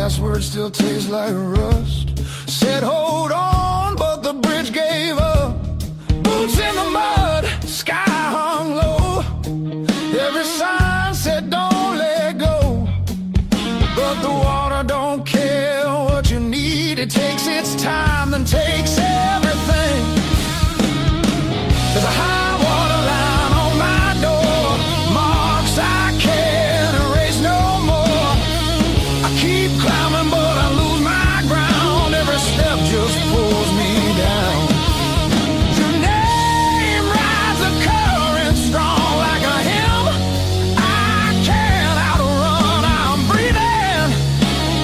last words still taste like rust. Said hold on, but the bridge gave up. Boots in the mud, sky hung low. Every sign said don't let go, but the water don't care what you need. It takes its time, then takes everything. There's a high water line on my door, marks I can't erase no more. I keep climbing but I lose my ground. Every step just pulls me down. Your name rides a current strong like a hymn. I can't outrun, I'm breathing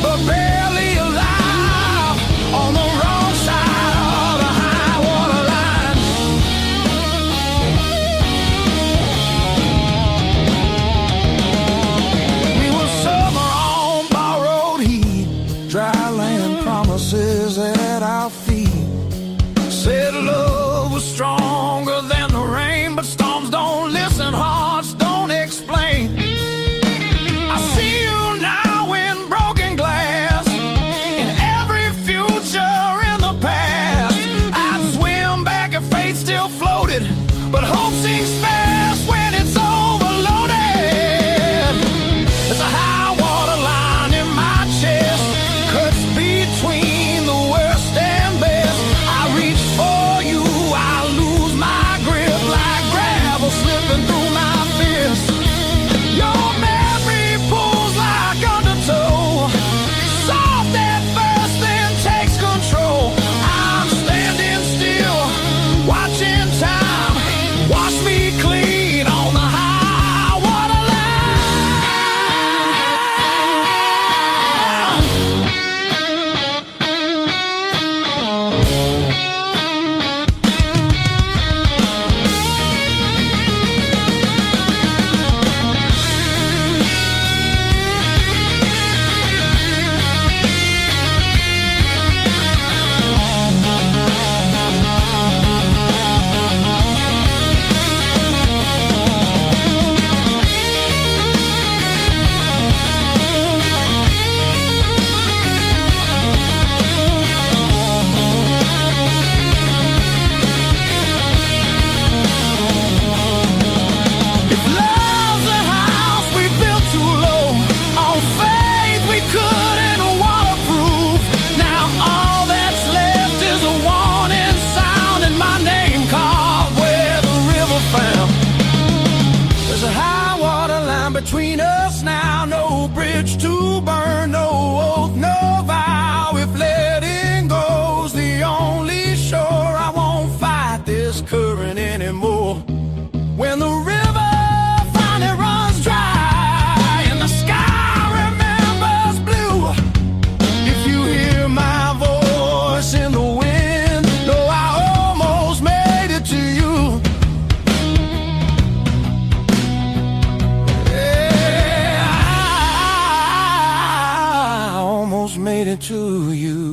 but barely alive on the wrong side of the high water line. We were summer on borrowed heat, dry land promises at our feet. Said love was stronger than the rain, but storms don't listen, hearts don't explain. I see you now in broken glass, in every future in the past. I'd swim back if fate still floated, but hope sinks fast when it's overloaded. There's a high water line in my chest, cuts between the worst and best. I reach for you, I lose my grip like gravel slipping through my fist. Your memory pulls like undertow, soft at first then takes control. I'm standing still, watching time wash me clean on the high water If love's a house we built too low, on faith we couldn't waterproof. Now all that's left is a warning sound and my name carved where the river found. There's a high water line between us now, no bridge to burn, no oath, no vow. If letting go's the only shore, I won't fight this current anymore. When the river finally runs dry and the sky remembers blue, if you hear my voice in the wind, know I almost made it to you. Yeah, I almost made it to you.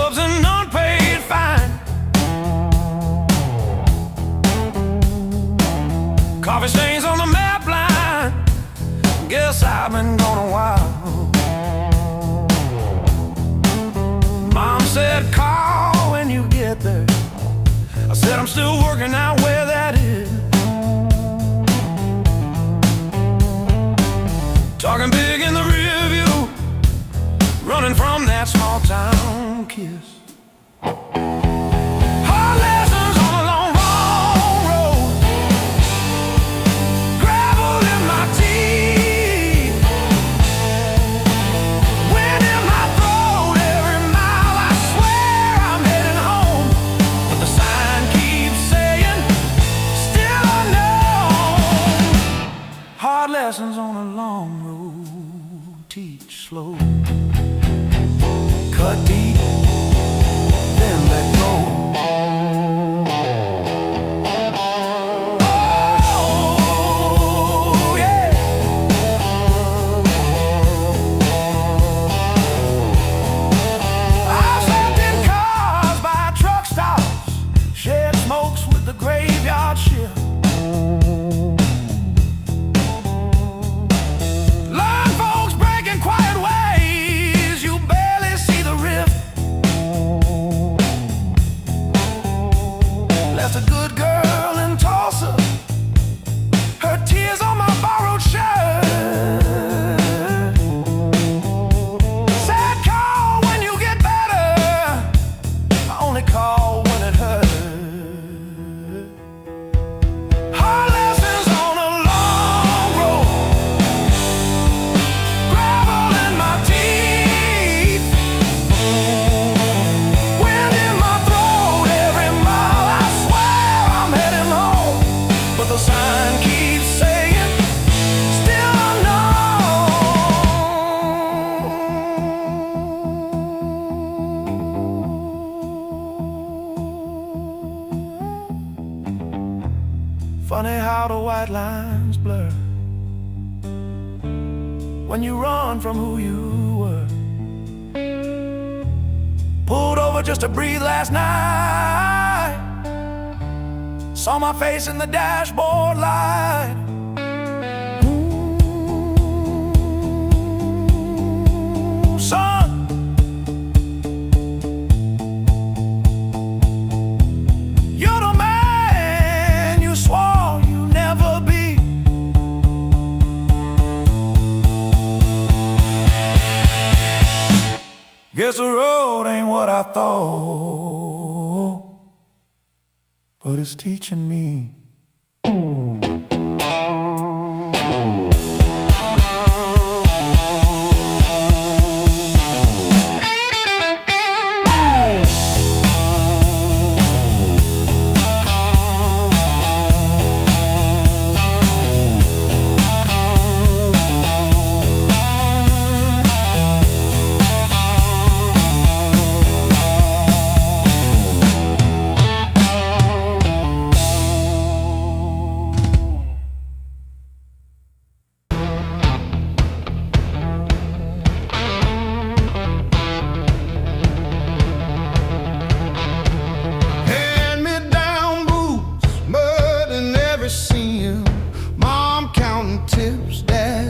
club's an unpaid fine. Coffee stains on the map line. Guess I've been gone a while. Mom said call when you get there. I said I'm still working out where that is. Talking big in the rear view, running from that small town kiss. Hard lessons on a long, long road. Gravel in my teeth, wind in my throat. Every mile I swear I'm heading home, but the sign keeps saying still unknown. Hard lessons on a long road, teach slow. Cut deep, then let go. Oh, yeah. I've slept in cars by truck stops, shared smokes with the graveyard shift. Learn folks breaking quiet ways, you barely see the rift. Left a good girl in Tulsa, her tears on my borrowed shirt. Sad call when you get better, I only call when it hurts. Hard lessons on a long road, gravel in my teeth, wind in my throat. Every mile I swear I'm heading home, but the sign keeps saying still unknown. Funny how the white lines blur when you run from who you were. Pulled over just to breathe last night, saw my face in the dashboard light. Ooh, son, you're the man you swore you'd never be. Guess the road ain't what I thought, but it's teaching me.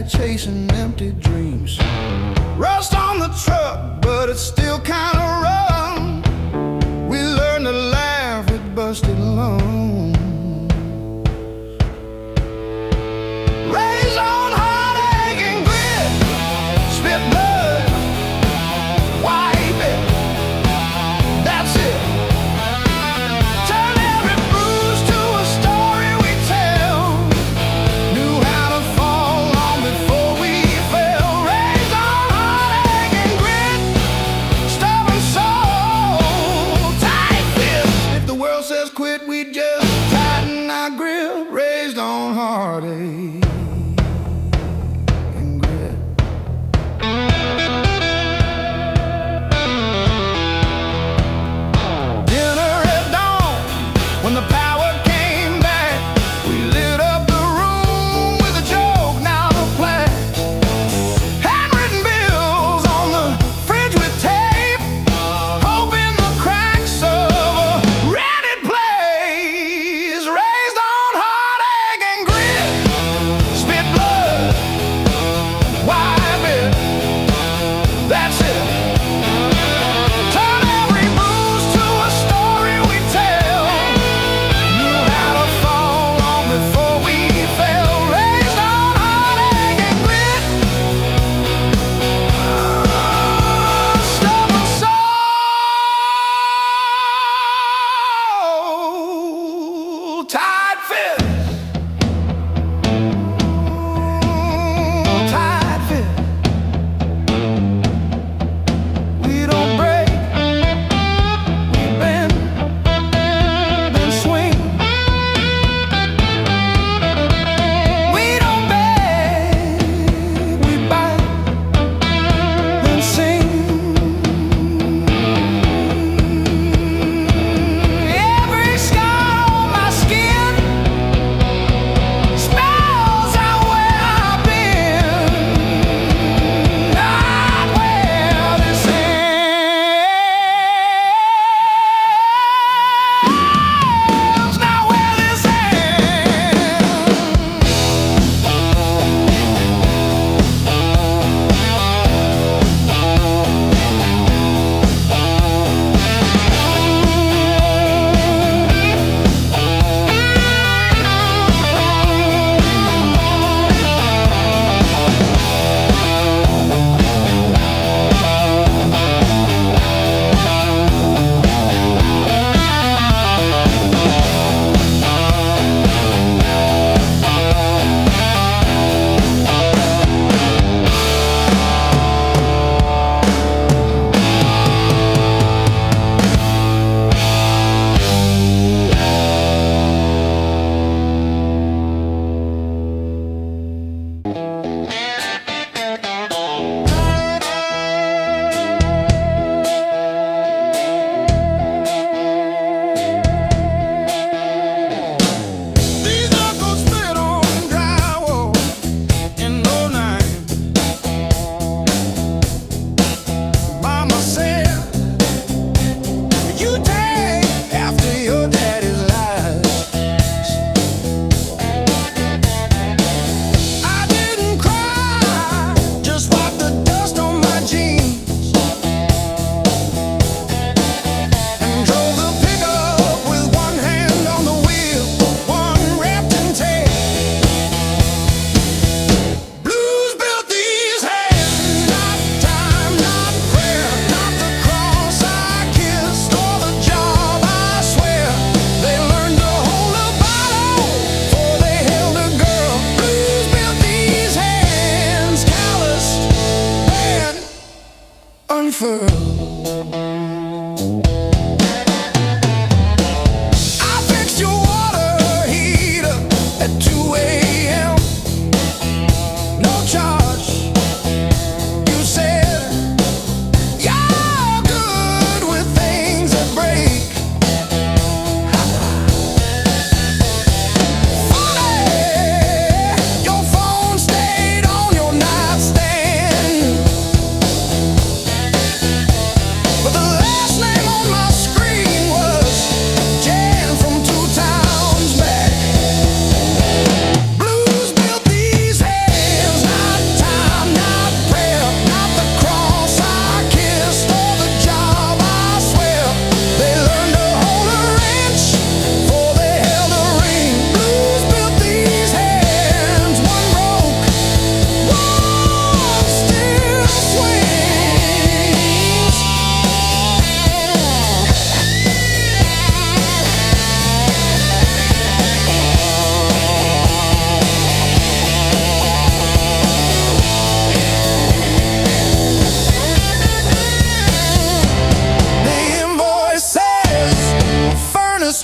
Chasing empty dreams. Rust on the truck, but it's still kinda rough. We learned to laugh at busted lungs. Raised on heartache and grit, spit blood, wipe it, that's it. Turn every bruise to a story we tell. Knew how to fall long before we fell. Raised on heartache and grit, stubborn soul, tight fist. If the world says quit, we just tighten our grip. Raised on heartache and grit. Dinner at dawn, when the power came back, we lit up the room with a joke, now the plan. Handwritten bills on the fridge with tape, hoping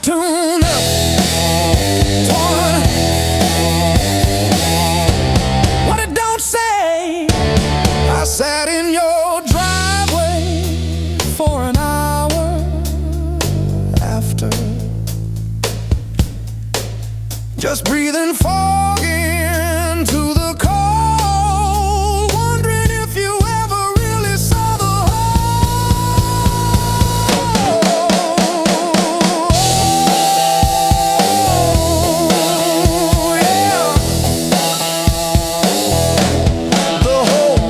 tune up. What it don't say. I sat in your driveway for an hour after, just breathing fog into the cold, wondering if you ever really saw the whole. Yeah. The whole.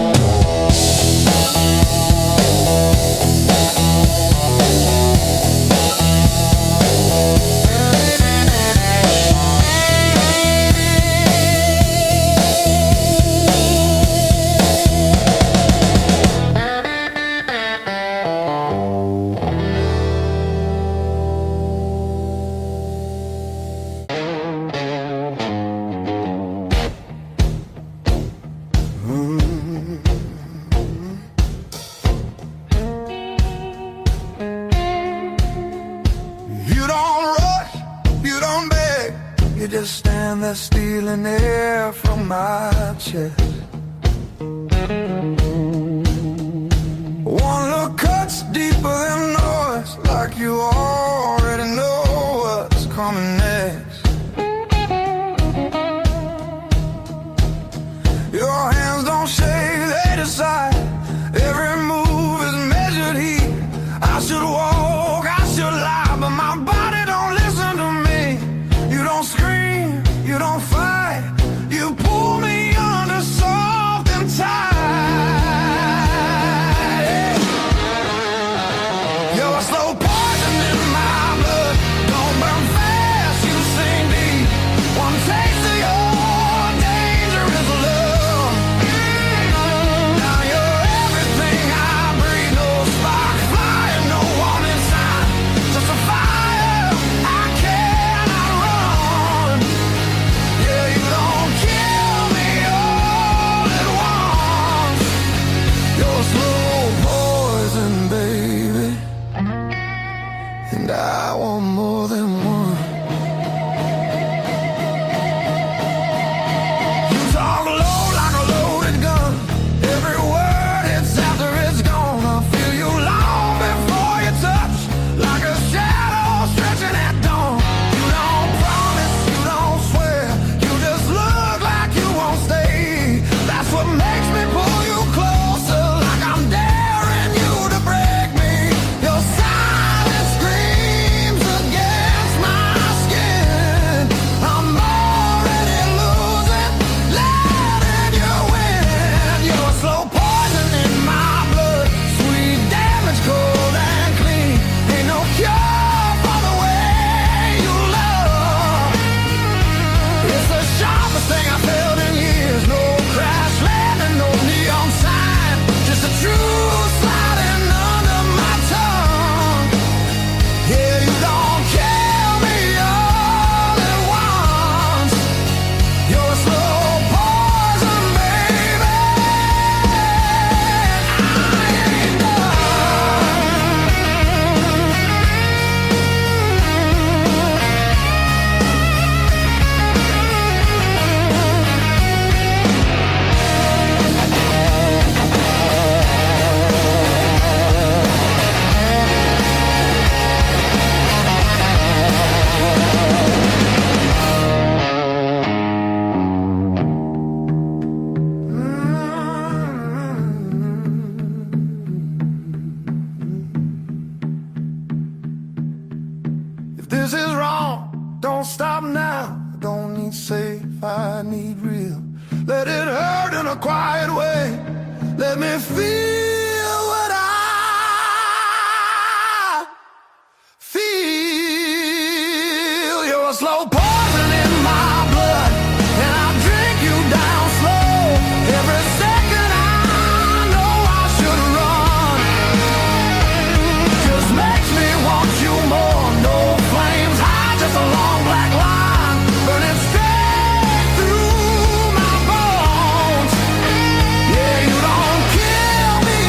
You don't rush, you don't beg, you just stand there stealing air from my chest. One look cuts deeper than noise, like you already know what's coming next. Your hands don't shake, they decide. Every move is measured heat. I should walk, I should lie, but my body don't listen to me. You don't scream, you don't fight, you pull me under soft and tight. You're a slow poison in my blood. Don't burn fast, you sing deep. One taste of your dangerous love. Now you're everything I breathe. No spark flying, no warning sign, just a fire I cannot run. Yeah, you don't kill me all at once. You're a slow poison, baby, and I want more than one. You talk low like a loaded gun. Every word hits after it's gone. I feel you long before you touch, like a shadow stretching at dawn. You don't promise, you don't swear, you just look like you won't stay. That's what makes me pull you closer, like I'm daring you to break me. Your silence screams against my skin. I'm already losing, letting you win. You're a slow poison in my blood, sweet damage, cold and clean. Ain't no cure for the way you love. It's the sharpest thing I've felt in years. No crash landing, no neon sign, just the truth sliding under my tongue. Yeah, you don't kill me all at once. You're a slow poison, baby. I ain't If this is wrong, don't stop now. I don't need safe, I need real. Let it hurt in a quiet way. Let me feel what I feel. You're a slow poison in my blood, and I drink you down slow. Every second I know I should run, just makes me want you more. No flames high, just a long black line burning straight through my bones. Yeah, you don't kill me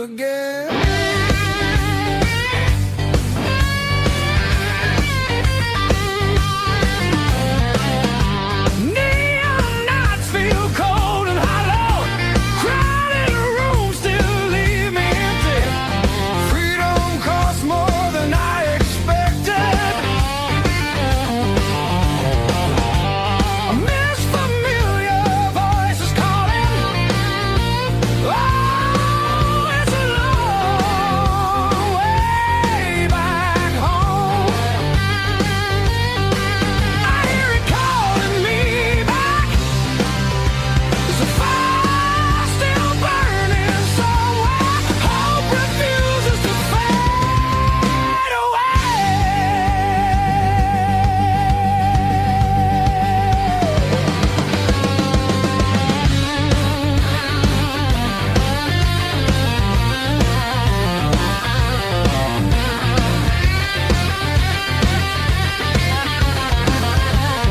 again. Neon nights feel cold and hollow. Crowded rooms still leave me empty. Freedom costs more than I expected. I miss familiar voices calling. Oh, it's a long way back home. I hear it calling me back. There's a fire still burning somewhere. Hope refuses to fade away. It's a long way back home. Now I'm turning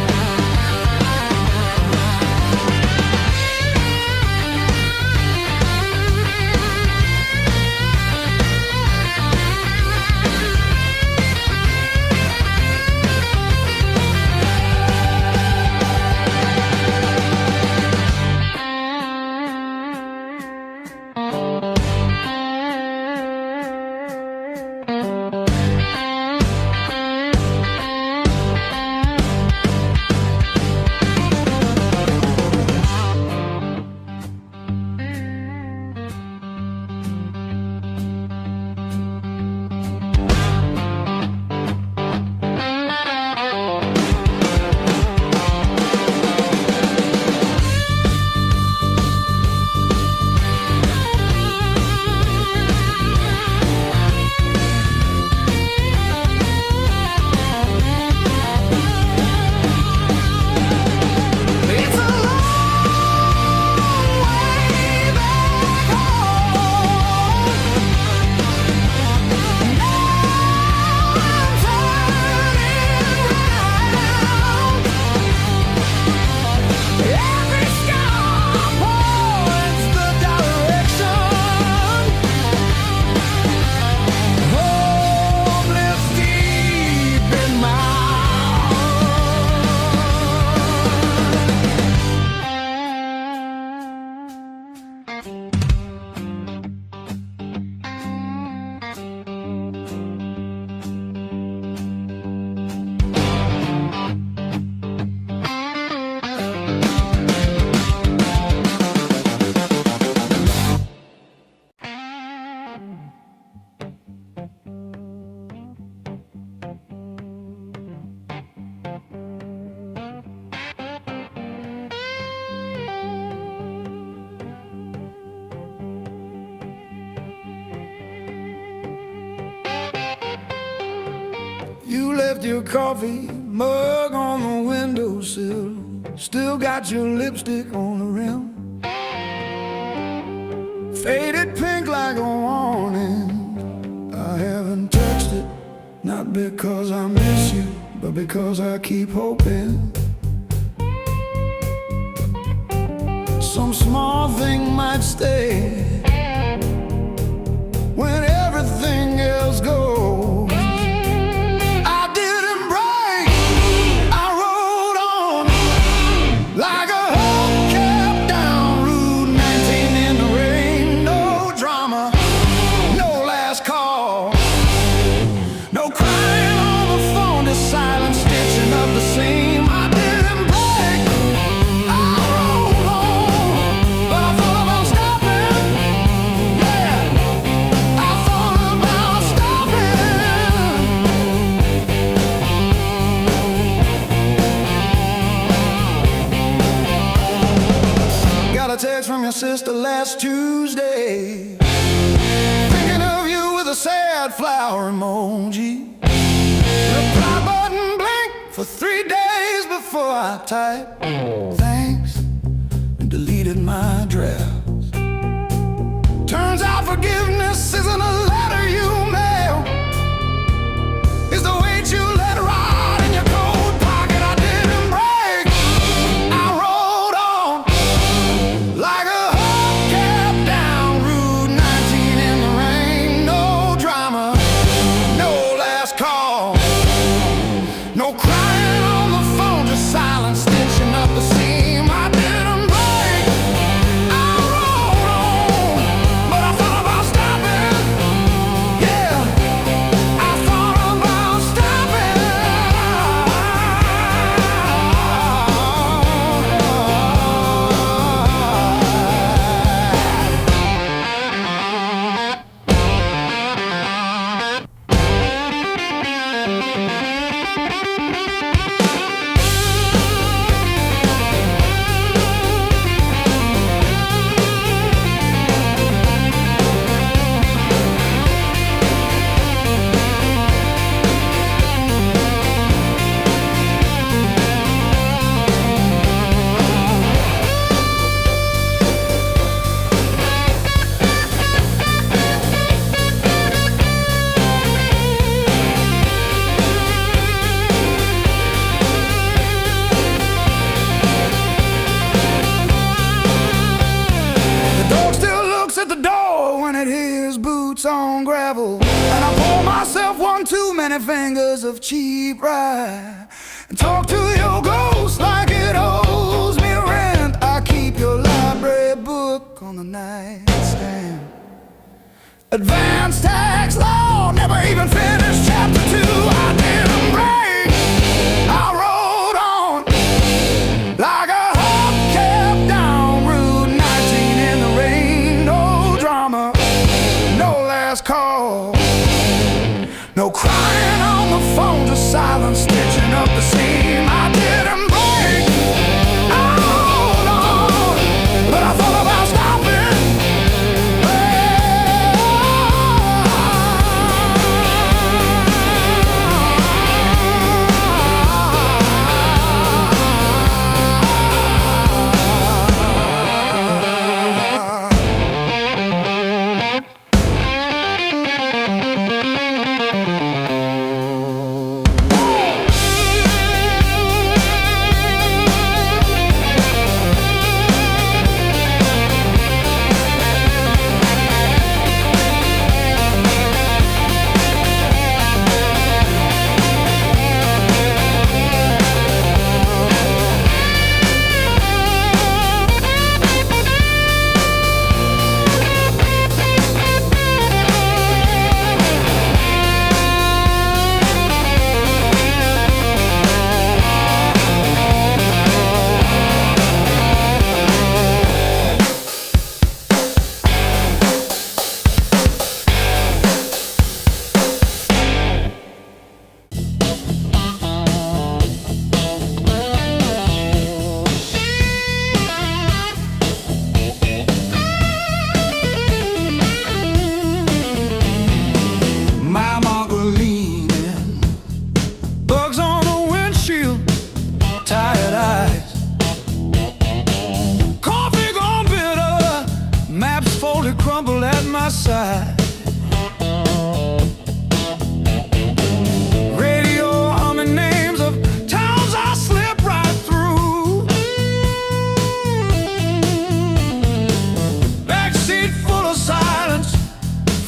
round. Every scar points the direction. Home lives deep in my heart. You left your coffee mug on the windowsill. Still got your lipstick on the rim. Faded pink like a warning. I haven't touched it, not because I miss you, but because I keep hoping some small thing might stay when everything else goes. I didn't break, I rode on like a hubcap down Route 19 in the rain. No drama, no last call, no crying on the phone, just silent stitching up the seam. I didn't break, I rode on, but I thought about stopping. Yeah, I thought about stopping. Got a text from your sister last Tuesday, thinking of you with a sad flower emoji. Reply button blinked for 3 days before I typed thanks and deleted my drafts. Turns out forgiveness isn't a letter you mail, it's the weight you let ride in your coat pocket. I didn't break, I rode on like a hubcap down Route 19 in the boots on gravel, and I pour myself one too many fingers of cheap rye, and talk to your ghost like it owes me rent. I keep your library book on the nightstand. Advanced tax law, never even finished chapter 2. I didn't break, I rode on like a hubcap down Route 19 in the rain. No drama, no last call, no crying on the phone, just silence stitching up the seam. I didn't break, I rode on, but I thought about stopping. Crumble at my side, radio humming names of towns I slip right through. Back seat full of silence,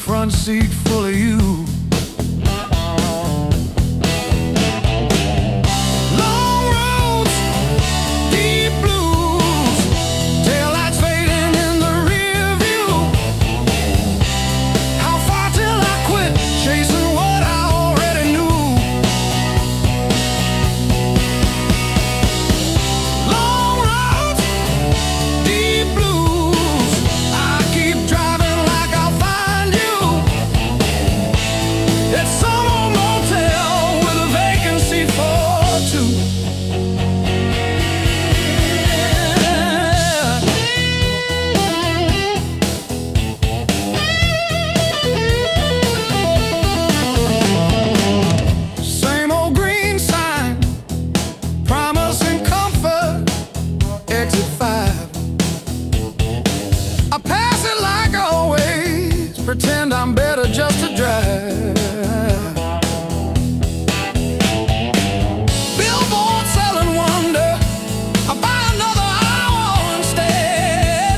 front seat full of you. Pretend I'm better just to drive. Billboard selling wonder, I buy another hour instead.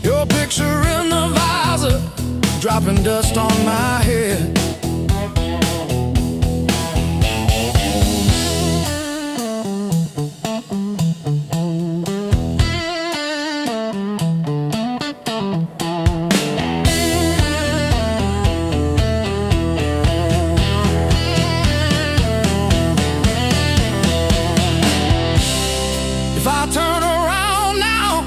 Your picture in the visor, dropping dust on my head. If I turn around now,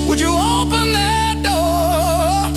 would you open that door?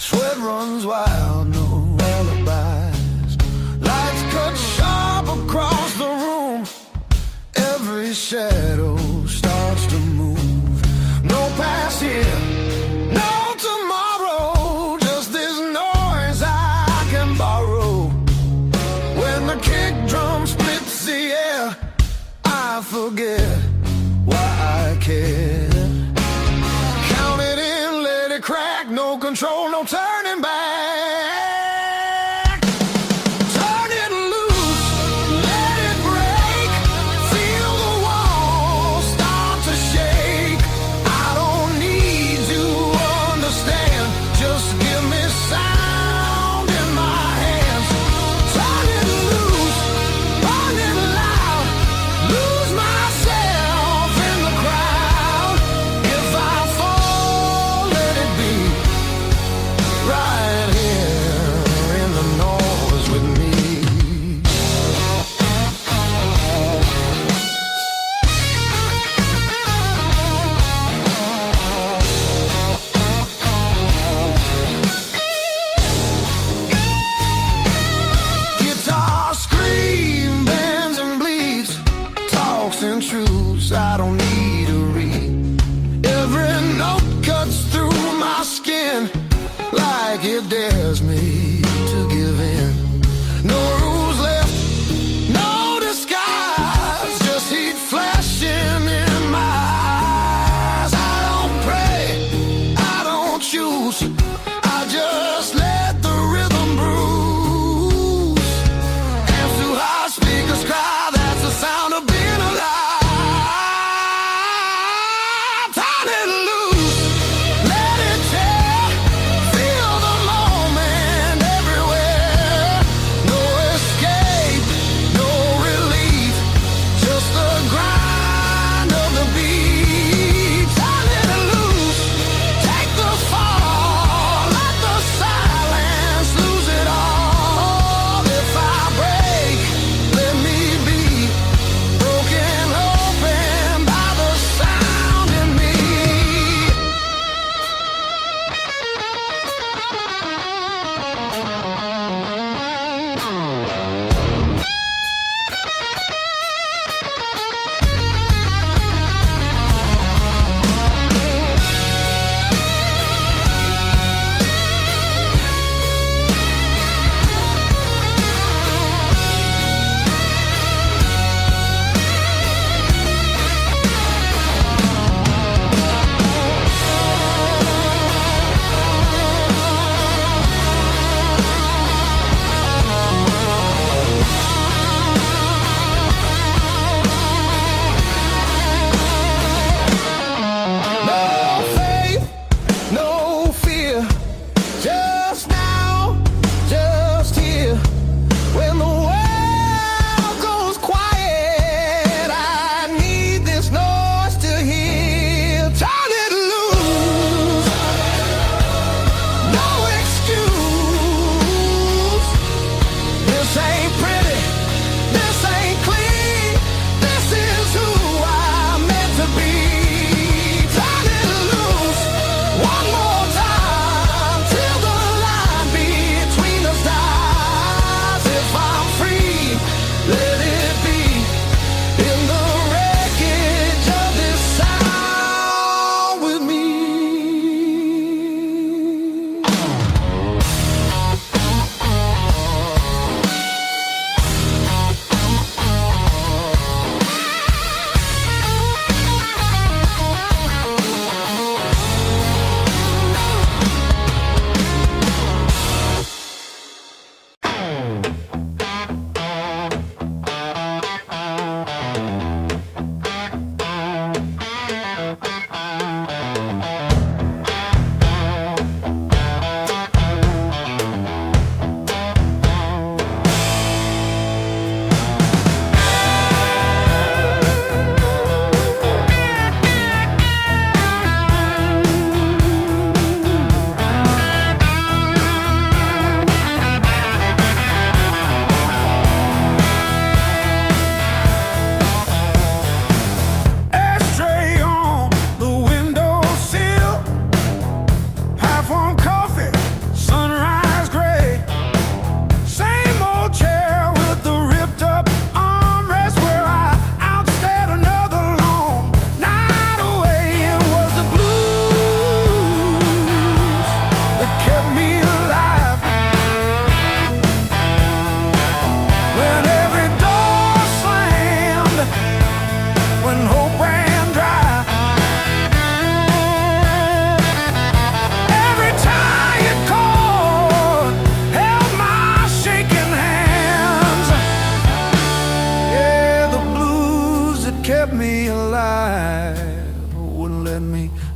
Sweat runs wild, no alibis. Lights cut sharp across the room. Every shadow starts to move. No past here, no tomorrow. Just this noise I can borrow. When the kick drum splits the air, I forget why I care. Count it in, let it crack. No control, no turning back. Turn it loose, let it break. Feel the walls start to shake. I don't need to understand. Just give me sound in my hands. Turn it loose, burn it loud. Lose myself in the crowd. If I fall, let it be right here in the noise with me. Guitar scream, bends and bleeds, talks and truths I don't need to read. Every note cuts through my skin like it dares me to give in. No rules left, no disguise, just heat flashing in my eyes. I don't pray, I don't choose, I just let the rhythm bruise. Amps too high, speakers cry, that's the sound of being alive. Turn it loose, let it tear. Feel the moment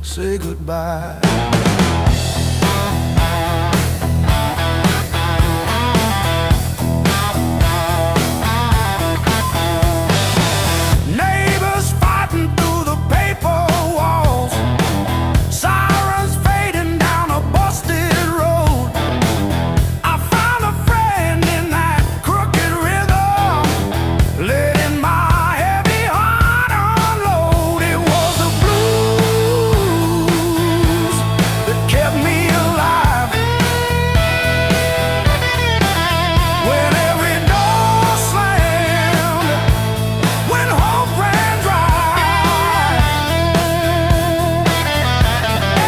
say goodbye. Neighbors fighting through the paper walls, sirens fading down a busted road. I found a friend in that crooked rhythm, letting my heavy heart unload. It was the blues that kept me alive. When every door slammed, when hope ran dry,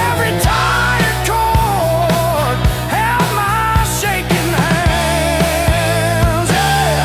every tired chord held my shaking hands. Yeah.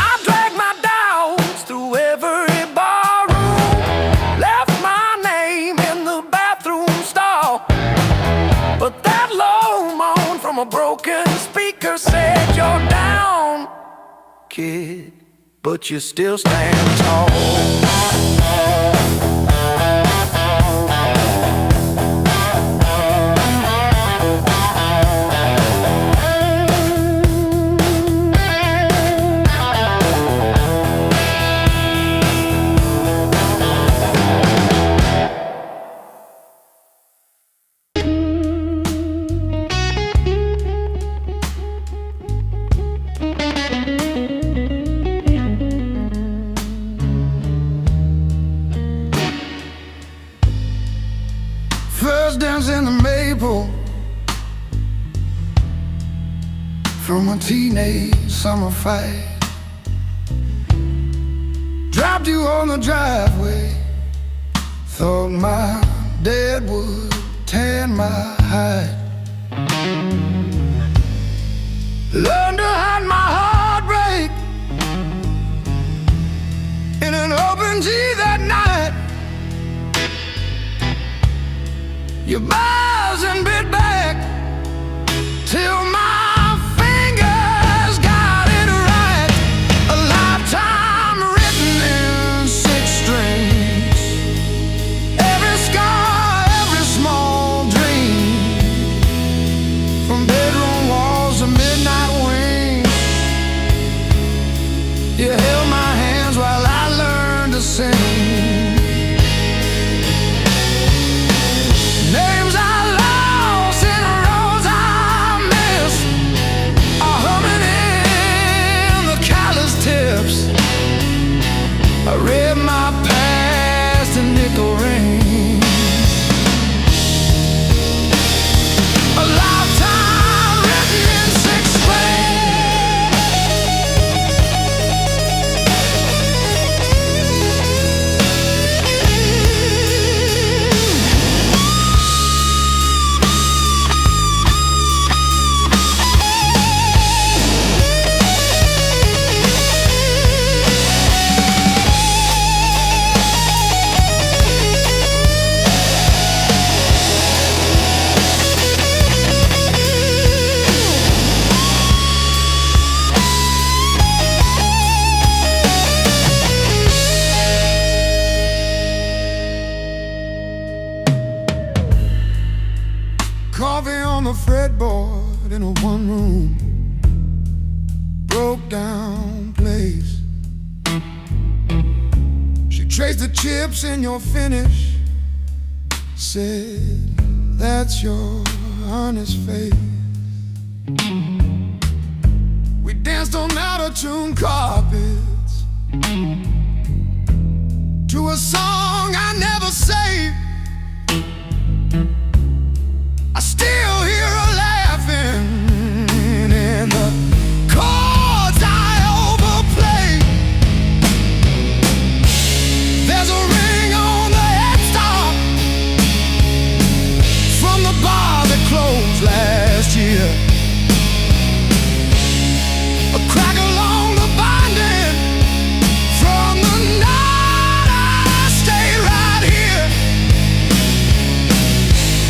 I dragged my doubts through every barroom, left my name in the bathroom stall. But that low moan from a broken speaker said, "You're down, kid, but you still stand tall." First dance in the maple from a teenage summer fight. Dropped you on the driveway, thought my dad would tan my hide. Learned to hide my heartbreak in an open G that night. Your bars and bit back till my fingers got it right. A lifetime written in 6 strings. Every scar, every small dream, from bedroom walls to midnight wings. You held my hands while I learned to sing. Names I lost and roads I missed are humming in the callous tips. I read my past in nickel rings. A lifetime written in 6 Coffee on the fretboard in a one-room broke down place. She traced the chips in your finish, said, "That's your honest face." danced on out-of-tune carpets to a song I never saved. I still hear her laughing in the chords I overplay. There's a ring on the headstock from the bar that closed last year. A crack along the binding from the night I stayed right here.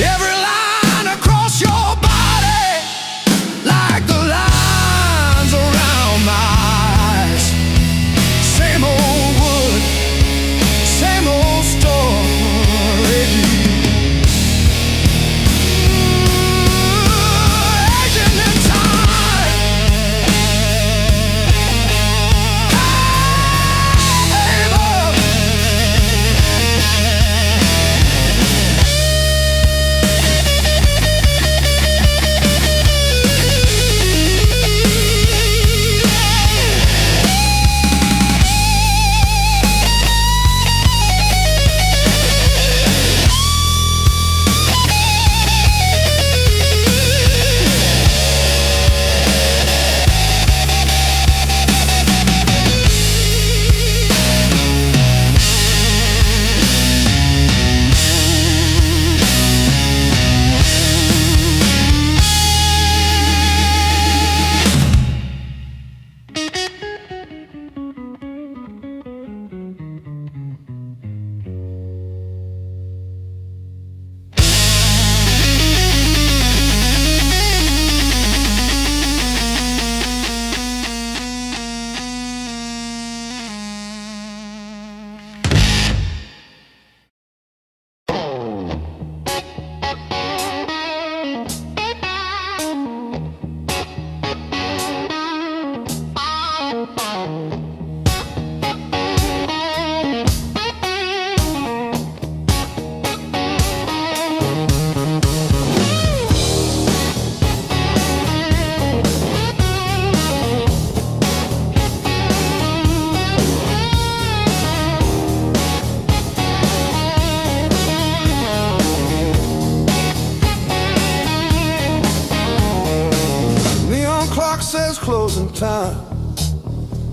Every line across your body, like the lines around my eyes. Same old wood, same old story. Aging in time. Hey, love. Neon clock says closing time,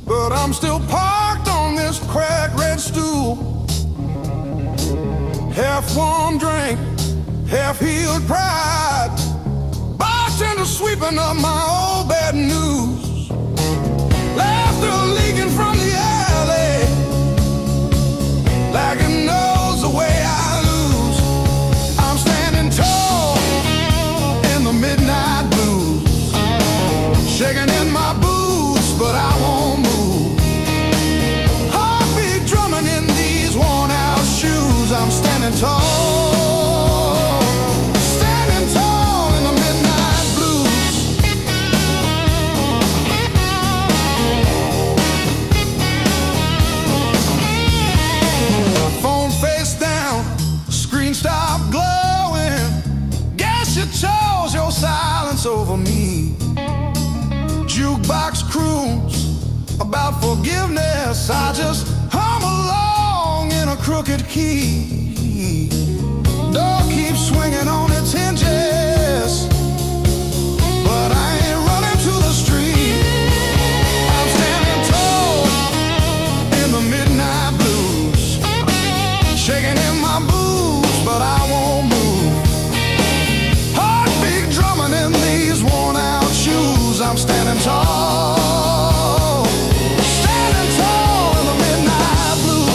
but I'm still parked on this cracked red stool. Half warm drink, half healed pride. Bartender sweeping up my old bad news. Laughter leaking from the alley, like it knows the way I lose. I'm standing tall in the midnight blues, shaking in my boots, but I won't move. Heartbeat drumming in these worn out shoes. I'm standing tall, standing tall in the midnight blues. Phone face down, screen stopped glowing. Guess you chose your silence over me. Jukebox croons about forgiveness. I just hum along in a crooked key. Door keeps swinging on its hinges, but I ain't running to the street. I'm standing tall in the midnight blues, shaking in my boots, but I won't move. Heartbeat drumming in these worn out shoes. I'm standing tall, standing tall in the midnight blue.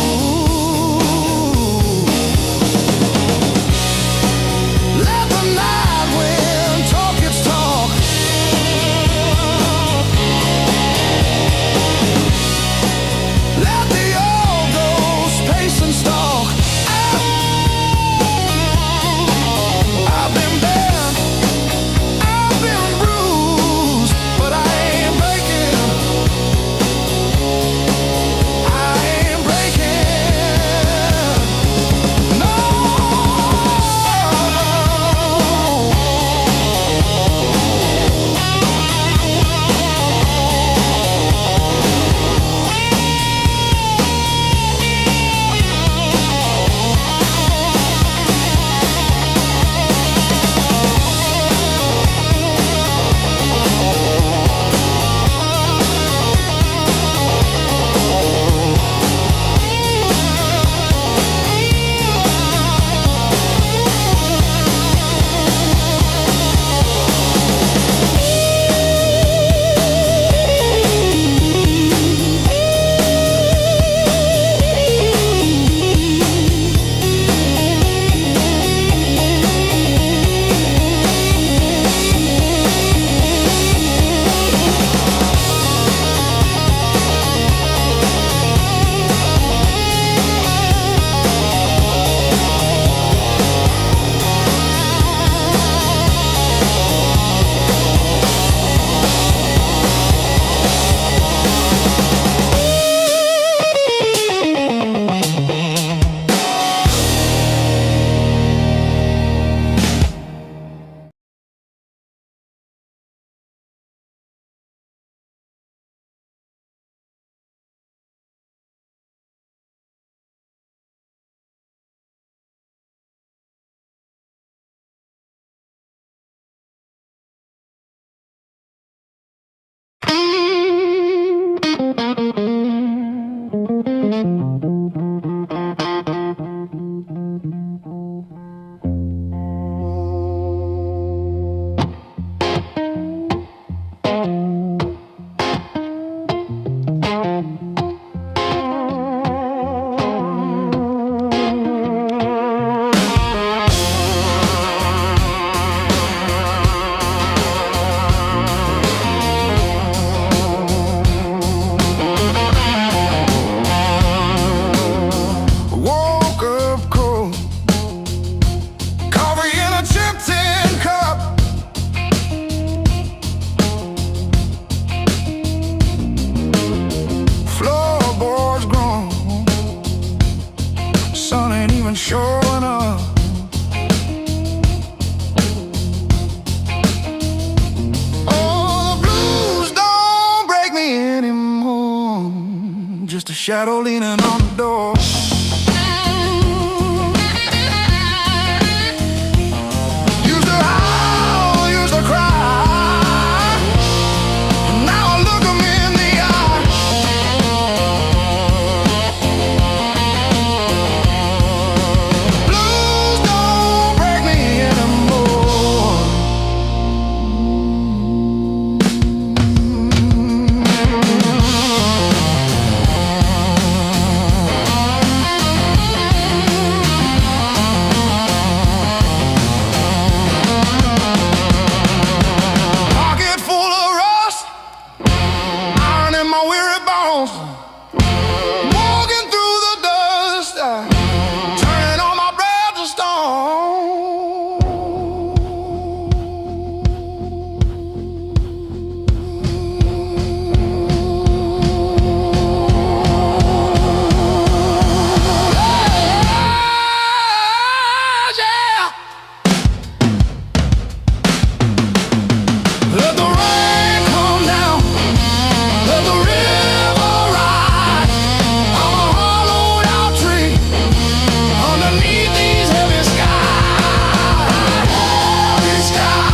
shadow leaning on the door. Used to howl, used to cry. Now I look 'em in the eye. Blues don't break me anymore. Pocket full of rust, iron in my weary bones. Walking through the dust, turning all my breath to stone. Yeah. Let the rain come down, let the river rise. I'm a hollowed out tree underneath these heavy skies. Heavy sky,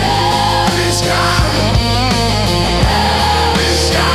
heavy sky, heavy sky.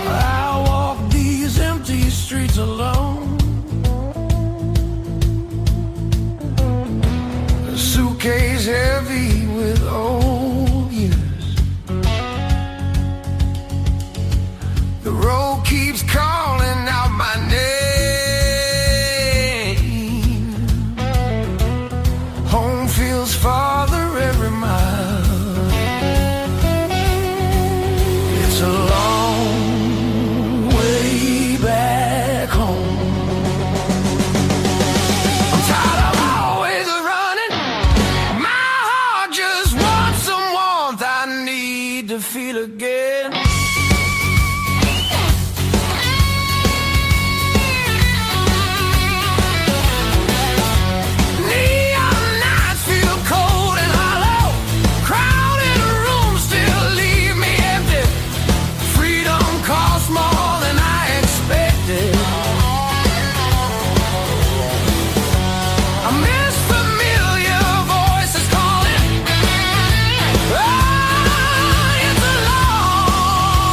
I walk these empty streets alone. A suitcase heavy with old years. The road keeps calling out my name. Home feels farther every mile. It's a long way back home. I'm tired of always running. My heart just wants some warmth. I need to feel again. Neon nights feel cold and hollow. Crowded rooms still leave me empty. Freedom costs more than I expected. I miss familiar voices calling. Oh, it's a long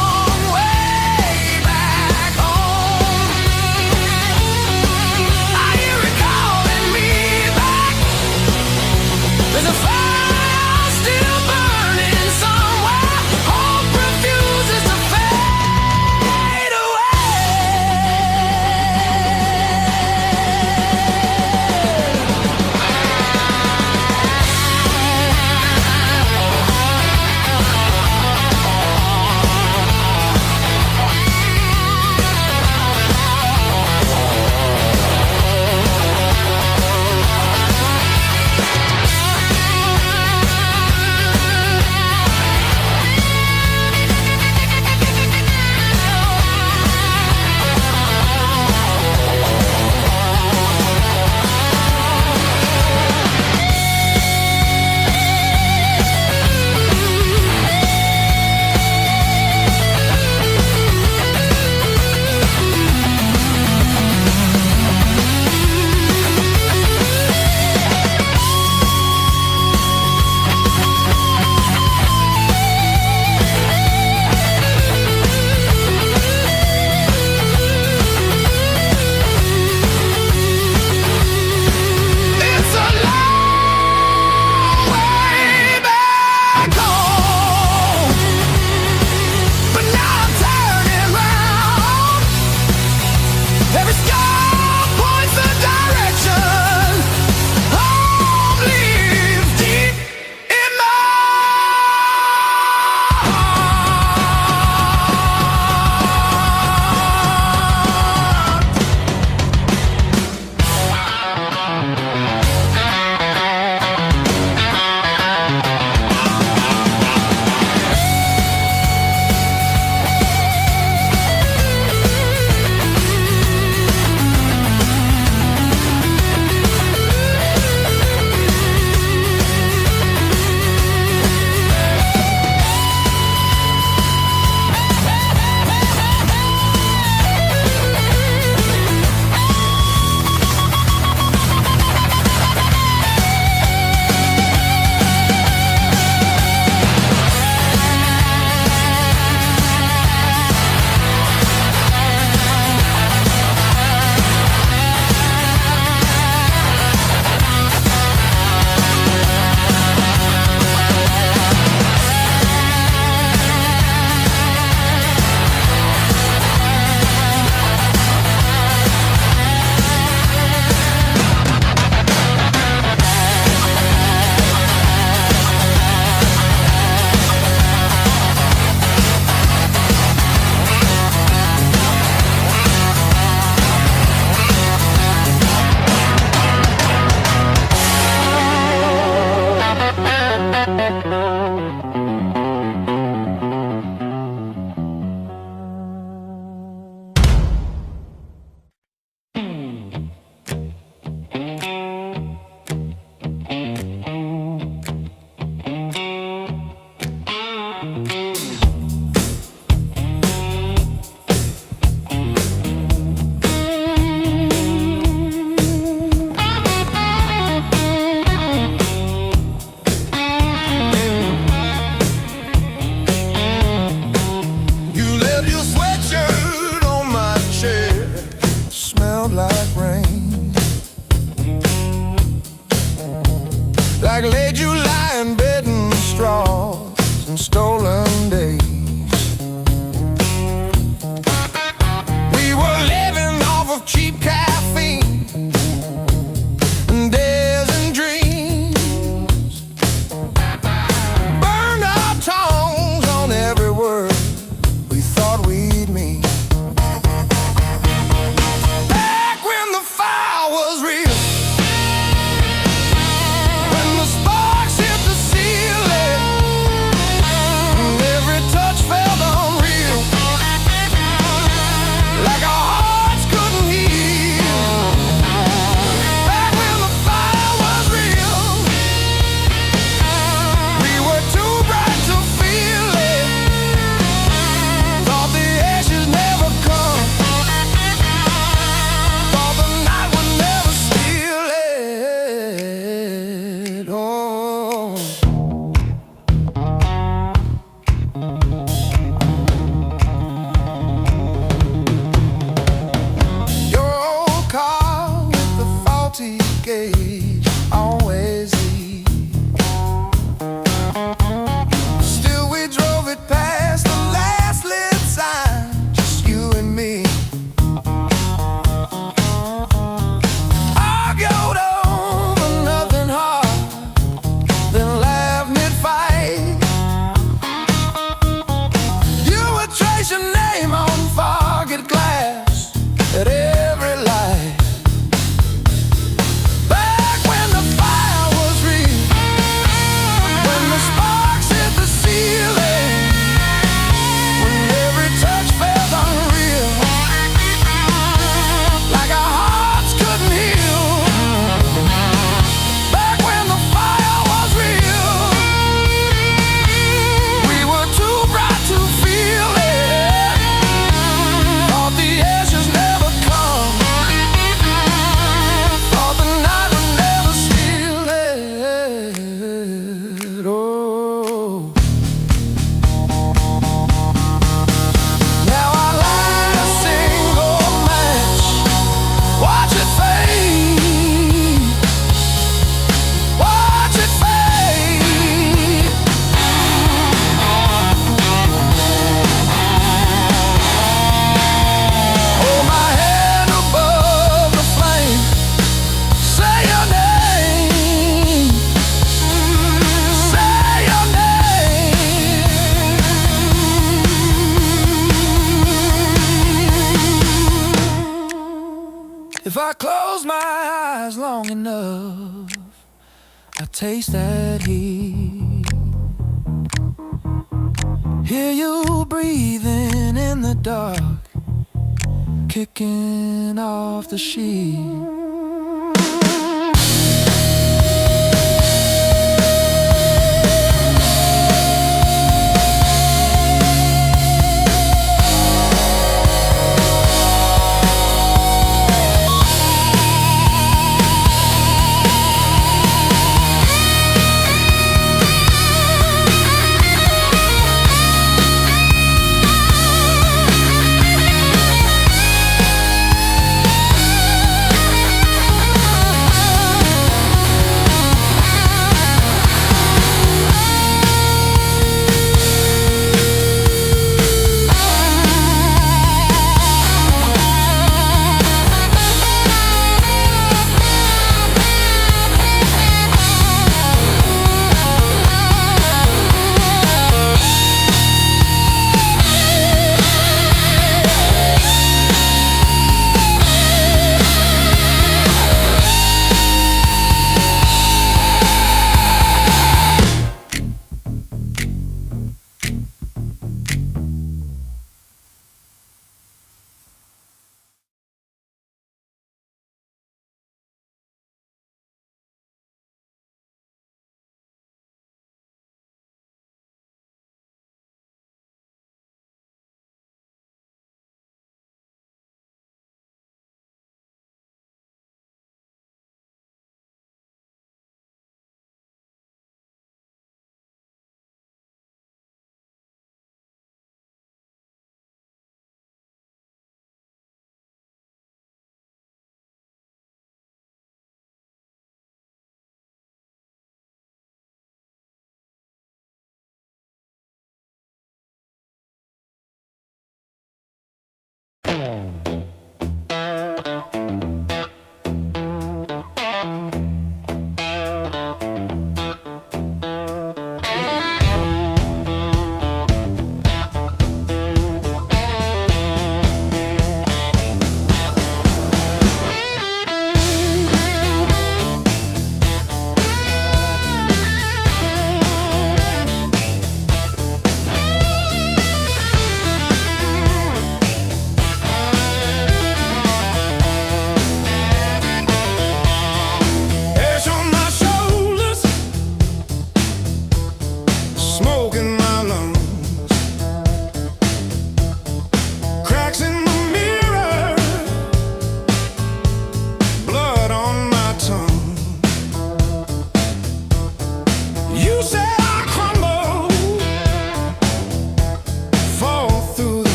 If I close my eyes long enough, I taste that heat. Hear you breathing in the dark, kicking off the sheet.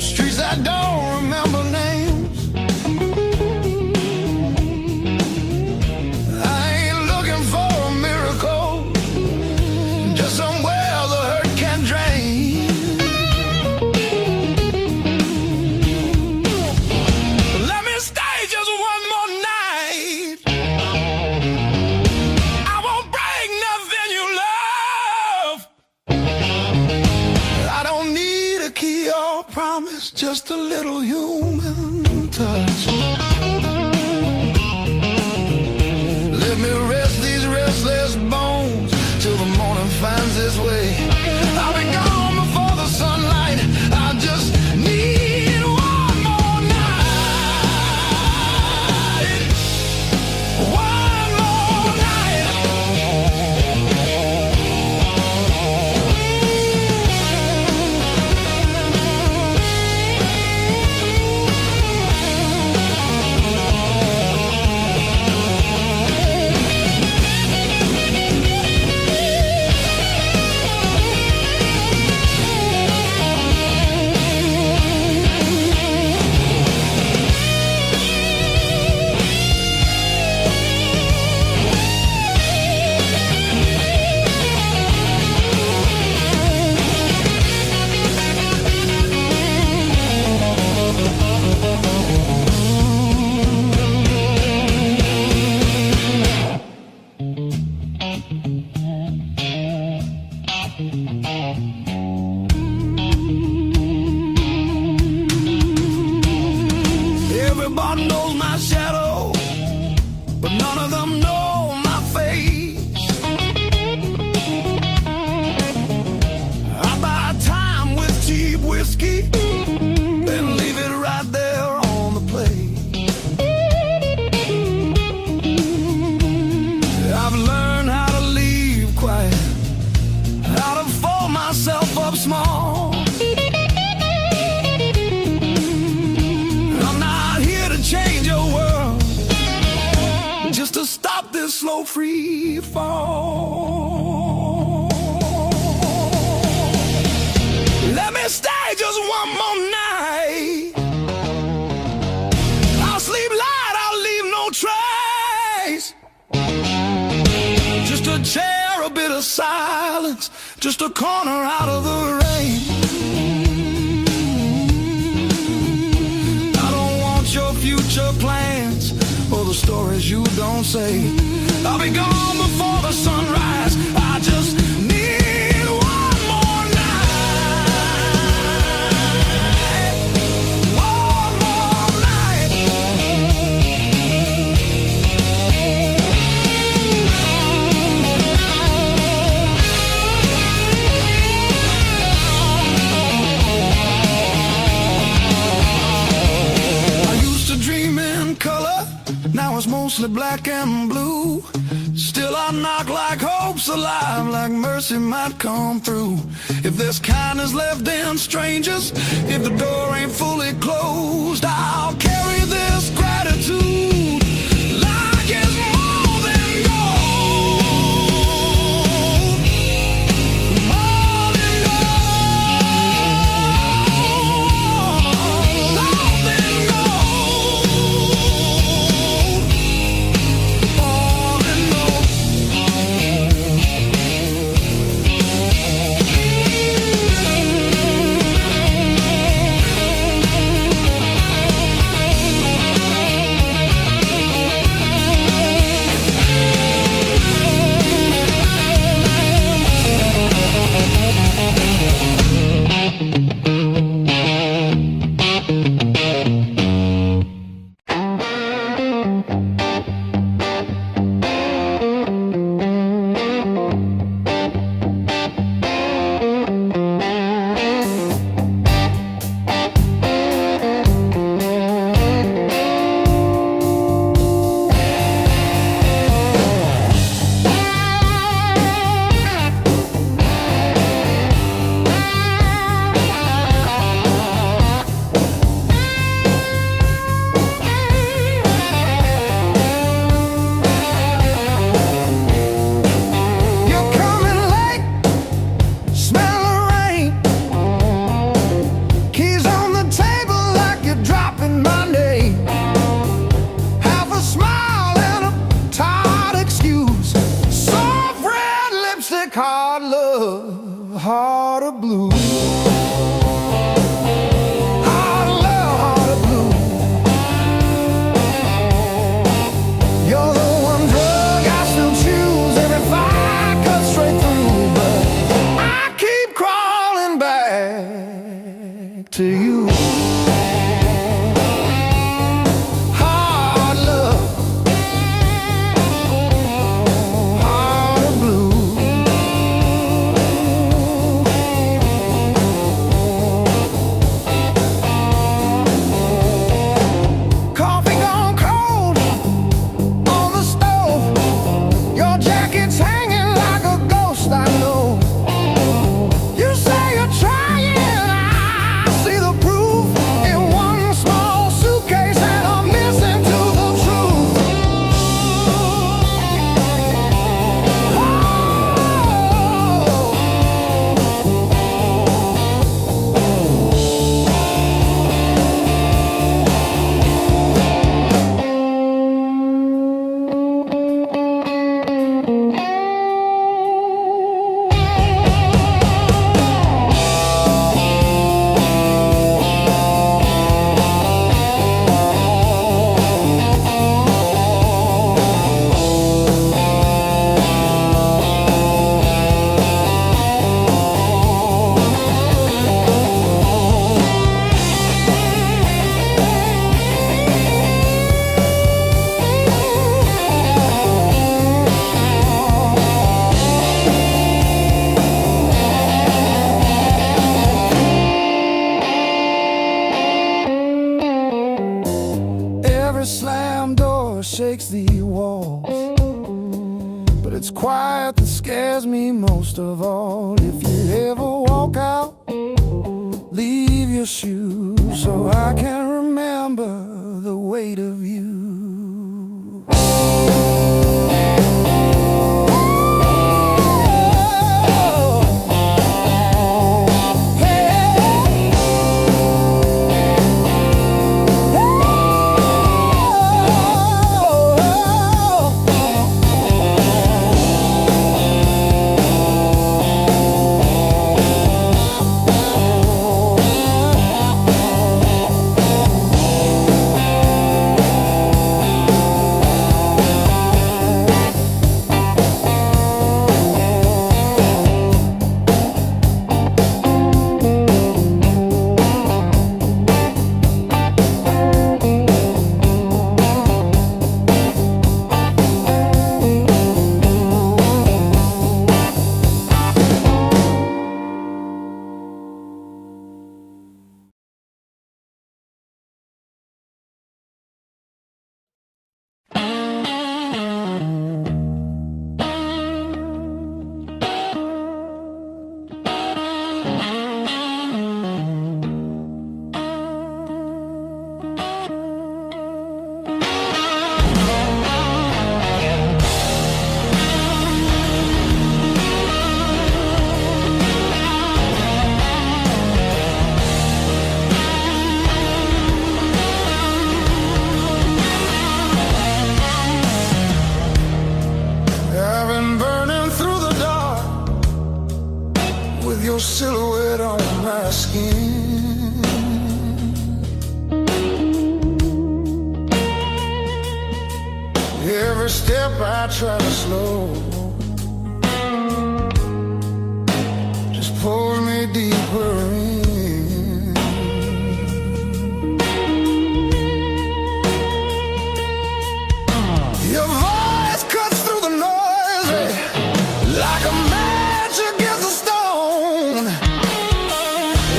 streets that don't remember names. I ain't looking for a miracle, just somewhere the hurt can drain. Let me stay just one more night. I won't break nothing you love. I don't need a key or promise, just a little human touch. Let me rest these restless bones till the morning finds its way. I'll be gone before the sunlight. I just need one more night. One more night. Everybody knows my shadow, but none of them know my face. I buy time with cheap whiskey, then leave it right there on the plate. I've learned how to leave quiet, how to fold myself up small. I'm not here to change your world, just to stop this slow free fall. Let me stay just one more night. I'll sleep light, I'll leave no trace. Just a chair, a bit of silence, just a corner out of the rain. I don't want your future plans or the stories you don't say. I'll be gone before the sunrise. I just need one more night. One more night. I used to dream in color, now it's mostly black and blue. Still I knock like hope's alive, like mercy might come through. If there's kindness left in strangers, if the door ain't fully closed, I'll carry this gratitude like it's more than gold. More than gold. More than gold. More than gold. shakes the walls, but it's quiet that scares me most of all. If you ever walk out, leave your shoes so I can remember the weight of you. Your silhouette on my skin. Every step I try to slow just pulls me deeper in. Your voice cuts through the noise like a match against the stone.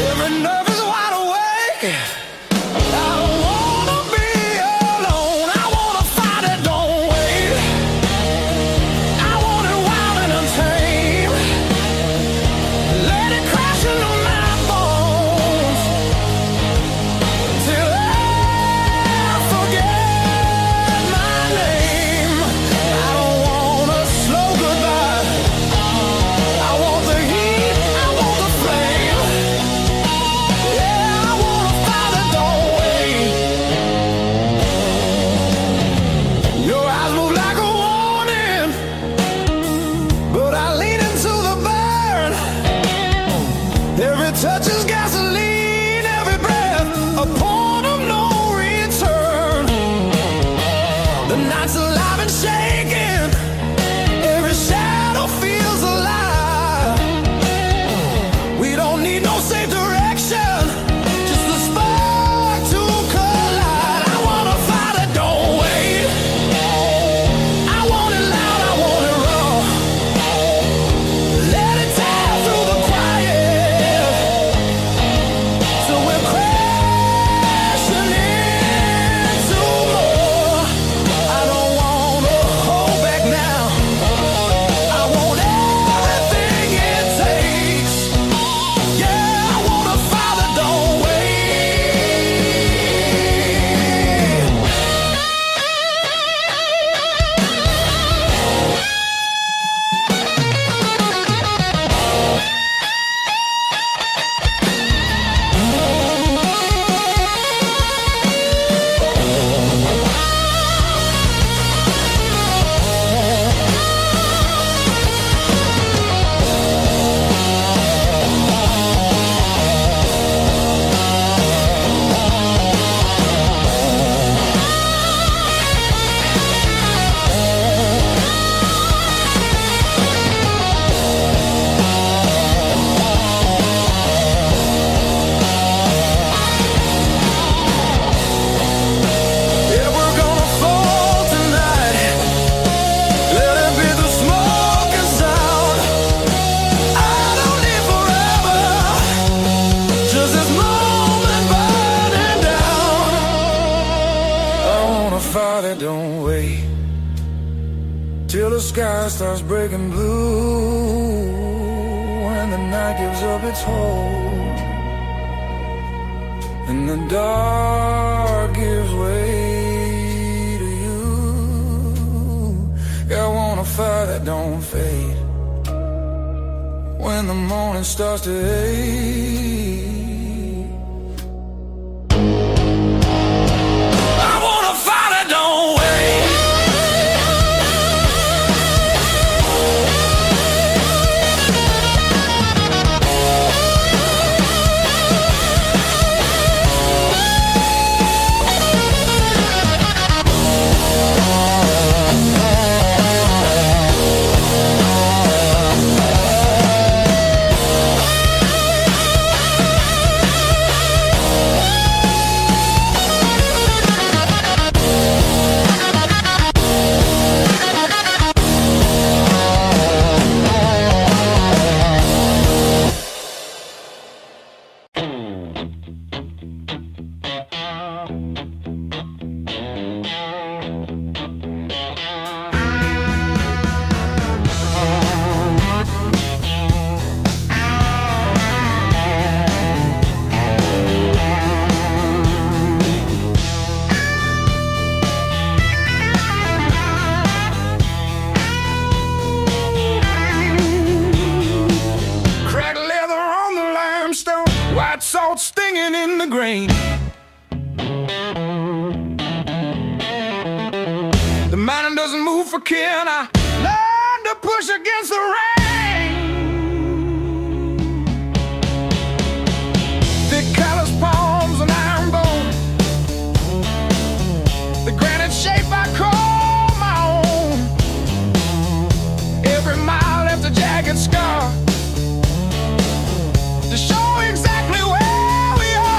Every nerve is wide awake. I don't wanna be alone. I wanna fight it, don't wait. I want it wild and untamed. Let it crash into my bones till I forget my name. I don't want a slow goodbye. I want the heat, I want the flame. Yeah, I wanna fight it, don't wait. Your eyes move like a warning, but I lean into the burn. Every touch is gasoline, every breath a point of no return. The night's alive and shaking, every shadow feels alive. We don't need no safe direction, just the spark to collide. I wanna fight it, don't wait. I want it loud, I want it raw. Let it tear through the quiet till we're crashing into more. I don't wanna hold back now. I want everything it takes. Yeah, I wanna fight it, don't wait. Yeah, we're gonna fall tonight. Let it be the smoke and sound. I don't need forever, just this moment burning down. I wanna fight it, don't wait. wait till the sky starts breaking blue, and the night gives up its hold, and the dark gives way to you. Yeah, I want a fire that don't fade when the morning starts to ache. Salt stinging in the grain. The mountain doesn't move for kin. I learned to push against the rain. Thick callous palms and iron bone, the granite shape I call my own. Every mile left a jagged scar to show exactly where we are.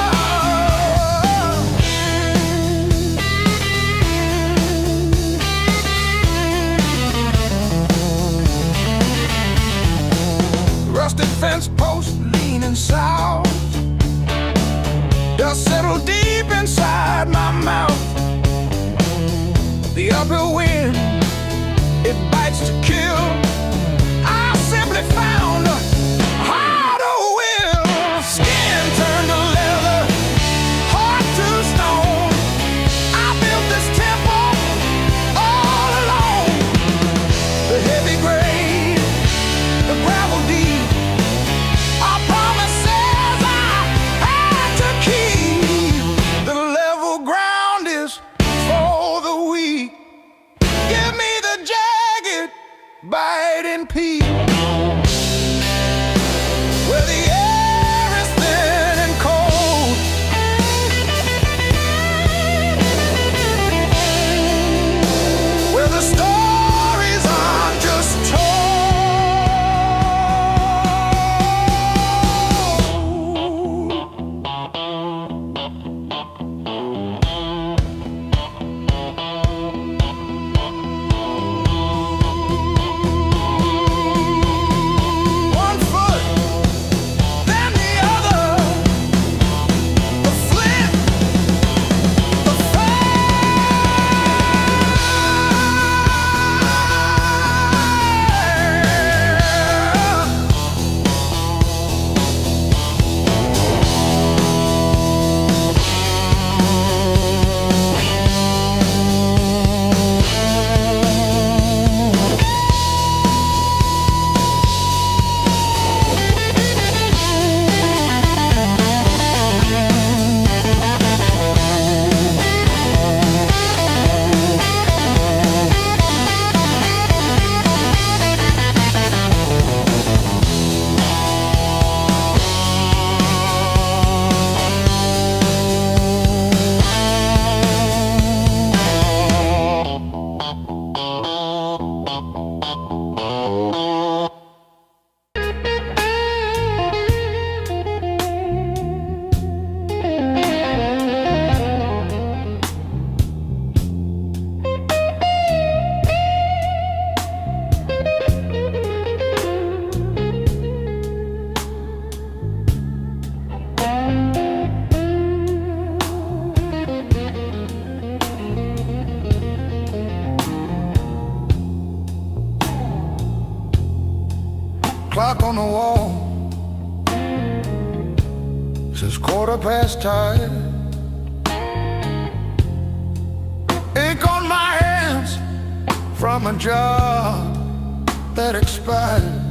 Rusted fence post leaning south, dust settled deep inside my mouth. The uphill wind, it bites to kill. I simply found a harder will. Skin turned to leather, heart to stone. I built this temple all alone. The heavy grade, the gravel deep, are promises I had to keep. The level ground is for the weak. Give me the jagged, biting peak, where the air is thin and cold, where the stories aren't just told. clock on the wall says 10:15. Ink on my hands from a job that expired.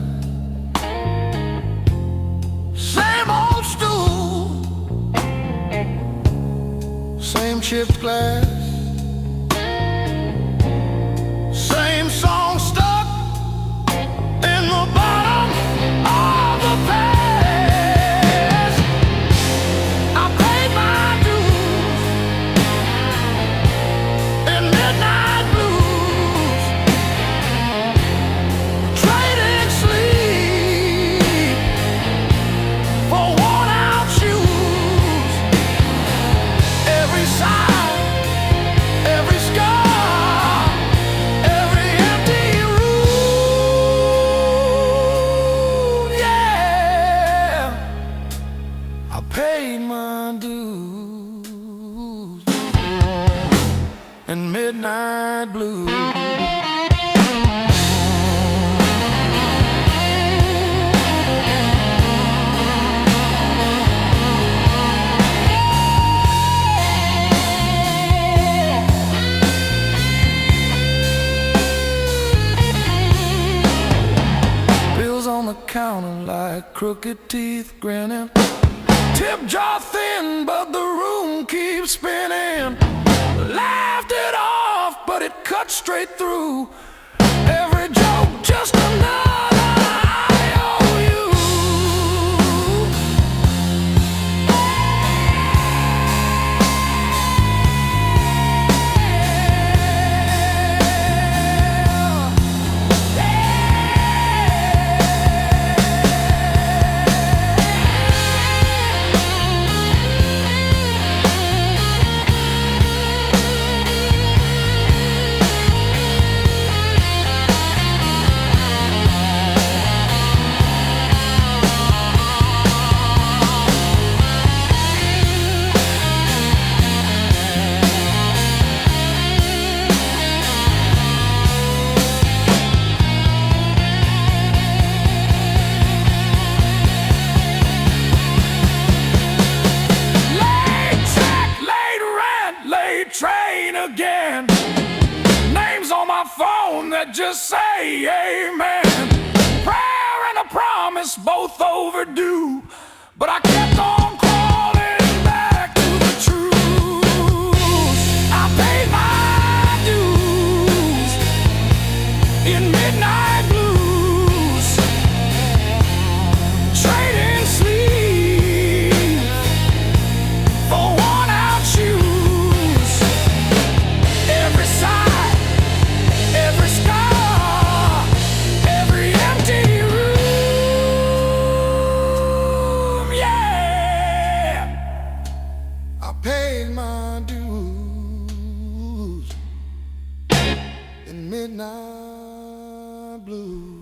Same old stool, same chipped glass, same song stuck in the bottom of the past. I paid my dues in midnight blues, trading sleep for worn out shoes. Every sigh, every scar, every empty room, yeah. I paid my dues in midnight blues. Bills on the counter like crooked teeth grinning. Tip jar thin, but the room keeps spinning. Laughed it off, but it cut straight through. Every joke just another IOU. Train again. Names on my phone that just say amen. Prayer and a promise, both overdue, but I kept on crawling back to the truth. I paid my dues in midnight blues, trading sleep for worn out shoes. Every sigh, every scar, every empty room, yeah. I paid my dues in midnight blues.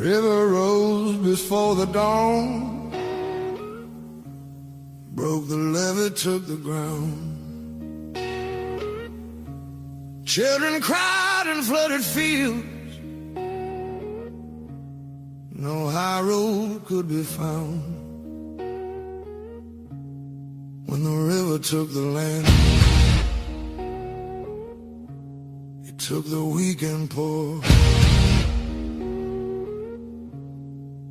river rose before the dawn, broke the levee, took the ground. Children cried in flooded fields, no high road could be found. When the river took the land, it took the weak and poor.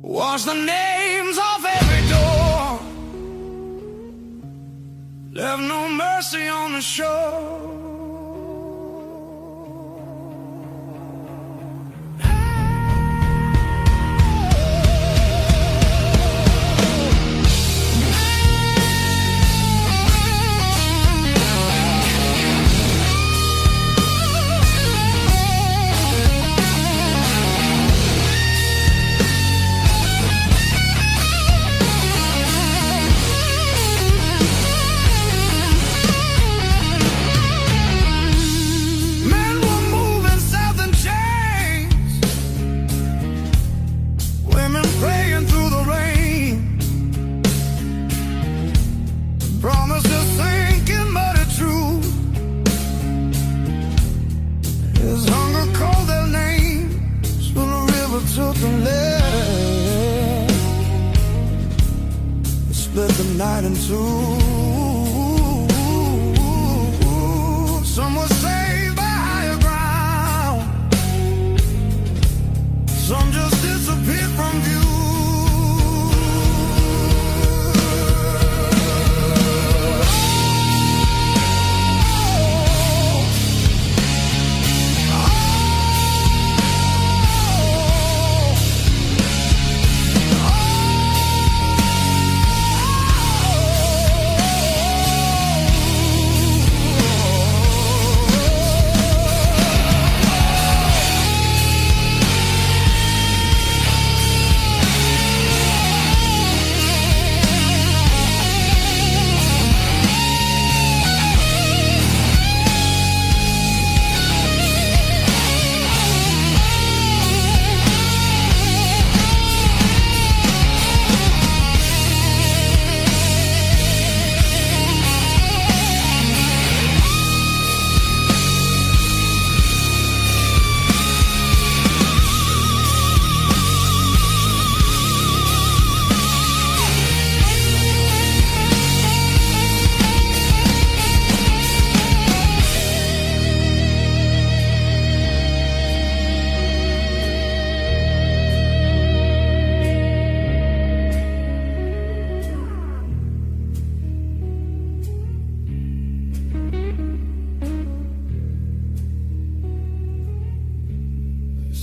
Washed the names off every door, left no mercy on the shore. Took the land, split the night in two. Some were saved by higher ground, some just disappeared from view.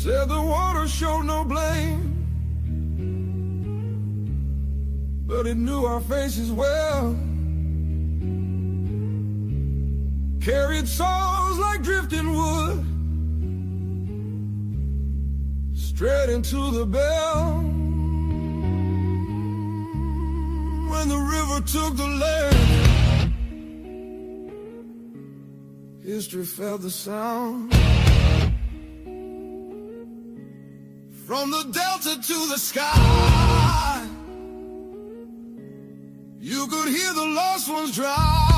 Said the water showed no blame, but it knew our faces well. Carried souls like drifting wood, straight into the bell. When the river took the land, history felt the sound. From the delta to the sky, you could hear the lost ones drown.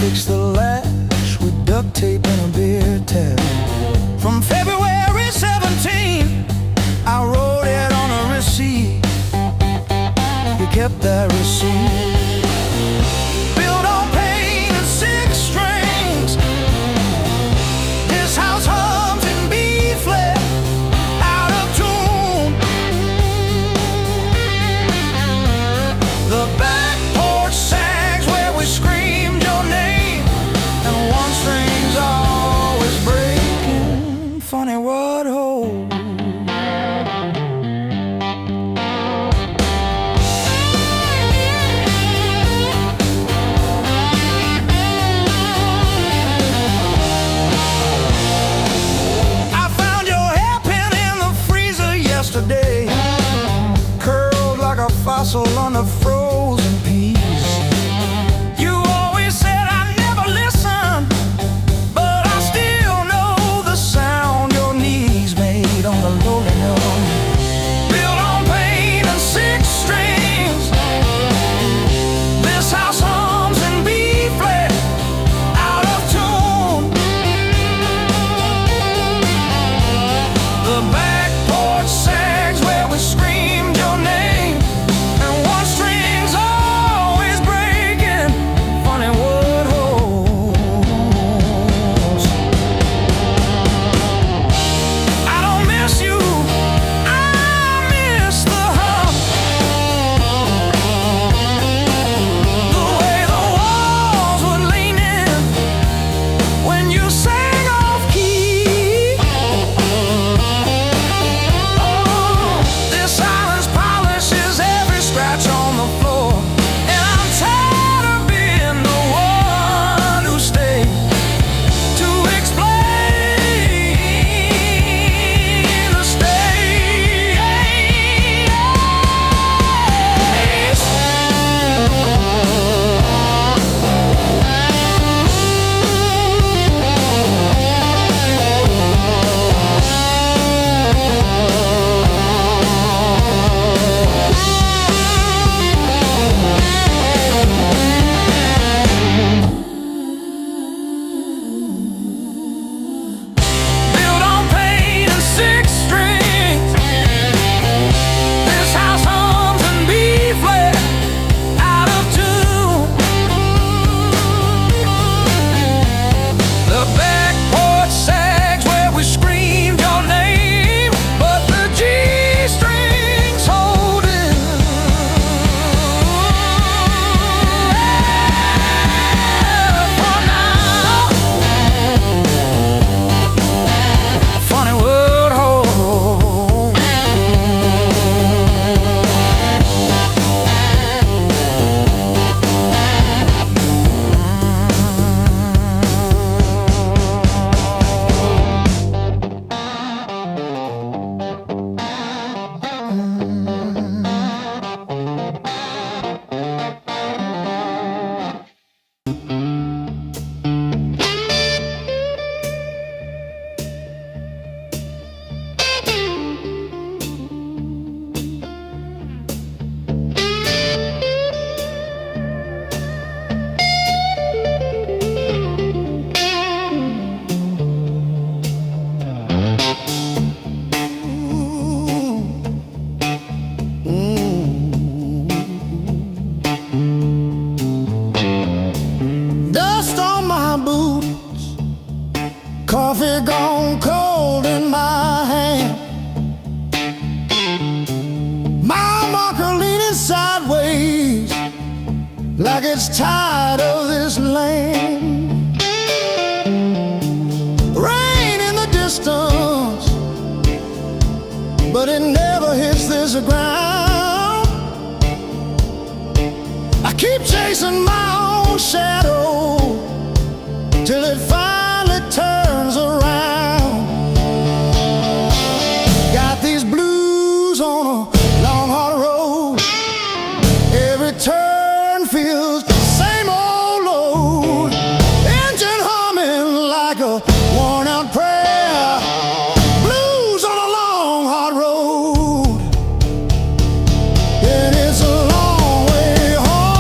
fix the latch with duct tape and a beer tap. From February 17, I wrote it on a receipt. He kept that receipt. Built on pain and six strings. His house hums in B flat, out of tune. The back porch sags where we screamed your name, and one string's always breaking. Funny what holds. Curled like a fossil on the frozen peas. You always said I'd never listen, but I still know the sound your knees made on the rolling hills. Built on pain and six strings. This house hums in B flat, out of tune. The back porch sags where we screamed your name, and one string's always breaking. Funny what holds. I don't miss you, I miss the hum. The way the walls would lean in when you sang off key. This silence polishes every scratch on the floor, and I'm tired of being the one who stayed to explain the state. Built on pain and six strings. This house hums in B flat, out of tune. The back porch sags where we screamed your name, but the G strings holding. For now, funny what holds. Dust on my boots, coffee gone cold in my hand. My marker leaning sideways, like it's tired of this land. Rain in the distance, but it never hits this ground. I keep chasing my own shadow till it finally turns around. Got these blues on a long hard road. Every turn feels the same old load. Engine humming like a worn out prayer. Blues on a long hard road. And it's a long way home.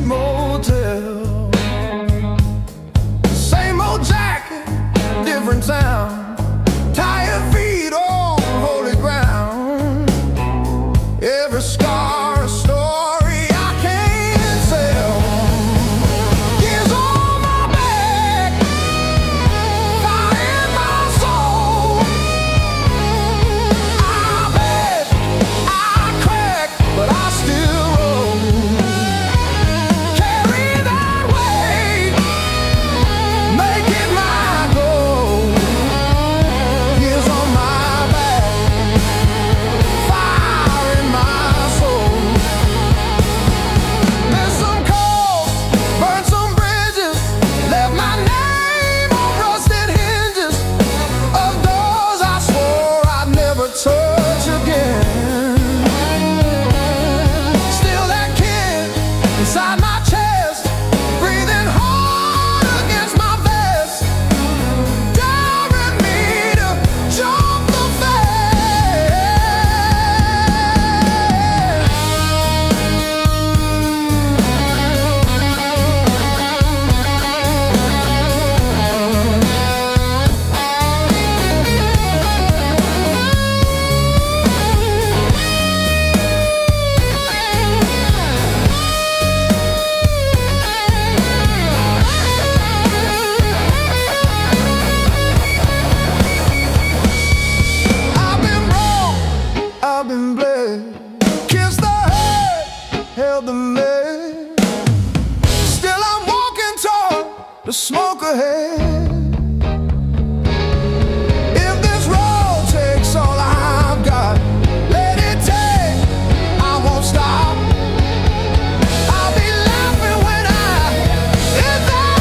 motel. Same old jacket, different town. Tired feet on holy ground. Every scar a story I can't tell. Years on my back, fire in my soul. I bet I crack, but I still roll. Carry that weight, make it my goal. Years on my back, fire in my soul. Missed some calls, burned some bridges, left my name on rusted hinges of doors I swore I'd never touch again. Still that kid inside my chest, breathing hard against my vest, daring me to jump the fence. I've been wrong, I've been bled, kissed the hurt, held the lead. Still I'm walking toward the smoke ahead. If this road takes all I've got, let it take, I won't stop. I'll be laughing when I hit that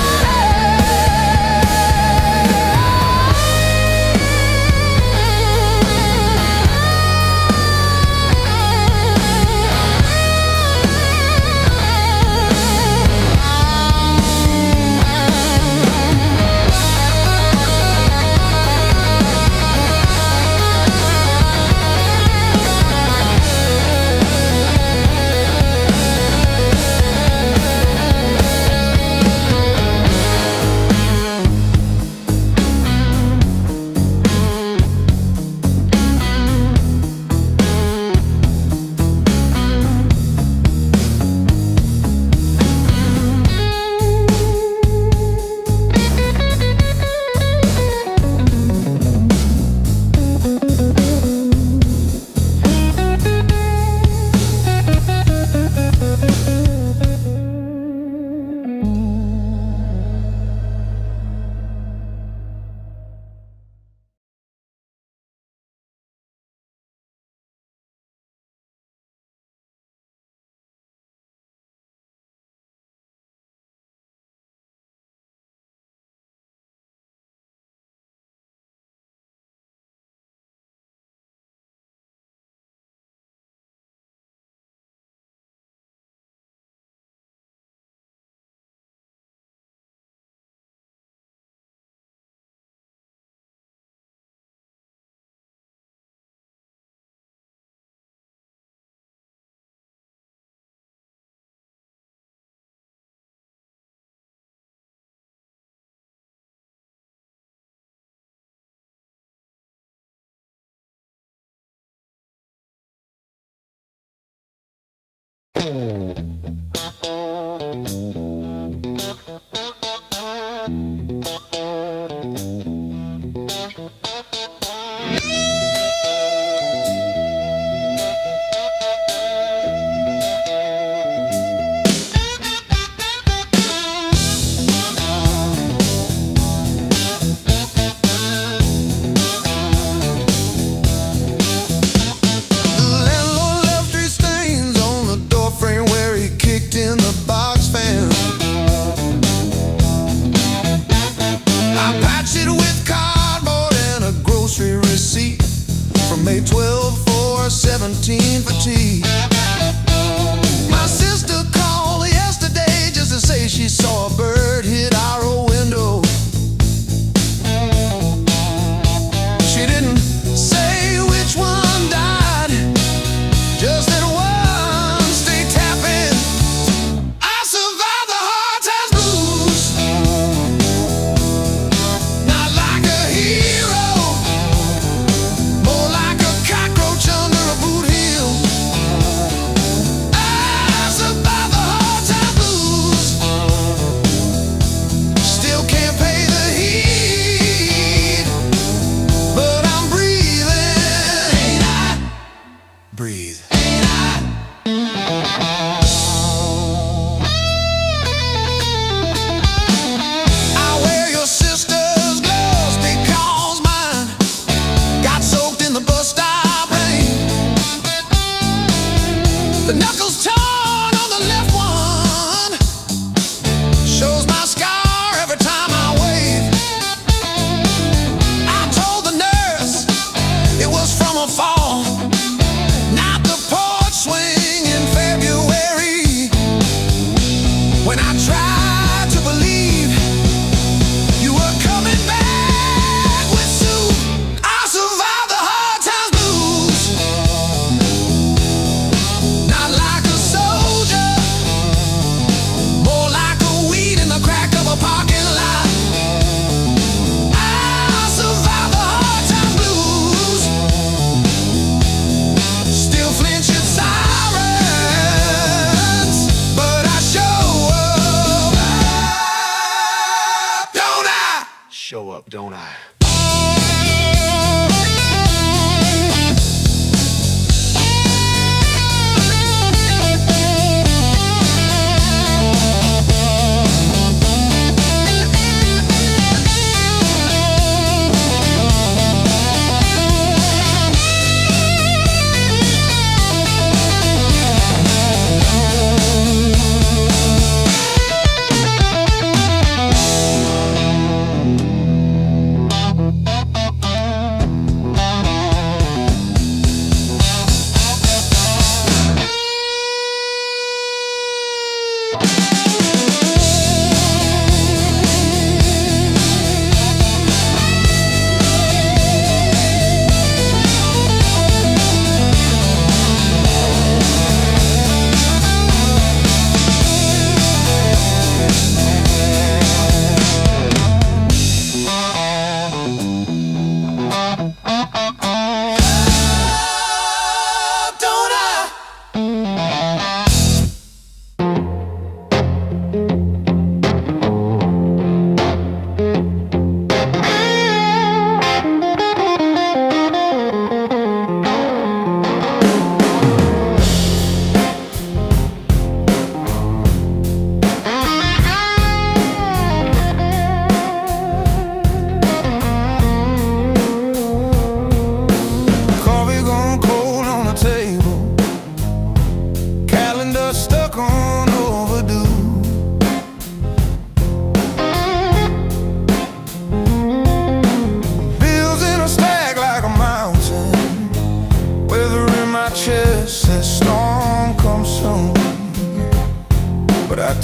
show up, don't I?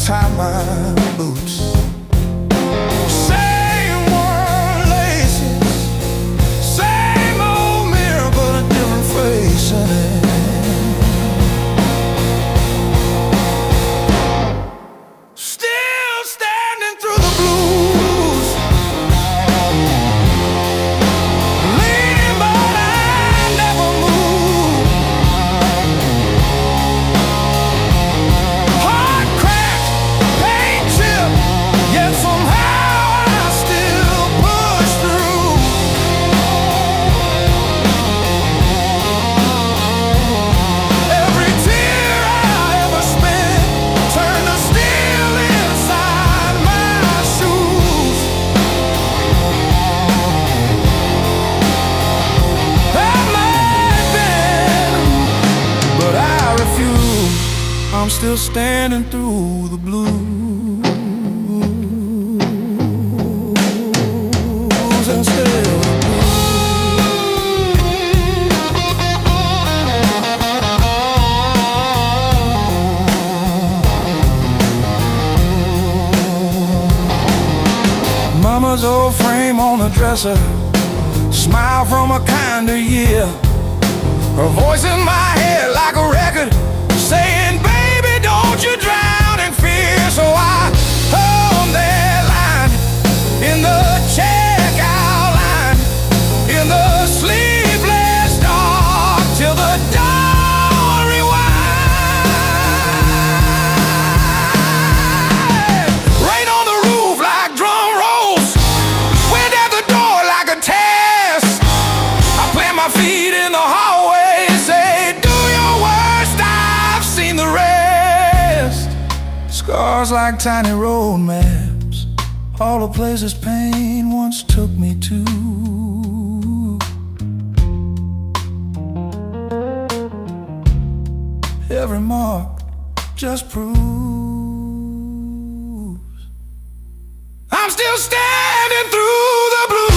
Tie my boots. Same worn laces, same old mirror, but a different face in it. Still standing through the blues, leaning but I never move. Heart cracked, pain chipped, yet somehow I still push through. Every tear I ever spent turned to steel inside my shoes. I might bend, but I refuse. I'm still standing through the blues. And still Mama's old frame on the dresser, smile from a kinder year. Her voice in my head like a record saying, baby, don't you drown in fear. So I hung that line in the checkout line, in the sleepless dark, till the dawn rewind. Rain on the roof like drum rolls, wind at the door like a test. I plant my feet in the hallway and say, do your worst, I've seen the rest. Scars like tiny road maps, all the places pain once took me to. Every mark just proves I'm still standing through the blues.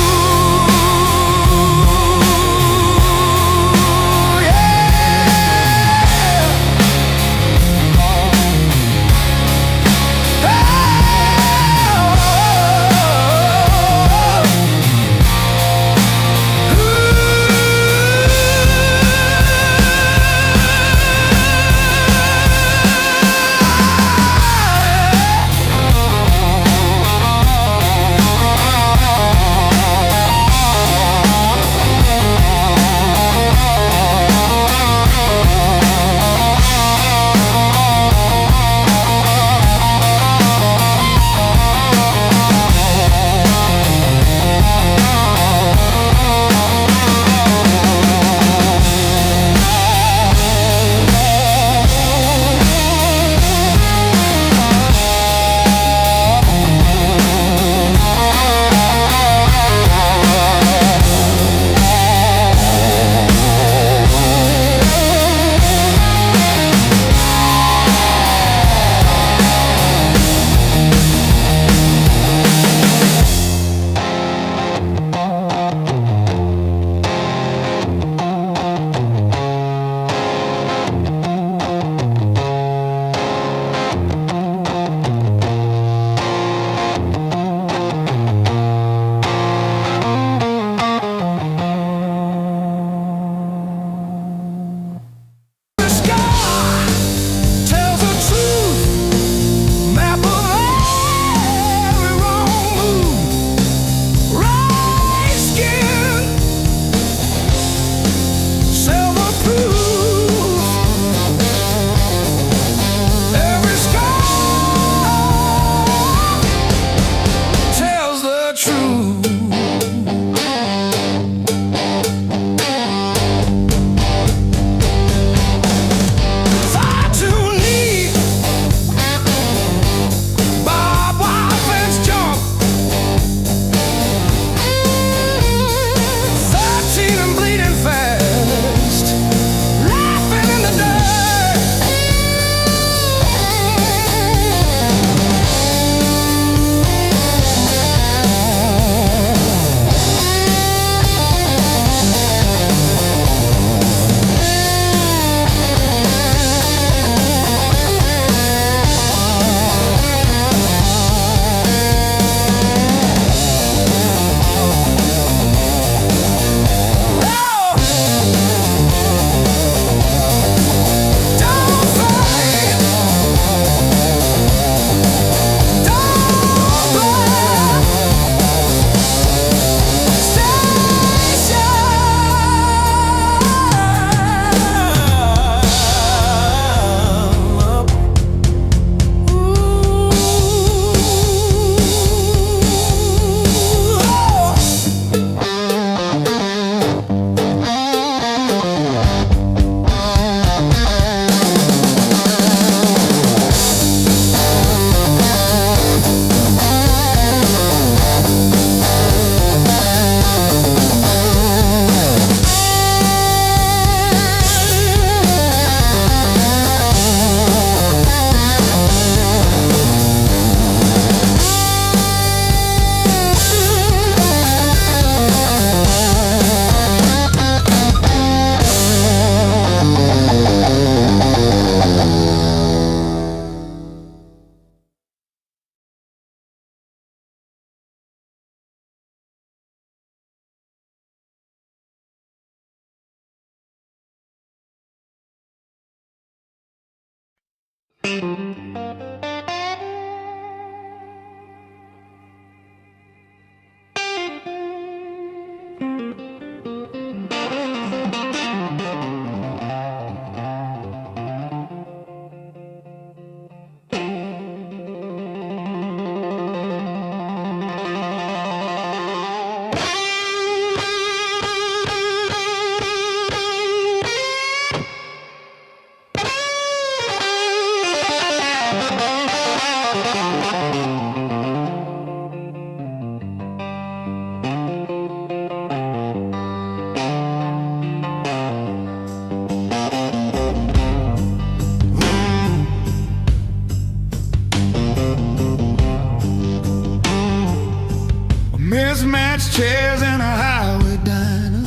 Mismatched chairs in a highway diner,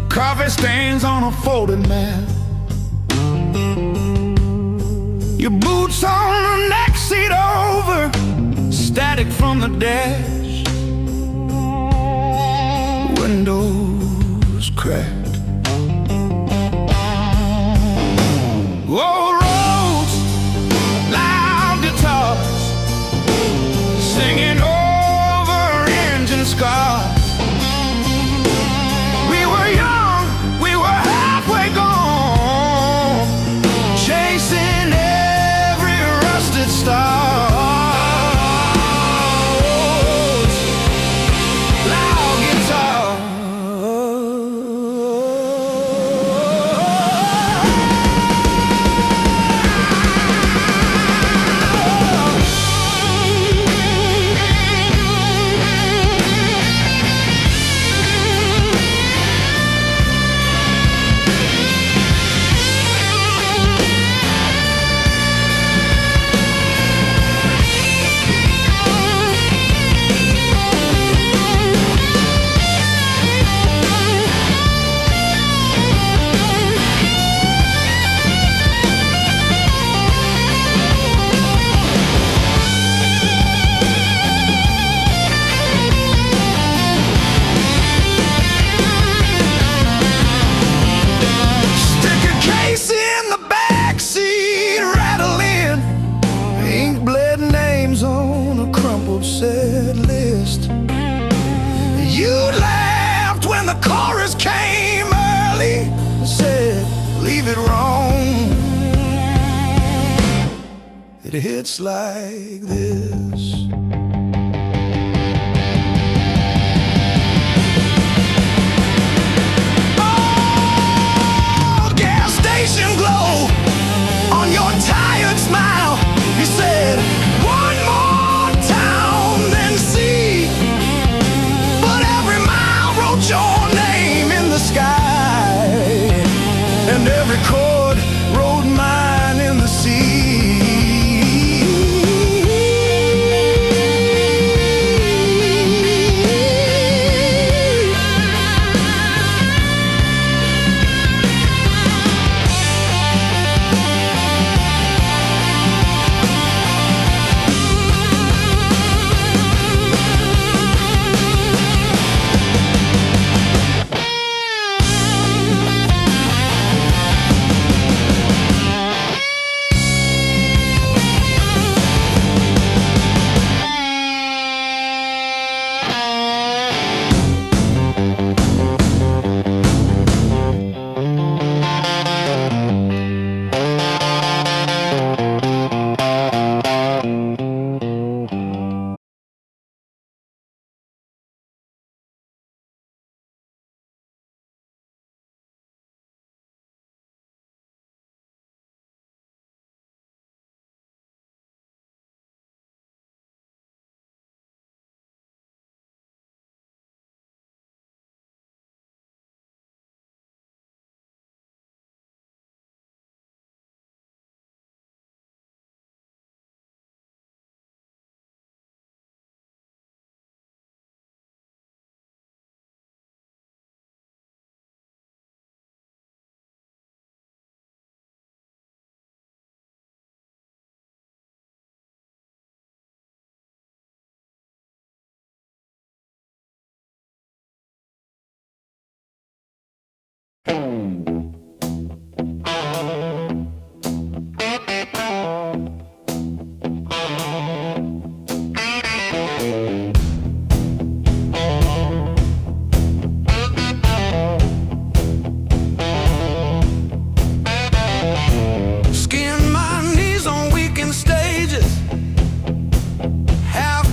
coffee stains on a folded mat, your boots on the next seat over, static from the dash, windows cracked. Old roads, loud guitars, singing over engine scars. We were young, we were halfway gone, chasing every rusted star. Loud guitar. Set list. You laughed when the chorus came early and said, leave it wrong. It hits like this. Oh, gas station glow on your tired smile. You said, one more than sea, but every mile wrote your name in the sky, and every chord wrote mine in the sea.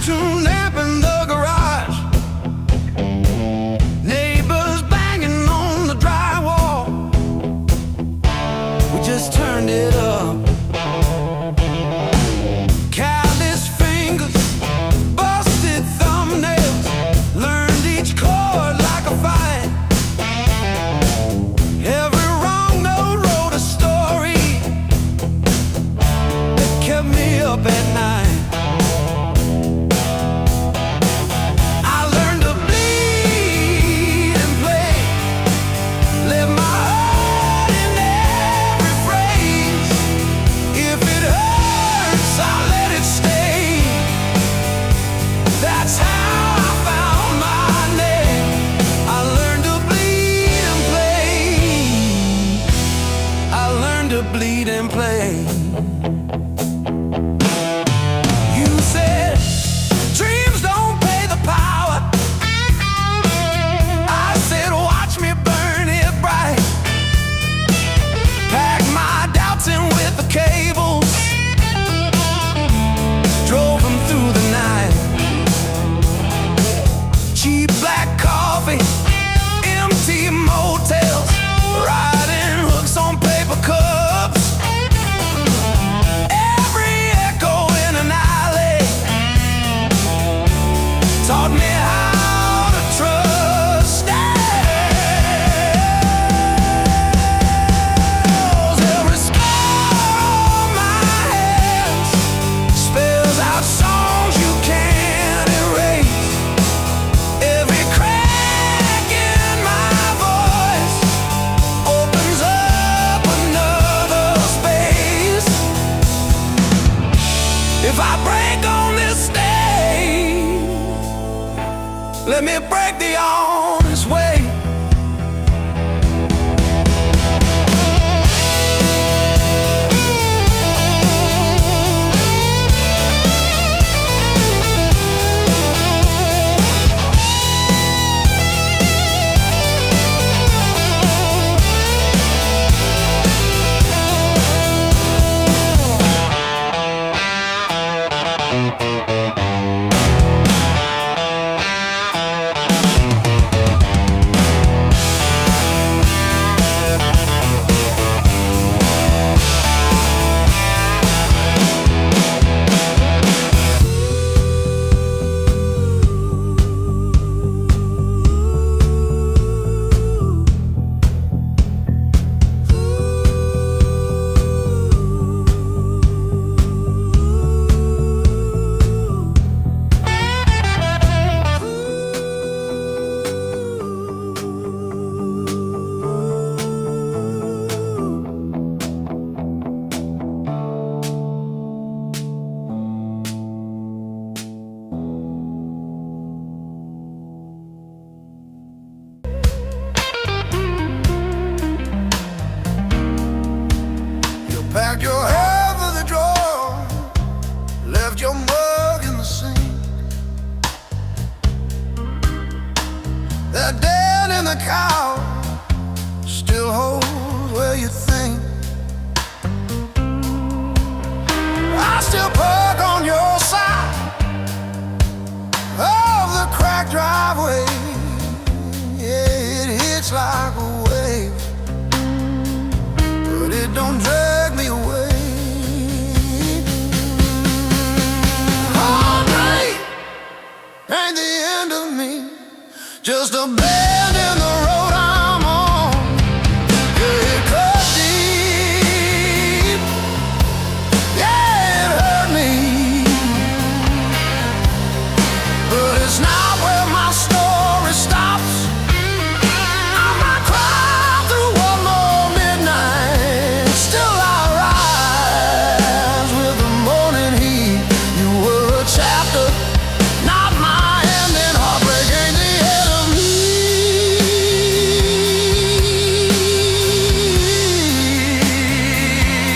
cartoon lamp in the garage, neighbors banging on the drywall. We just turned it up. Callous fingers, busted thumbnails, learned each chord like a fight. Every wrong note wrote a story that kept me up at night. I learned to bleed and play, let my heart in every phrase. If it hurts, I'll let it stay. That's how I found my name. I learned to bleed and play. I learned to bleed and play. You said dreams don't pay the power. I said watch me burn it bright. Pack my doubts in with the cables, drove them through the night. Cheap black coffee, empty motels, riding hooks on paper cups. Every echo in an alley taught me how to trust. Every scar on my hands spells out songs you can't erase. Every crack in my voice opens up another space. If I break on this stage, let me break the honest way. You packed your hair for the drawer, left your mug in the sink. That dead in the cow still holds where you think. I still park on your side of the cracked driveway. Yeah, it hits like a wave, but it don't drag me away. Heartbreak ain't the end of me, just a bend in the road I'm on. Yeah, it cut deep. Yeah, it hurt me, but it's not where my story stops. I might cry through one more midnight, still I rise with the morning heat. You were a chapter, not my ending. Heartbreak ain't the end of me.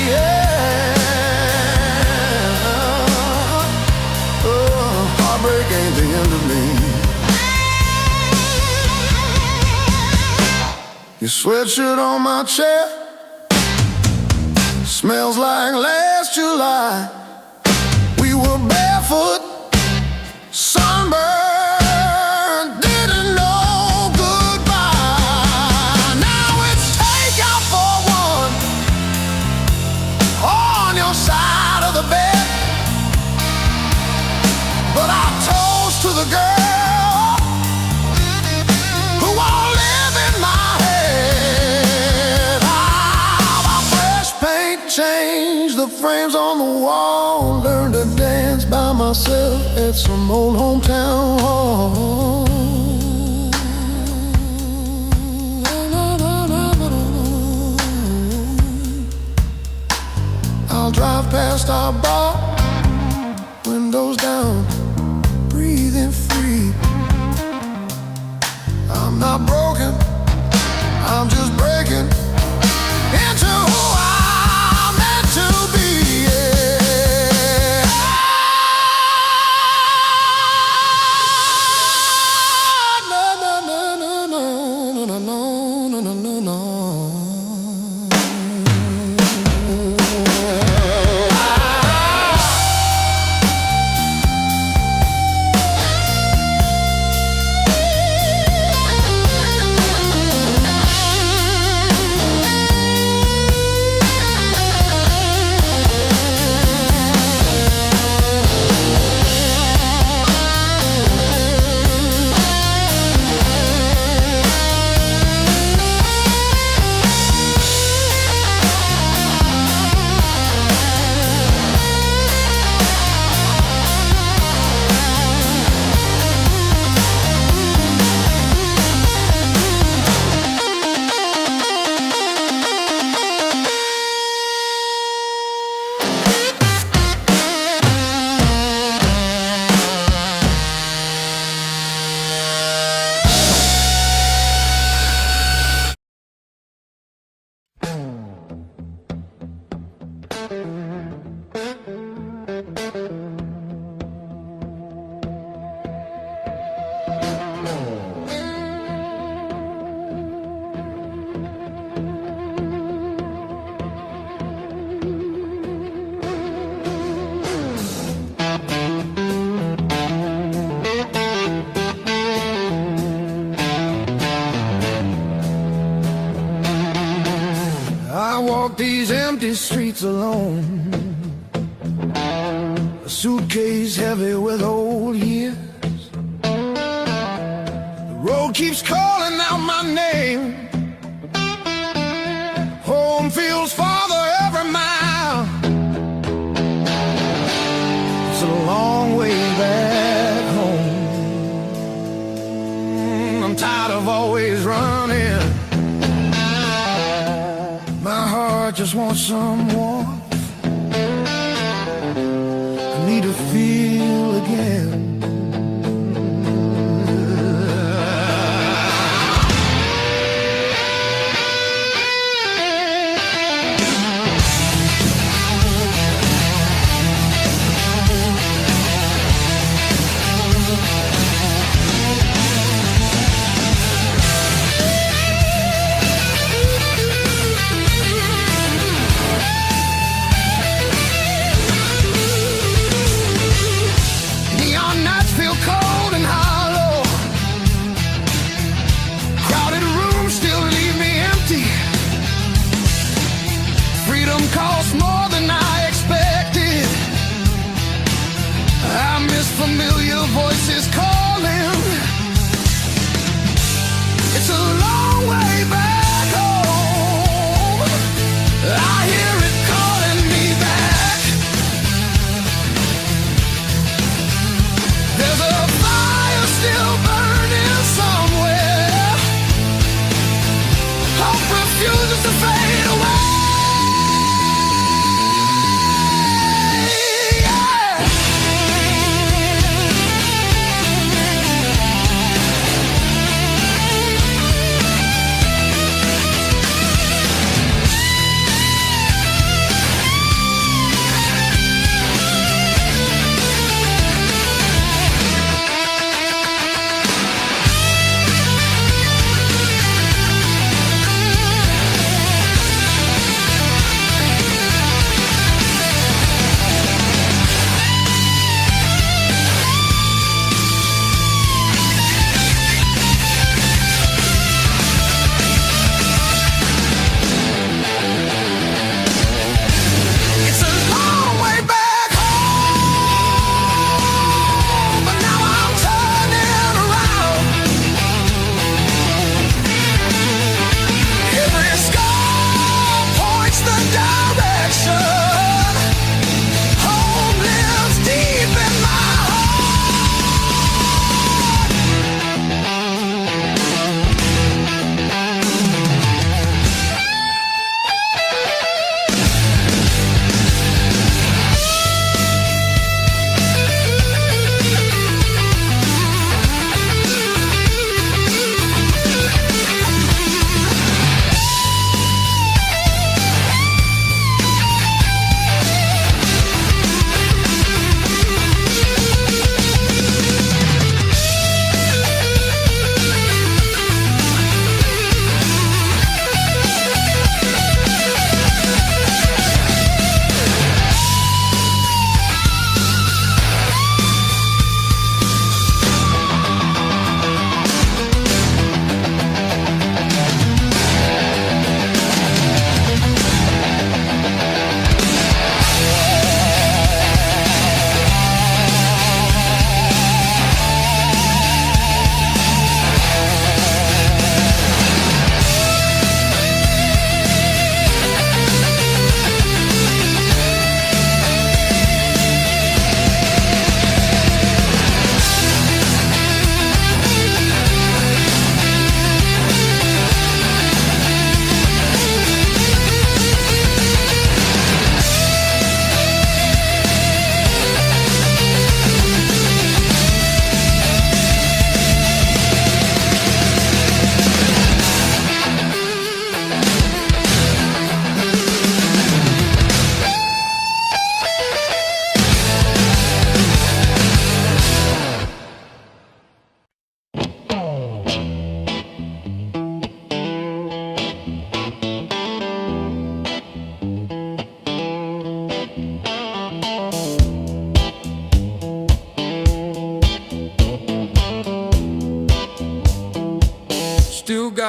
Yeah. Oh, heartbreak ain't the end of me. Your sweatshirt on my chair smells like last July. We were barefoot the frames on the wall. Learned to dance by myself at some old hometown hall. I'll drive past our bar, windows down, breathing free. I'm not broken, I'm just breaking into who I'm meant to be. Yeah. No, no, no, no, no, no, no, no, no, no, no. I walk these empty streets alone, a suitcase heavy with old years. The road keeps calling out my name. Home feels farther every mile. It's a long way back home. I'm tired of always running. My heart just wants some warmth. I need to feel again. Cost more than I expected. I miss familiar voices calling. It's a long way back home. I hear it calling me back. There's a fire still burning somewhere. Hope refuses to fade away.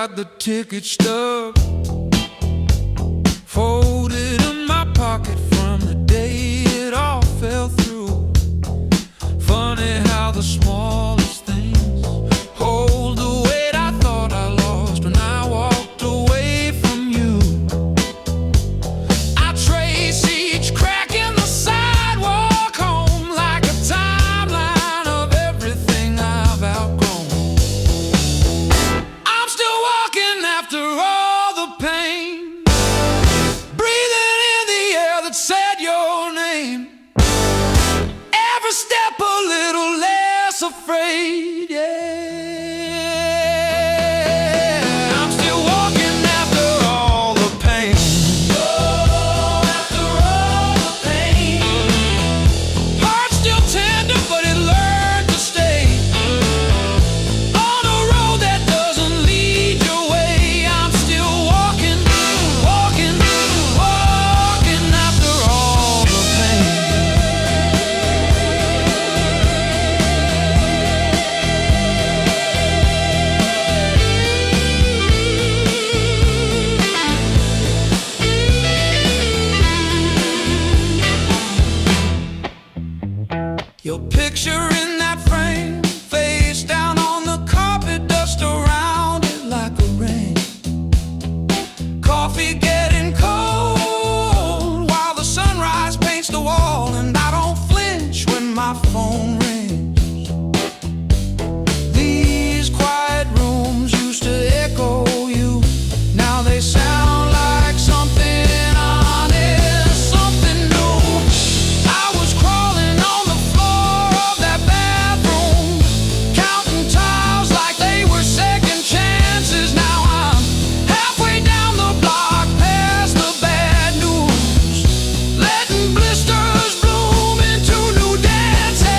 got the ticket stub folded in my pocket from the day it all fell through. Funny how the smallest things hold the weight I thought I lost when I walked away from you. I trace each crack in the sidewalk home like a timeline of everything I've outgrown. I'm still walking after all the pain, breathing in the air that said your name. Every step a little less afraid, yeah. I'm still walking after all the pain. Oh, after all the pain. Heart still tender, but it learned to stay on a road that doesn't lead your way. I'm still walking, walking, walking after all the pain. Your picture in that frame, face down on the carpet, dust around it like a rain. Coffee getting cold while the sunrise paints the wall, and I don't flinch when my phone rings. These quiet rooms used to echo you, now they sound like something honest, something new. I was crawling on the floor of that bathroom, counting tiles like they were second chances. Now I'm halfway down the block past the bad news, letting blisters bloom into new dances.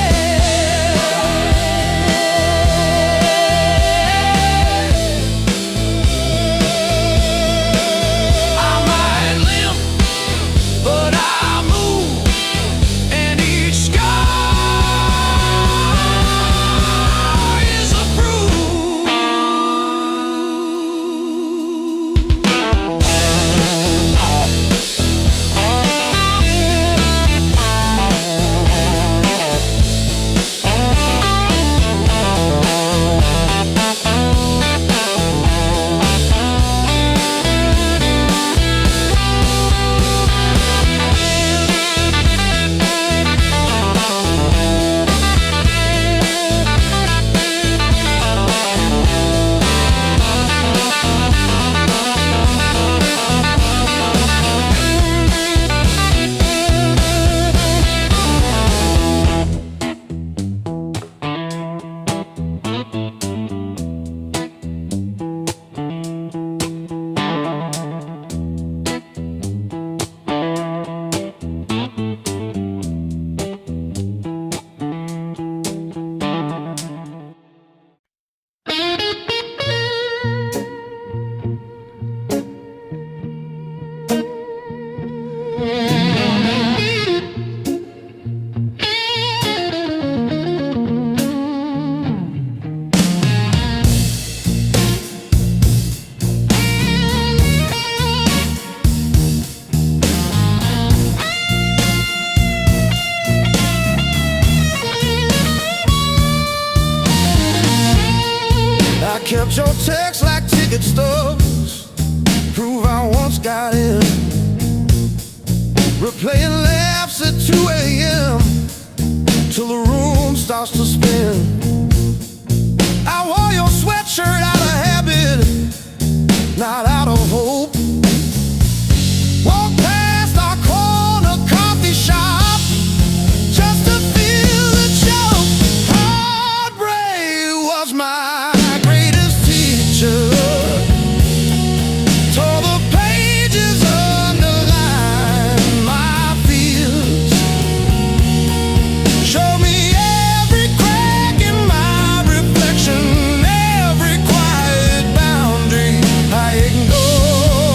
I might limp, but I move, and each scar is a bruise. I kept your text like ticket stubs, prove I once got in. Replaying laughs at 2 a.m. till the room starts to spin. I wore your sweatshirt out of habit, not out of hope. Walked past our corner coffee shop just to feel the joke. Heartbreak was my greatest teacher. Tore the pages, underlined my fears. Showed me every crack in my reflection, every quiet boundary I ignored.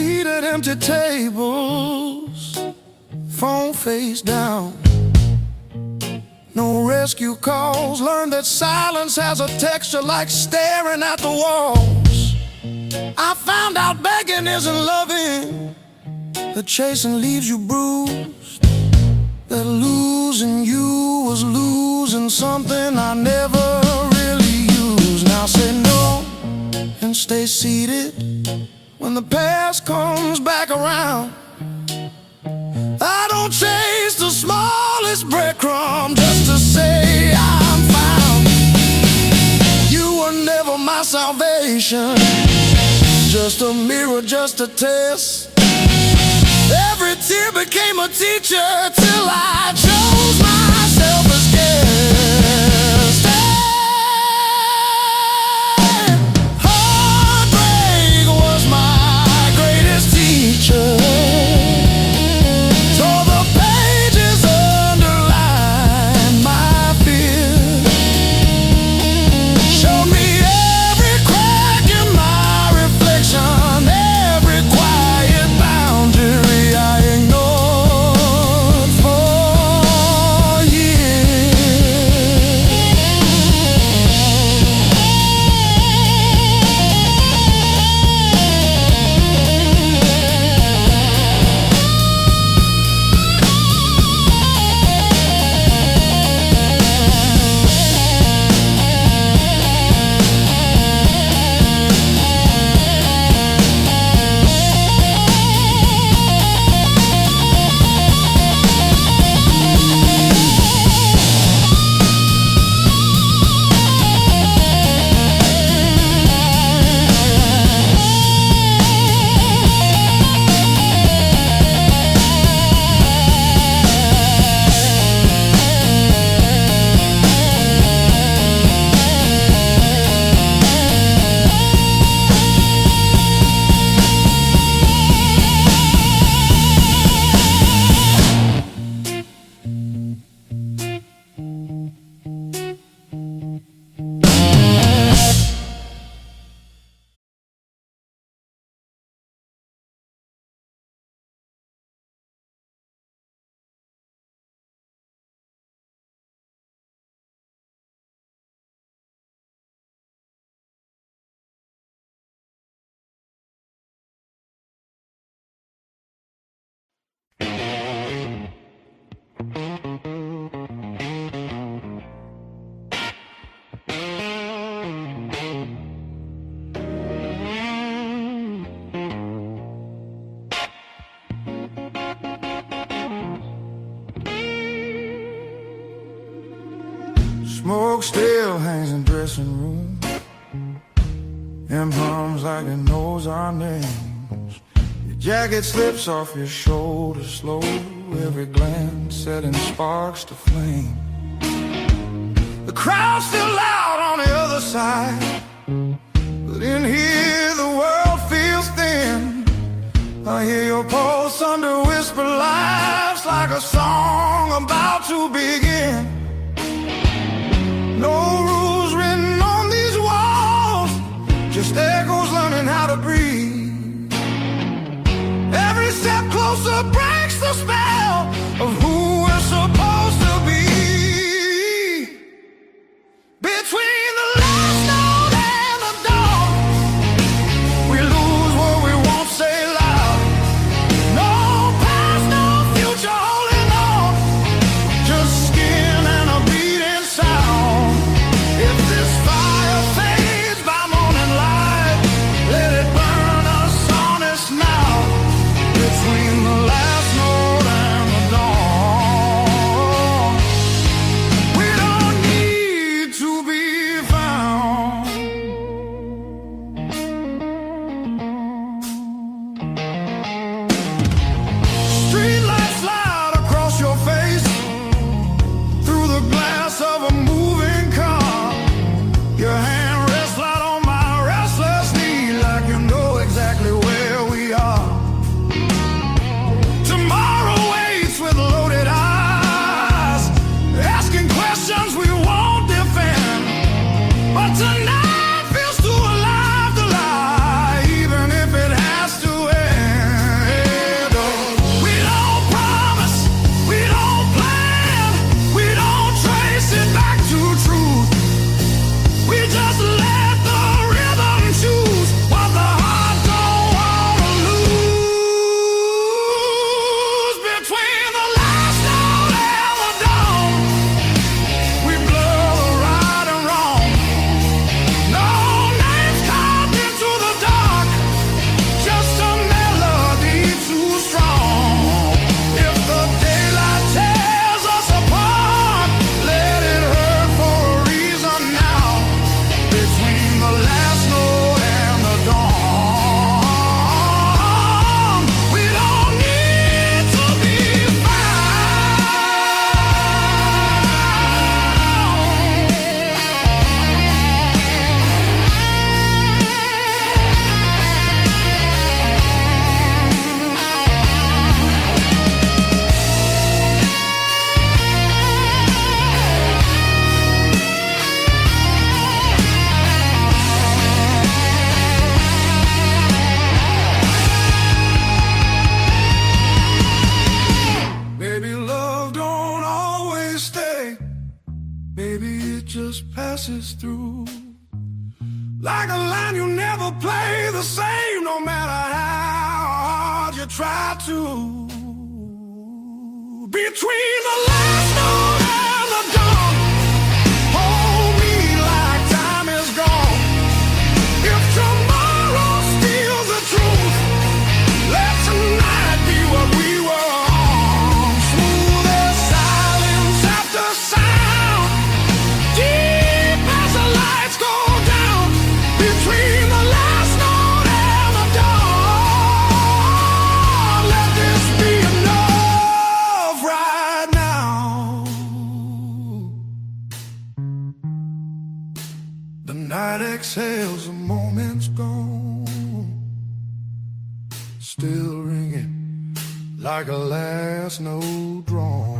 eat at empty tables, phone face down. No rescue calls, learned that silence has a texture like staring at the walls. I found out begging isn't loving, that chasing leaves you bruised, that losing you was losing something I never really used. Now say no and stay seated when the past comes back around. I don't chase the smallest breadcrumb just to say I'm found. You were never my salvation, just a mirror, just a test. Every tear became a teacher till I chose myself as guest. Heartbreak was my greatest teacher. Tore the pages, underlined my fear. Showed me every crack in my reflection, every quiet boundary I ignored for years. Smoke still hangs in dressing room, and hums like it knows our names. Your jacket slips off your shoulder slow, every glance setting sparks to flame. The crowd's still loud on the other side, but in here the world feels thin. I hear your pulse under whisper laughs, like a song about to begin. No rules written on these walls, just echoes learning how to breathe. Every step closer breaks the spell of who we're supposed to be. Between the last note and the dawn, we lose what we won't say loud. No past, no future holding on, just skin and a beating sound. If this fire fades by morning light, let it burn us honest now. Between the last note and the dawn. passes through. Like a line you never play the same, no matter how hard you try to. Between the last note and the dawn, hold me like time is gone. If tomorrow steals the truth, let tonight be what we were on. Smooth as silence after sound, deep as the lights go down. Between the last note and the dawn, let this be enough right now. The night exhales, the moment's gone, still ringing like a last note drawn.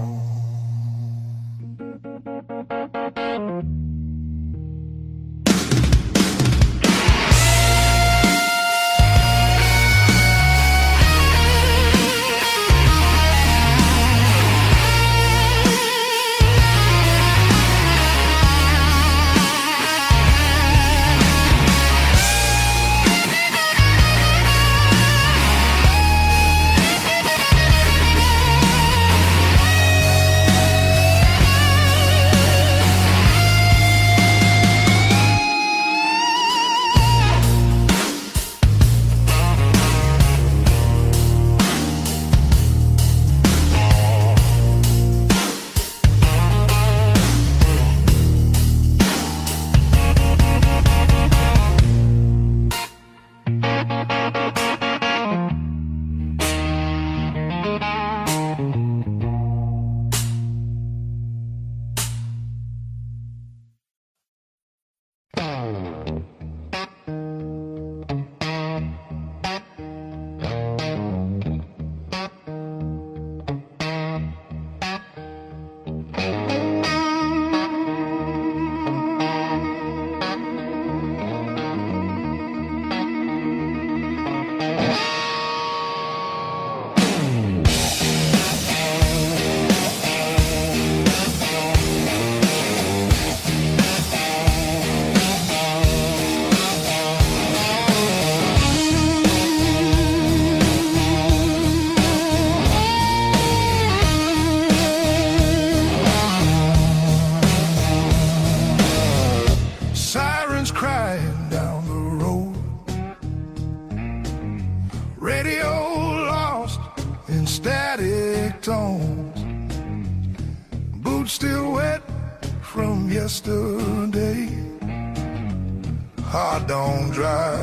Still wet from yesterday. Heart don't dry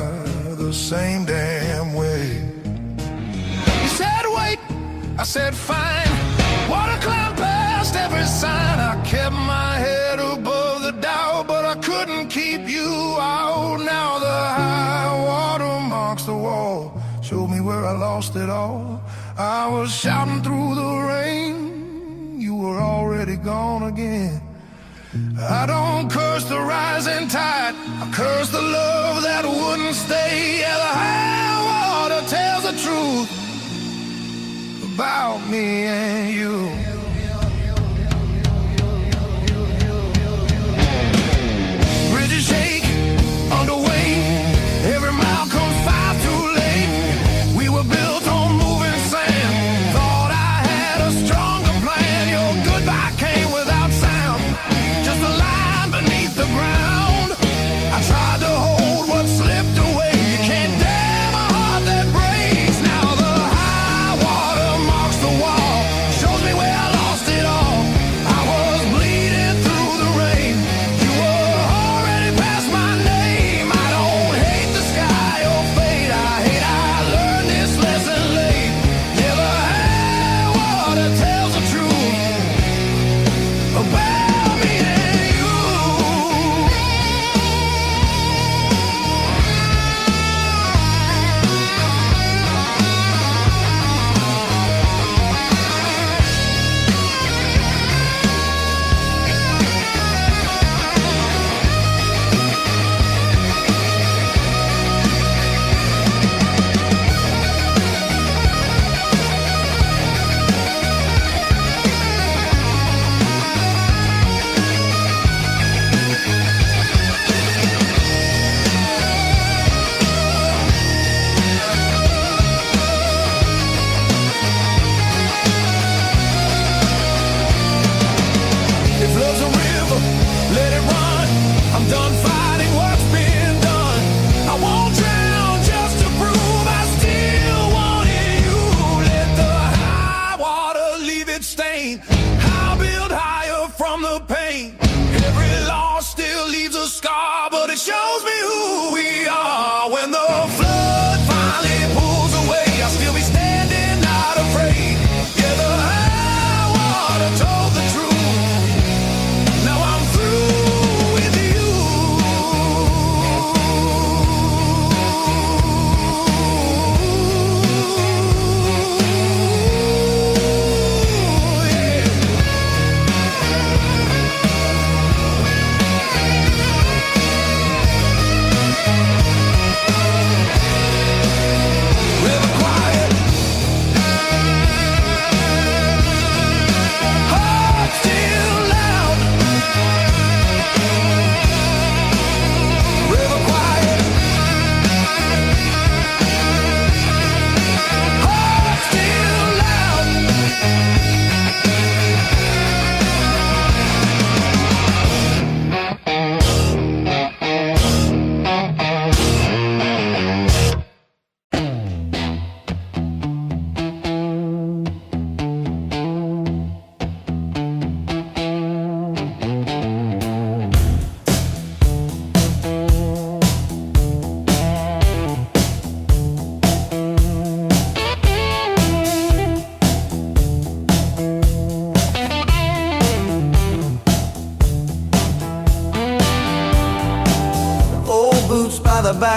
the same damn way. You said wait, I said fine. Water climb past every sign. I kept my head above the doubt, but I couldn't keep you out. Now the high water marks the wall, showed me where I lost it all. I was shouting through the rain, you were already gone again. I don't curse the rising tide, I curse the love that wouldn't stay. Yeah, the high water tells the truth about me and you. Bridges shake underway, every mile comes far too late. We were built on moving sand, thought I had a stronger plan. Your goodbye came without sound, just a line beneath the ground. I tried to hold what slipped away. You can't damn a heart that breaks. Now the high water marks the wall, shows me where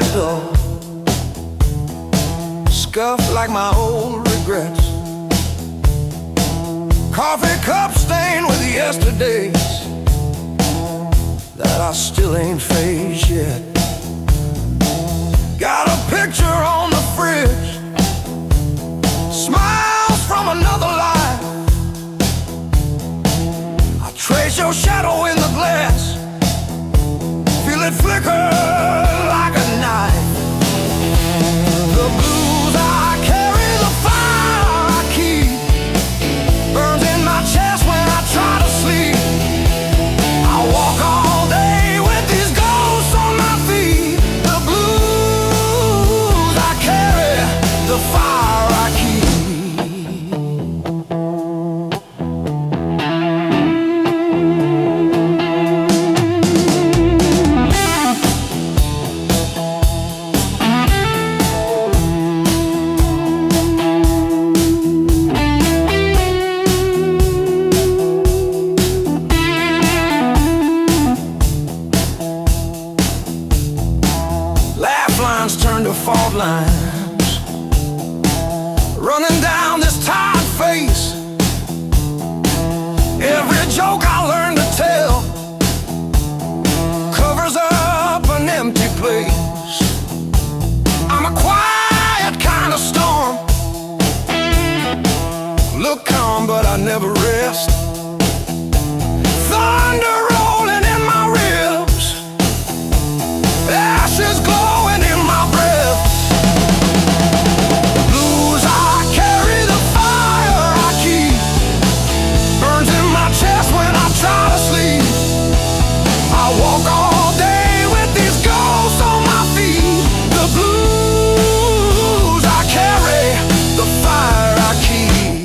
bedside door, scuffed like my old regrets. Coffee cup stained with yesterdays that I still ain't faced yet. Got a picture on the fridge, smiles from another life. I trace your shadow in the glass, feel it flicker like a knife. The blues I carry, the fire I keep, burns in my chest when I try to sleep. I walk all day with these ghosts on my feet. The blues I carry, the fire I keep. Turn to fault lines, running down this tired face. Every joke I learn to tell covers up an empty place. I'm a quiet kind of storm, look calm but I never rest. Thunder rolling in my ribs, ashes glowing in my breath. Blues I carry, the fire I keep, burns in my chest when I try to sleep. I walk all day with these ghosts on my feet. The blues I carry, the fire I keep.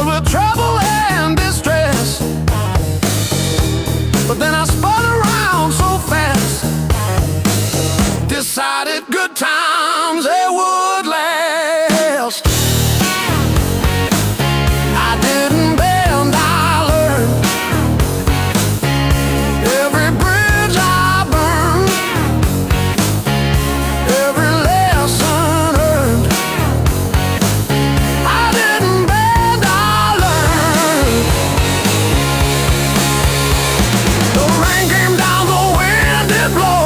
filled with trouble and distress. But then I spun around so fast, decided good times they would last. I didn't bend, I learned. Every bridge I burned, every lesson earned. I didn't bend, I learned. The rain came down, the wind did blow.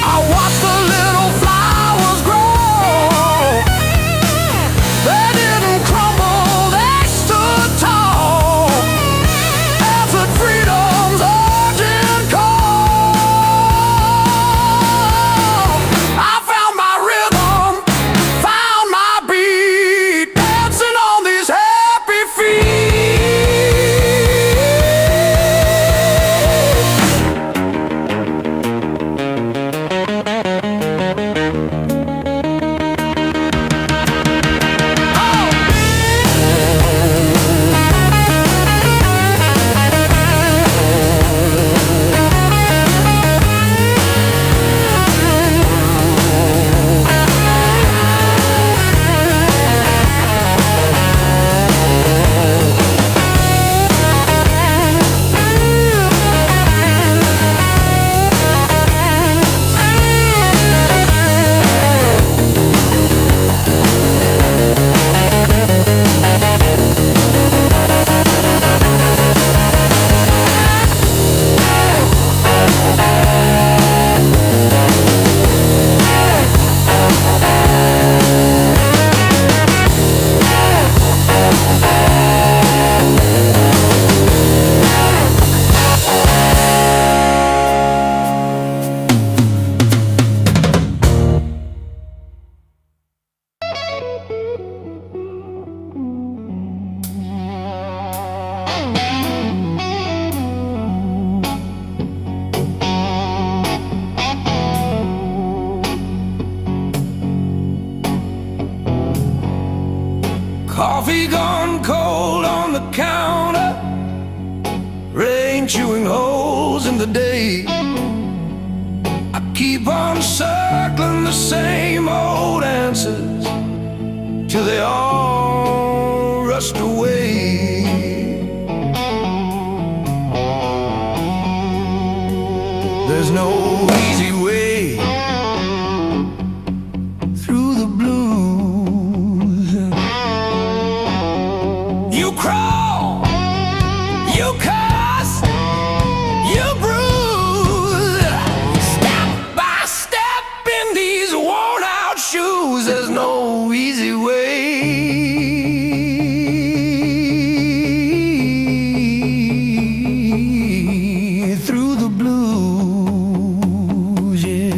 I watched the little flowers grow. They didn't crumble, they stood tall. Answered freedom's urgent call. I found my rhythm, found my beat, dancing on these happy feet. Coffee gone cold on the counter, rain chewing holes in the day. I keep on circling the same old answers till they all rust away. There's no easy way through the blues. You crawl, you cuss, you bruise, step by step in these worn out shoes. There's no easy way through the blues, yeah.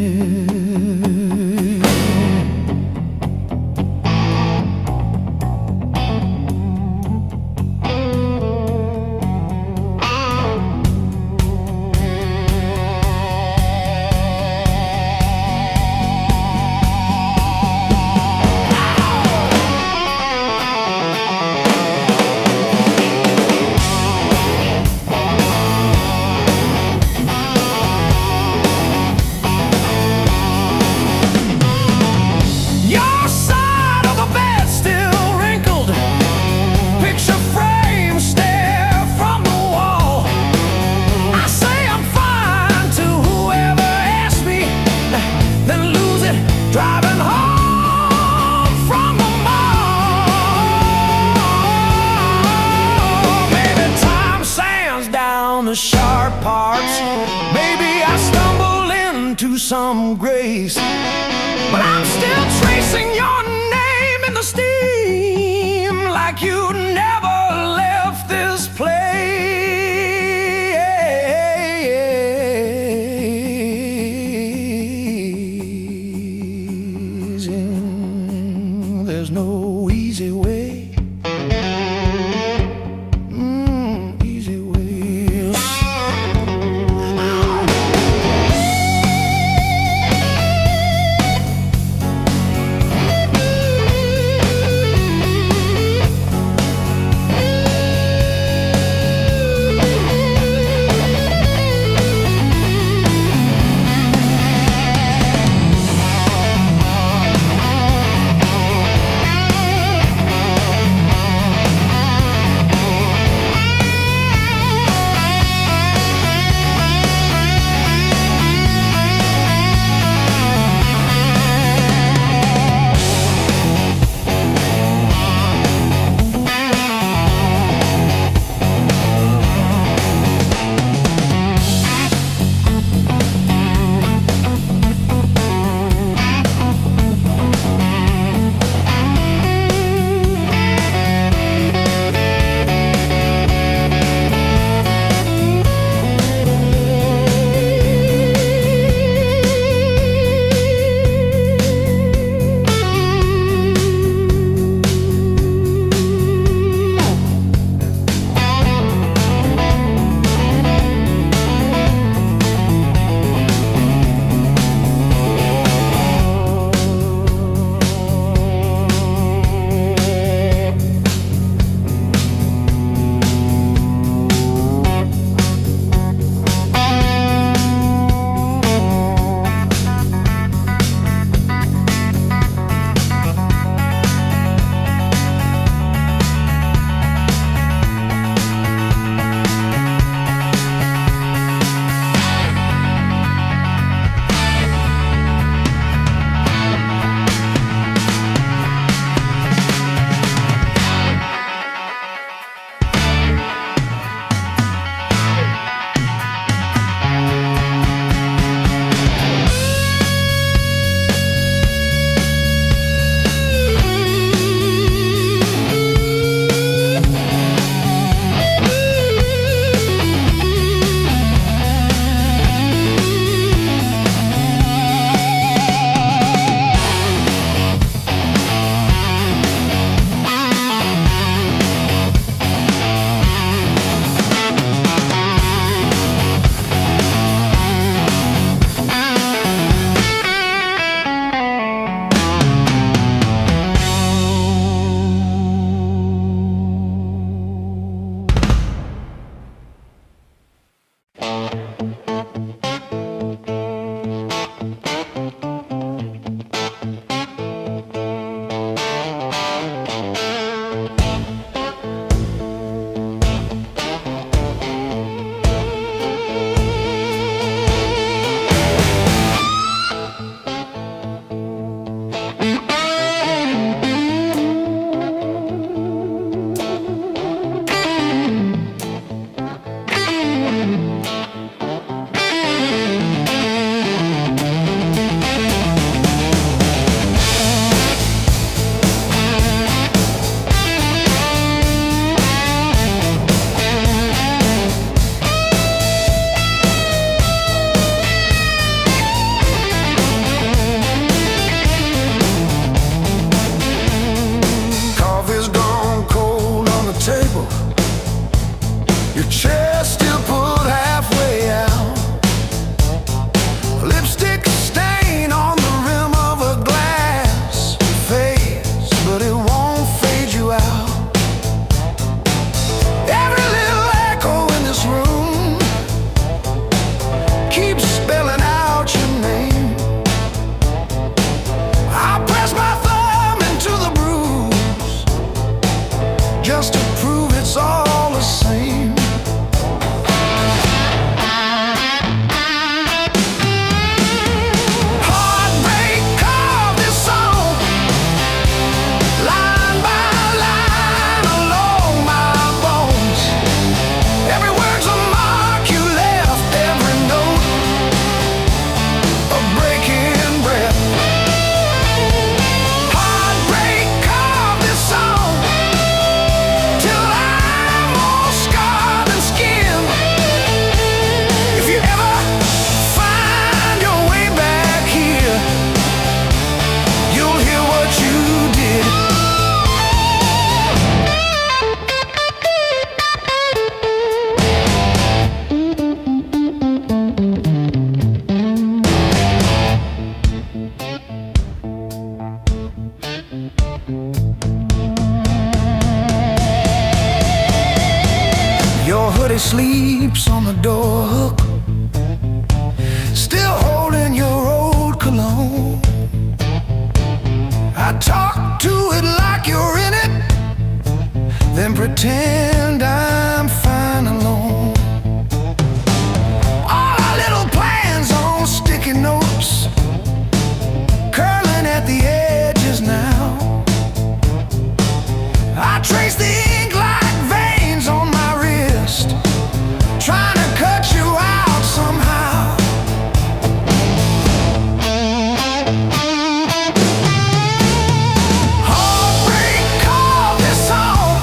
Your side of the bed still wrinkled, picture frame stare from the wall. I say I'm fine to whoever asks me, then lose it driving home from the mall. Maybe time sands down the sharp parts. Maybe I stumble into some grace, but I'm still tracing your name in the steam like you never left this place. And there's no easy way. Easy way. just to prove it's all the same. Heartbreak carved this song, line by line along my bones. Every word's a mark you left, every note a breaking breath. Heartbreak carved this song till I'm all scarred and skinned. If you ever find your way back here, you'll hear what you did. Your hoodie sleeps on the door hook, still holding your old cologne. I talk to it like you're in it, then pretend I'm fine alone. All our little plans on sticky notes, curling at the edges now. I trace the ink like veins on my wrist, trying to cut you out somehow. Heartbreak carved this song,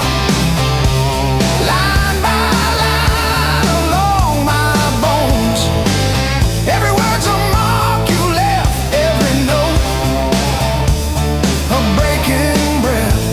line by line along my bones. Every word's a mark you left, every note a breaking breath.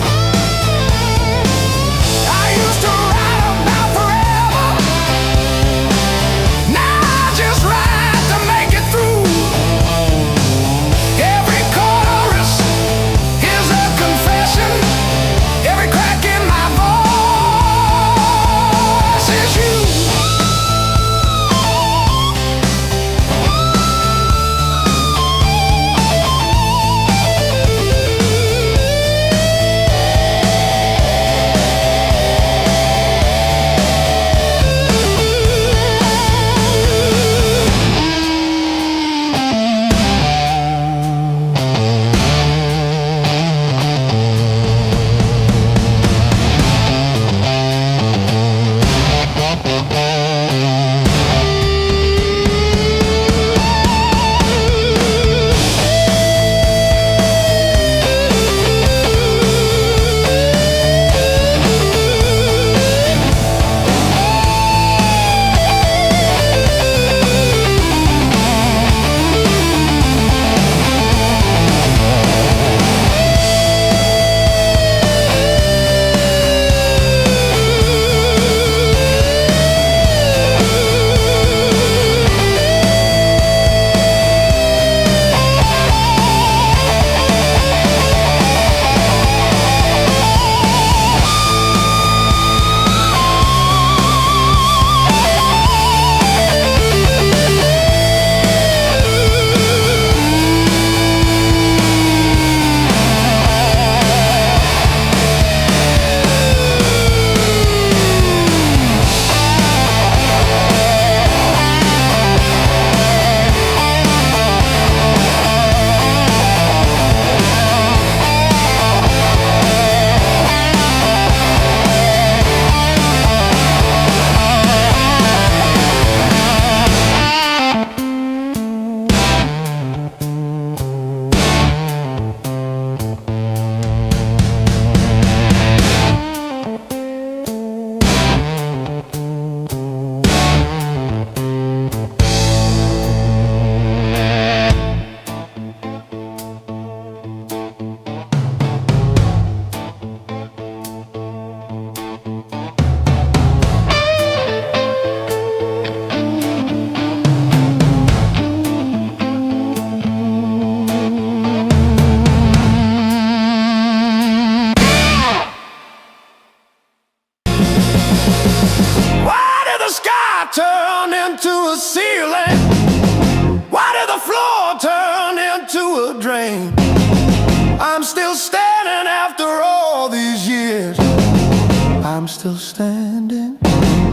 I'm still standing,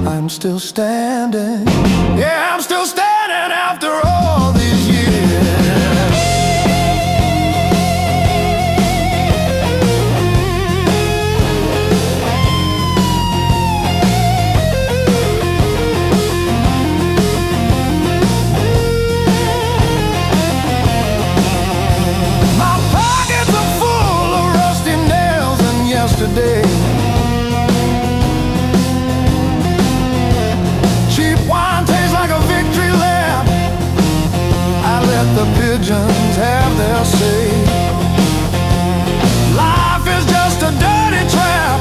I'm still standing. Yeah, I'm still standing after all these years. My pockets are full of rusty nails and yesterday. The pigeons have their say. Life is just a dirty trap,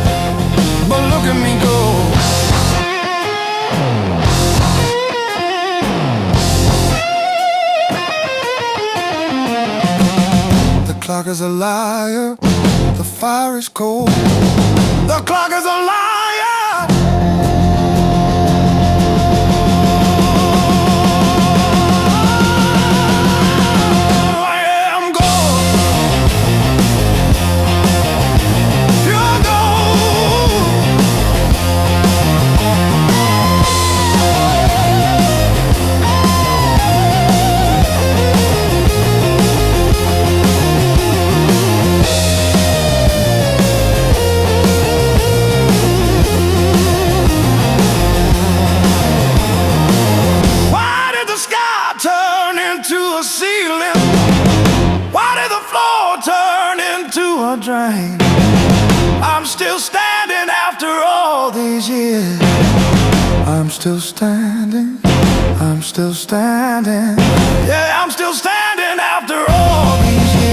but look at me go. The clock is a liar, the fire is cold. The clock is a liar. Drain. I'm still standing after all these years. I'm still standing, I'm still standing. Yeah, I'm still standing after all these years.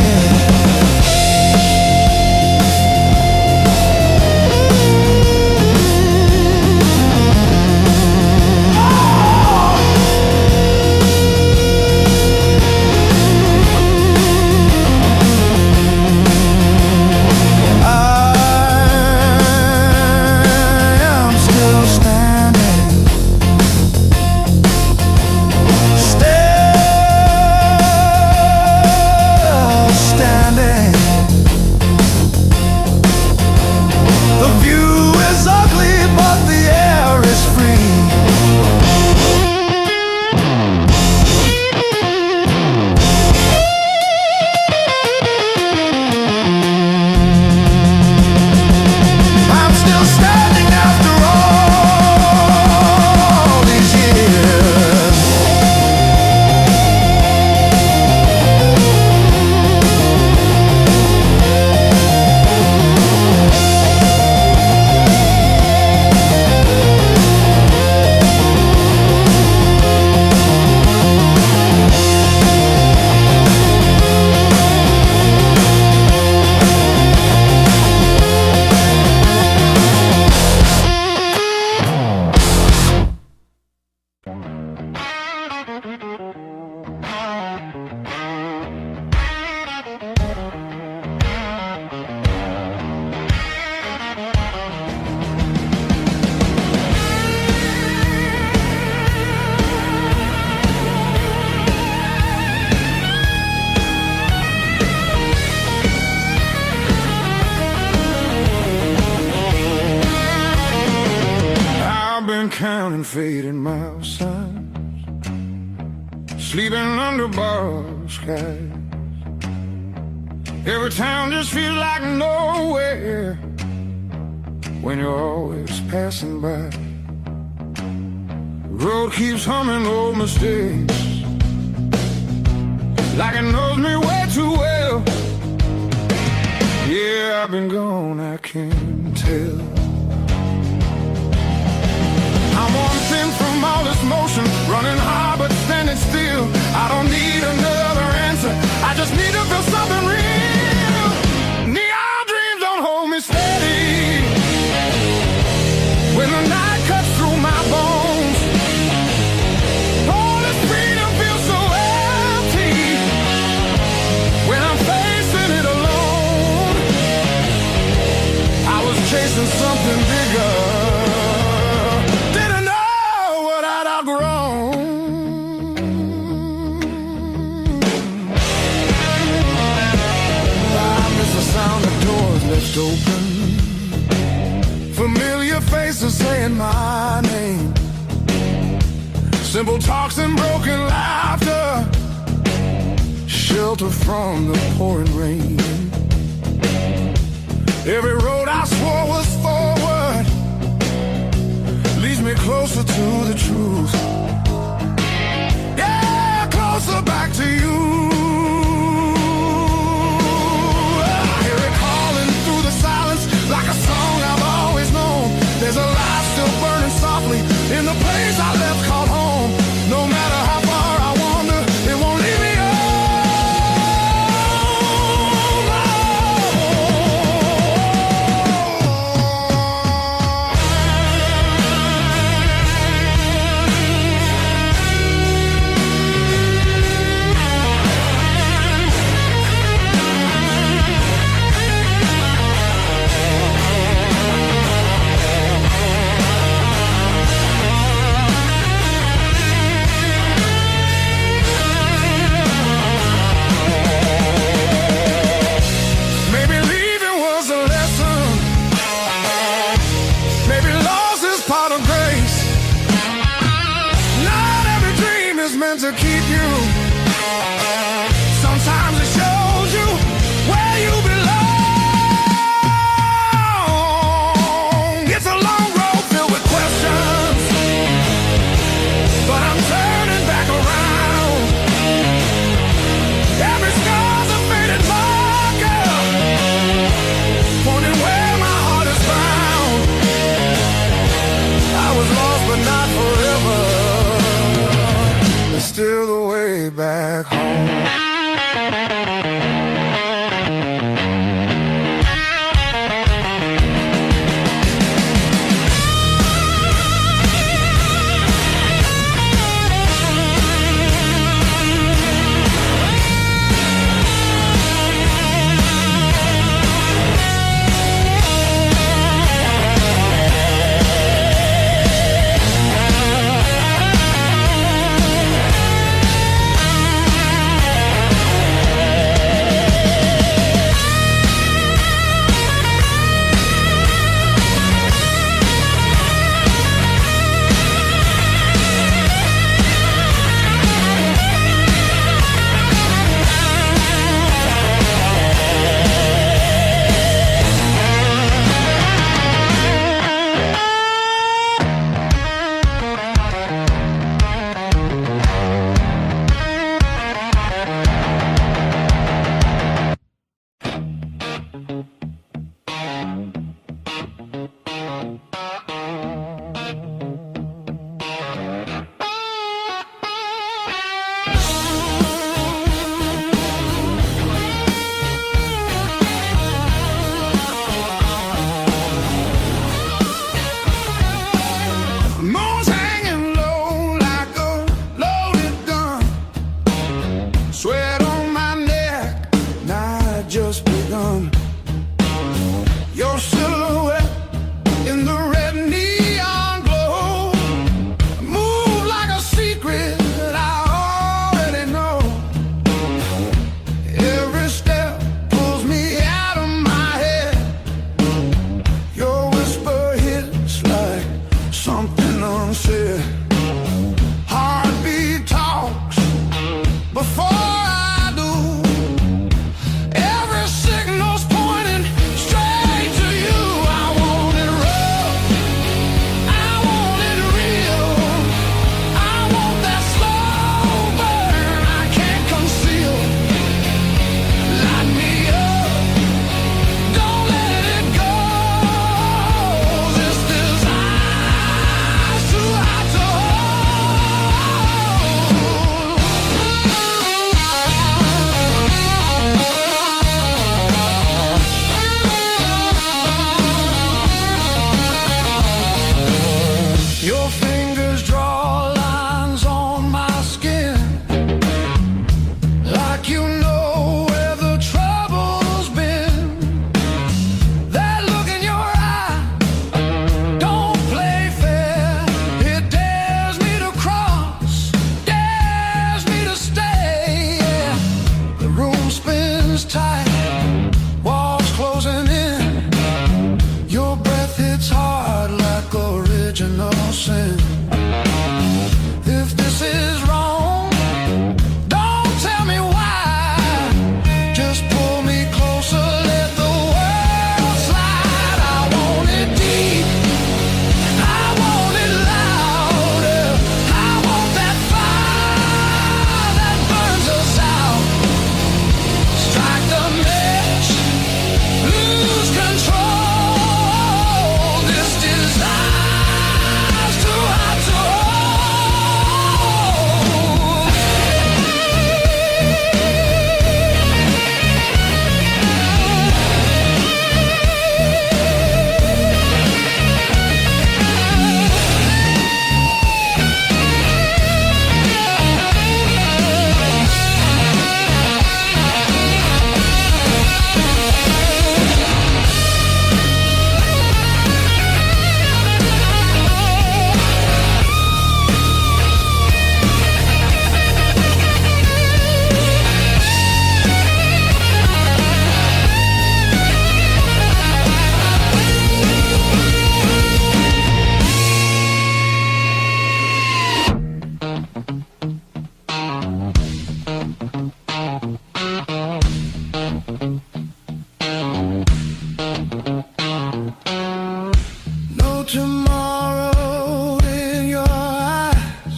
Counting fading miles, sleeping under borrowed skies. Every town just feels like nowhere when you're always passing by. The road keeps humming old mistakes like it knows me way too well. Yeah, I've been gone, I can't tell. I'm one thing from all this motion, running hard but standing still. I don't need another answer, I just need to feel something real. Neon dreams don't hold me steady when the night cuts through my bones. All this freedom feels so empty when I'm facing it alone. I was chasing something bigger, left open, familiar familiar faces saying my name. Simple talks and broken laughter, shelter from the pouring rain. Every road I swore was forward leads me closer to the truth. Yeah, closer back to you. I hear it calling through the silence like a song I've always known. There's a light still burning softly in the place I left called home. No matter how far I wander, it won't leave me to keep you. Sometimes it shows you where you belong. It's a long road filled with questions, but I'm turning back around. Every scar's a faded marker, pointing where my heart is bound. I was lost but not forever. Still sin. If this is wrong, don't tell me why. Just pull me closer, let the world slide. I want it deep, I want it louder. I want that fire that burns us out. Strike the match, lose control. This desire's too hot to hold. No tomorrow in your eyes,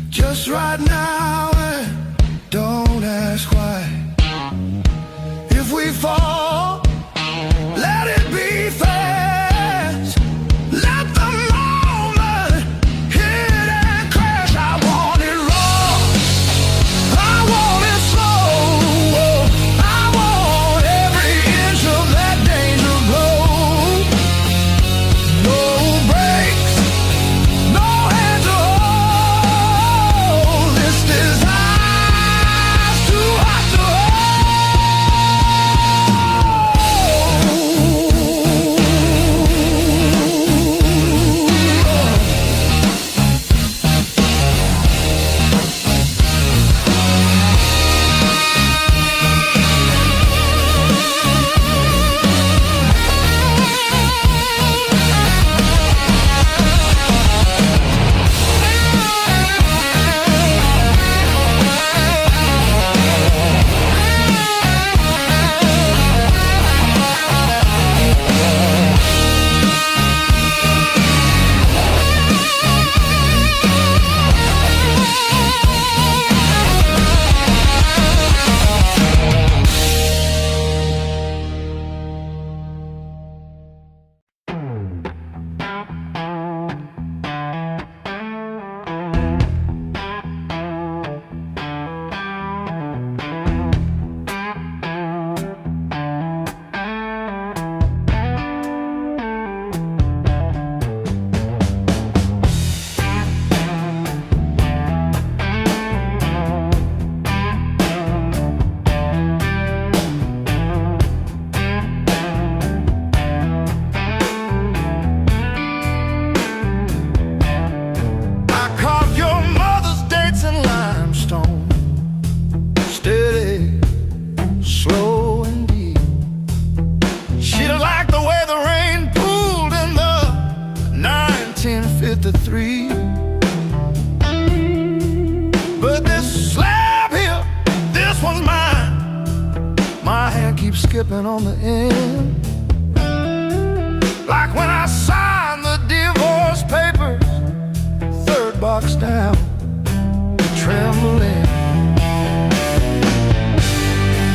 just right now, and don't ask why. If we fall, let it be fast. Let the moment hit and crash. I want it raw, I want it slow. I want every inch of that danger road. No brakes, no hand to hold. This desire's too hot to skipping on the end. Like when I signed the divorce papers, third box down, trembling.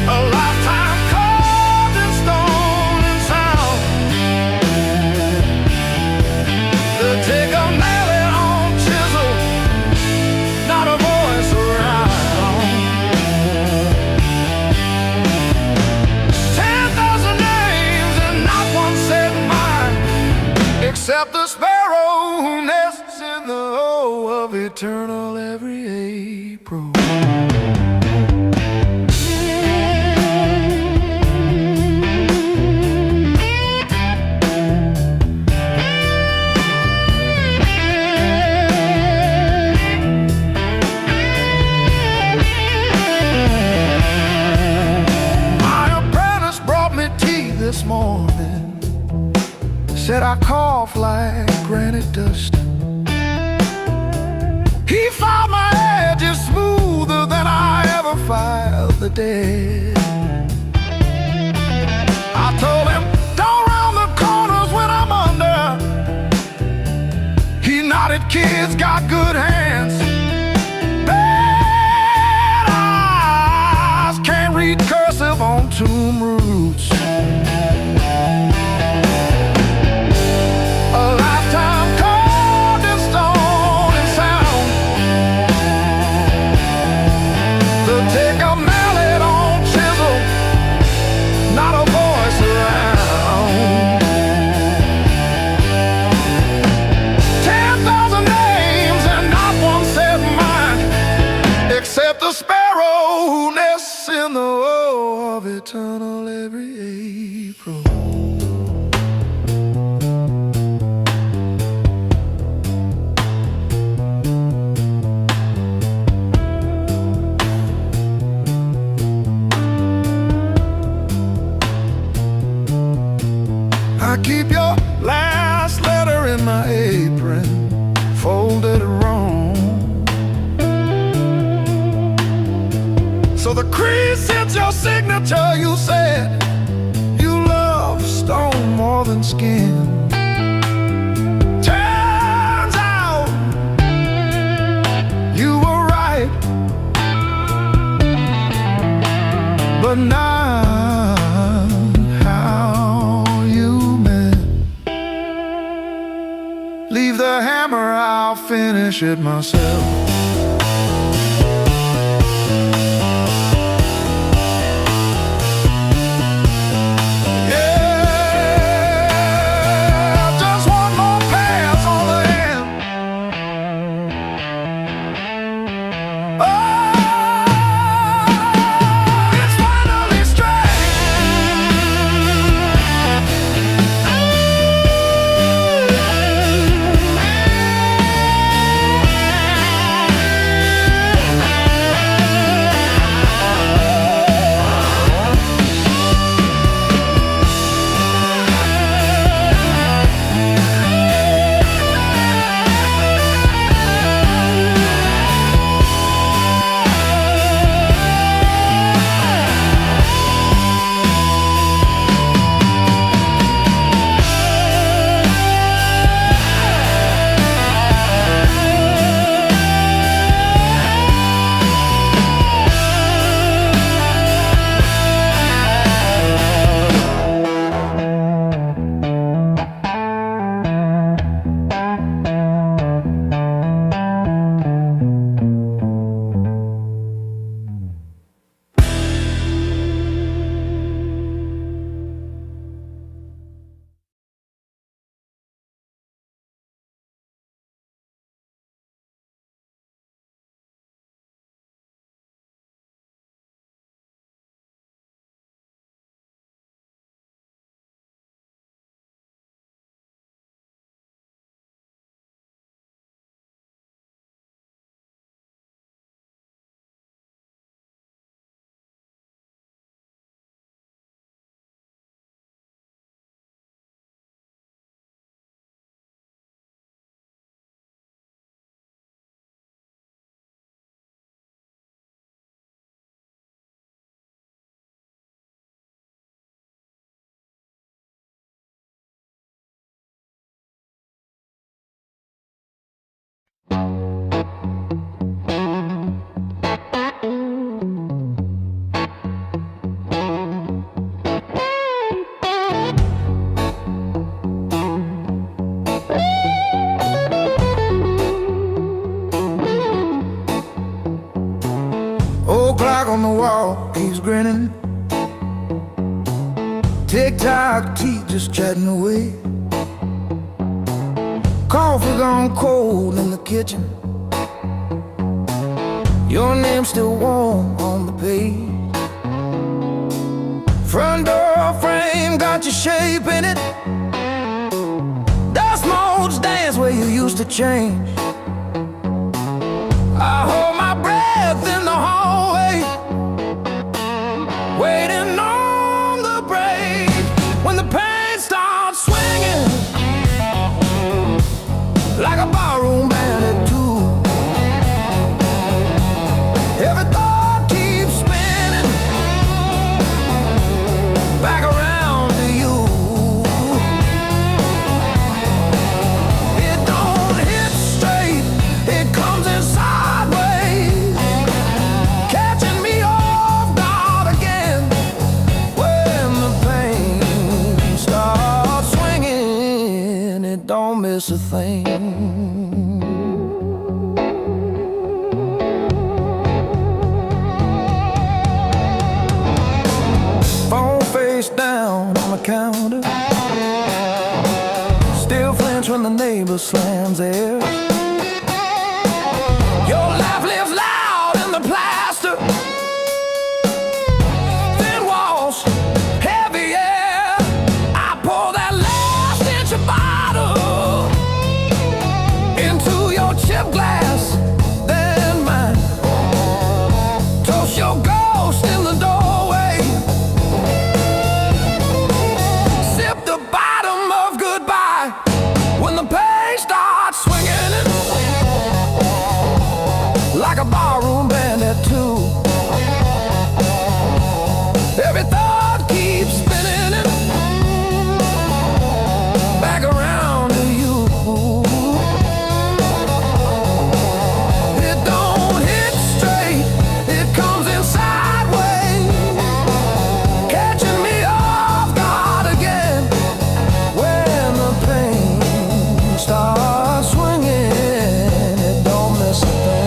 A lifetime carved in stone and sound. The take of nail on chisel, not a voice around. 10,000 names and not one said mine, except the sparrow who nests in the O of eternal every April. This morning said I called soft like granite dust. He filed my edges smoother than I ever filed the dead. I told him, don't round the corners when I'm under. He nodded, kids got good hands. Bad eyes can't read cursive on tomb roots. A lifetime carved in stone and sound. To take a mallet on chisel, not a voice around. 10,000 names and not one said mine, except the sparrow who nests in the woe of eternal every April. I keep your last letter in my apron, folded wrong, so the crease hits your signature. You said you love stone more than skin. Turns out you were right, but now how you meant. Leave the hammer, I'll finish it myself. On the wall, keeps grinning. Tick-tock, teeth just chatting away. Coffee gone cold in the kitchen. Your name's still warm on the page. Front door frame got your shape in it. Dust motes dance where you used to change. I hold my breath in the hallway, waiting on the break. When the pain starts swinging, don't miss a thing. Phone face down on the counter, still flinch when the neighbor slams theirs. Your life lives loud in the plaster, thin walls, heavy air. I pour that last inch of bottle into your chip glass, then mine. Toast your ghost in the doorway, sip the bottom of goodbye when the pain starts swinging it, like a barroom band at two. Every thought keeps spinning it back around to you. It don't hit straight, it comes in sideways, catching me off guard again when the pain starts swinging. It don't miss a thing.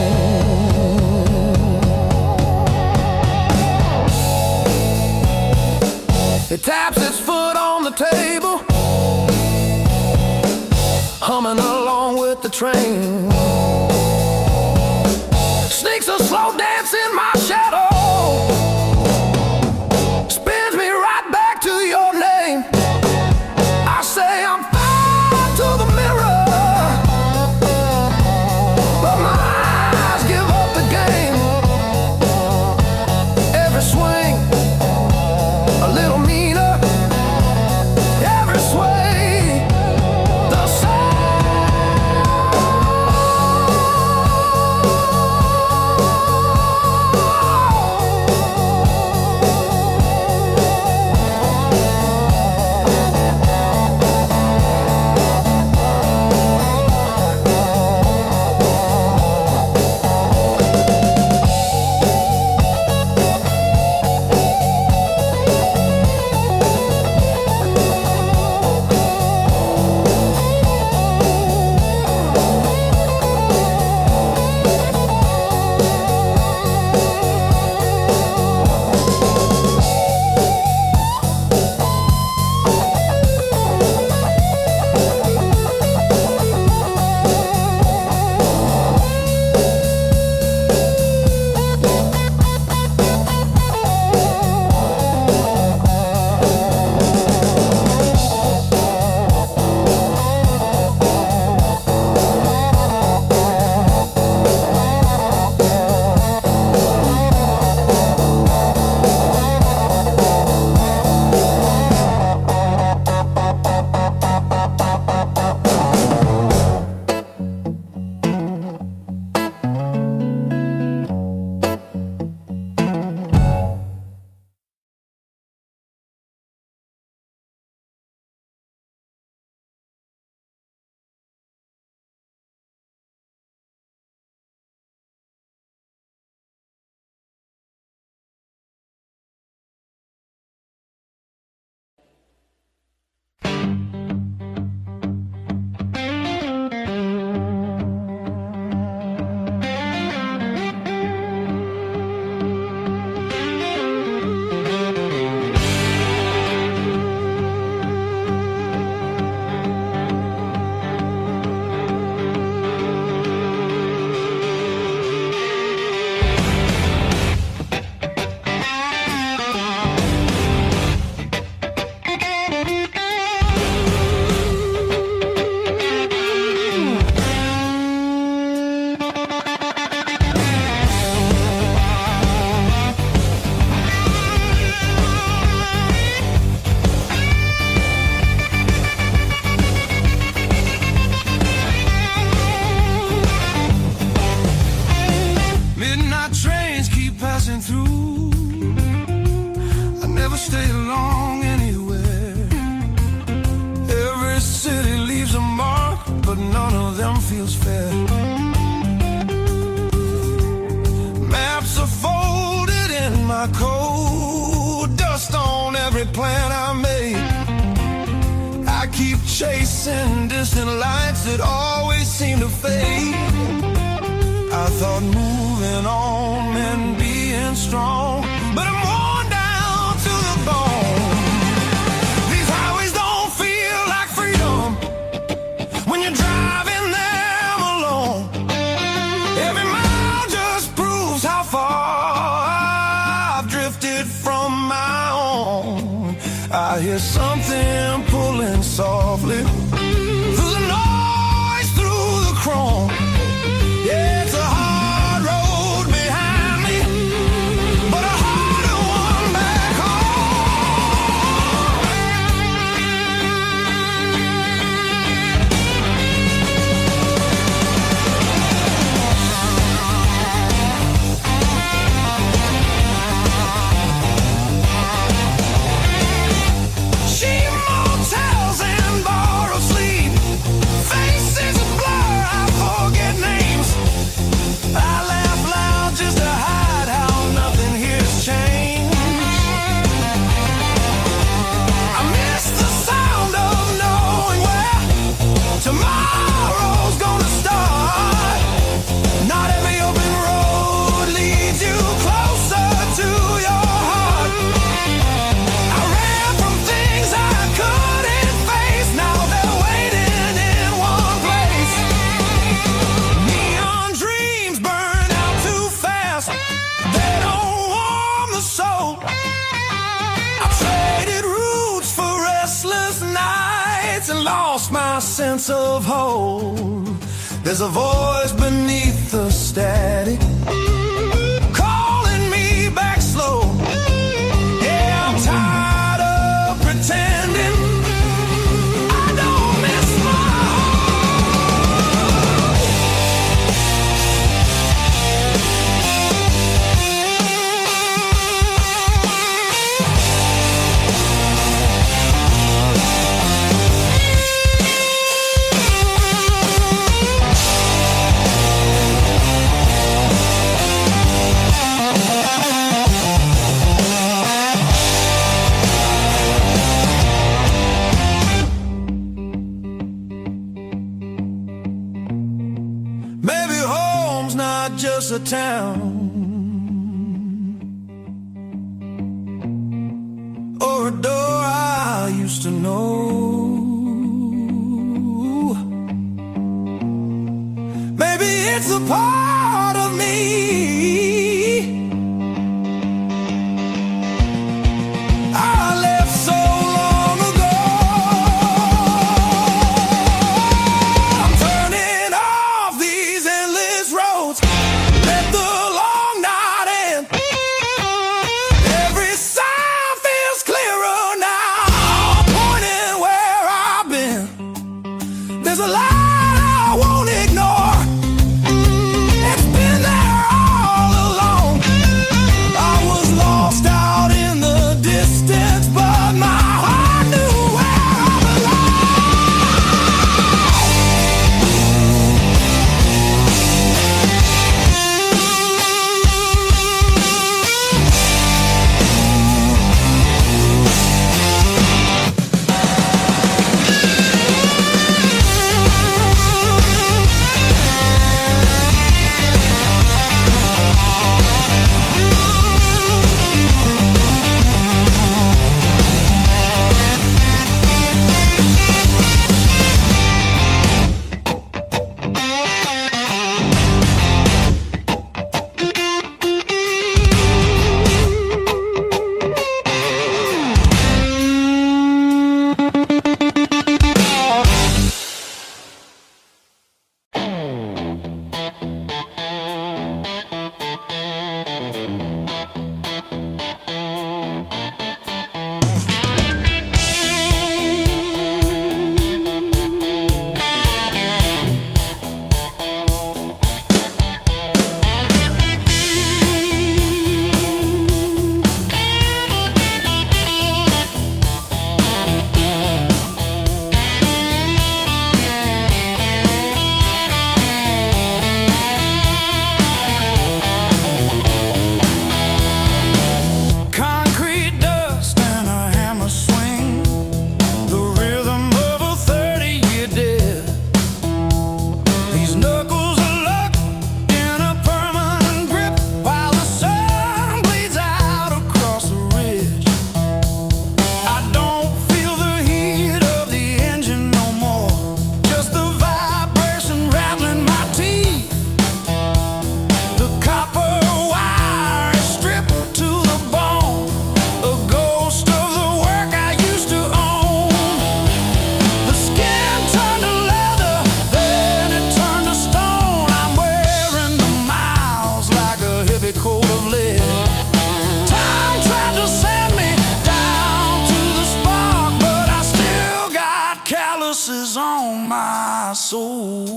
It taps its foot on the table, humming along with the train. Sneaks a slow dance in my shadow, spins me right back to your name. I say I'm fine to the mirror, but my eyes give up the game. Every swing a little meaner, every sway the same. feels fair. Maps are folded in my coat, dust on every plan I made. I keep chasing distant lights that always seem to fade. I thought moving on meant being strong, but I'm worn down to the bone. These highways don't feel like freedom when you're driving them alone. Every mile just proves how far I've drifted from my own. I hear something pulling softly through the noise, through the chrome. Yeah, it's a hard road behind me, but a harder one back cheap motels and borrowed sleep, faces a blur, I forget names. I laugh loud just to hide how nothing here's changed. I miss the sound of knowing where tomorrow's gonna start. Not every open road leads you closer to your heart. I ran from things I couldn't face, now they're waiting in one place. Neon dreams burn out too fast, they don't warm the soul. I traded roots for restless nights and lost my sense of hope. There's a voice beneath the static calling me back slow. Yeah, I'm tired of pretending I don't miss my home. Maybe home's not just a town or a door I used to know. Maybe it's a part of me I left so long ago. I'm turning off these endless roads, let the long night end. Every sign feels clearer now, pointing where I've been. There's a light I won't ignore, it's been there all along. I was lost out in the distance, but my heart knew where I belong. on my soul.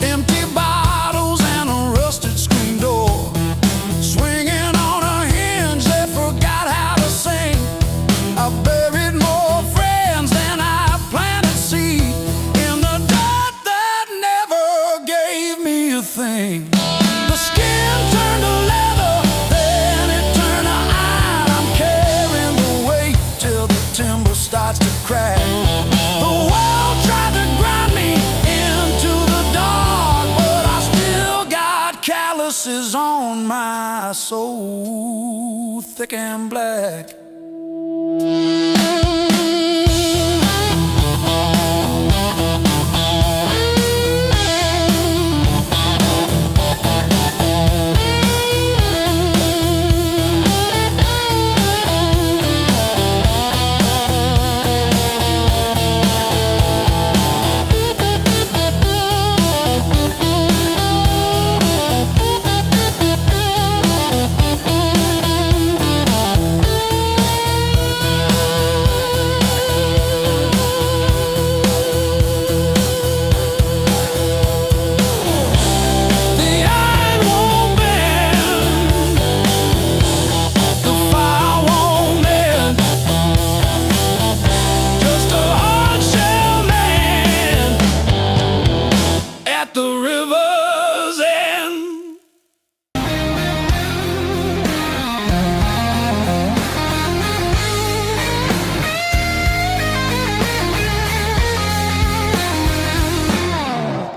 Empty bottles and a rusted screen door, swinging on a hinge that forgot how to sing. I buried more friends than I planted seed in the dirt that never gave me a thing. The skin turned to leather, then it turned to iron. I'm carrying the weight till the timber starts to crack. The world tried to grind me into the dark, but I still got calluses on my soul, thick and black.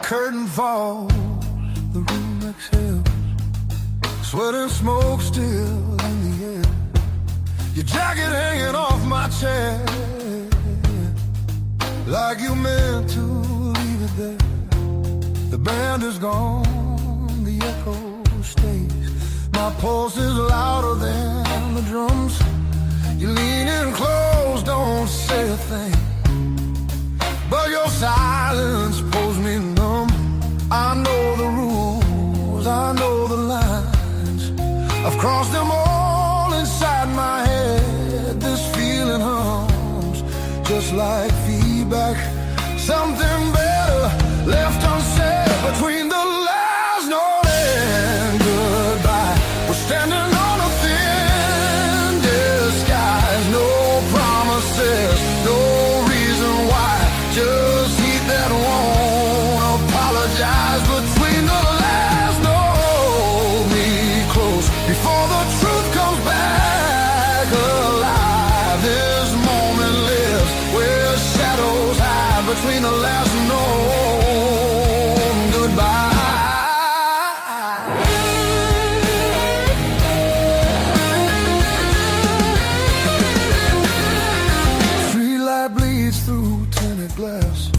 Curtain fall, the room exhales, sweat and smoke still in the air. Your jacket hanging off my chair, like you meant to leave it there. The band is gone, the echo stays. My pulse is louder than the drums. You lean in close, don't say a thing, but your silence pulls me numb. I know the rules, I know the lines, I've crossed them all inside my head. This feeling hums, just like feedback. Something better left unsaid between the last note and goodbye. We're standing on a thin disguise, no promises, no reason why, just heat that won't apologize. Between the last note, hold me close before the truth comes back alive. This moment lives where shadows hide between the last note and goodbye. Street light bleeds through tinted glass.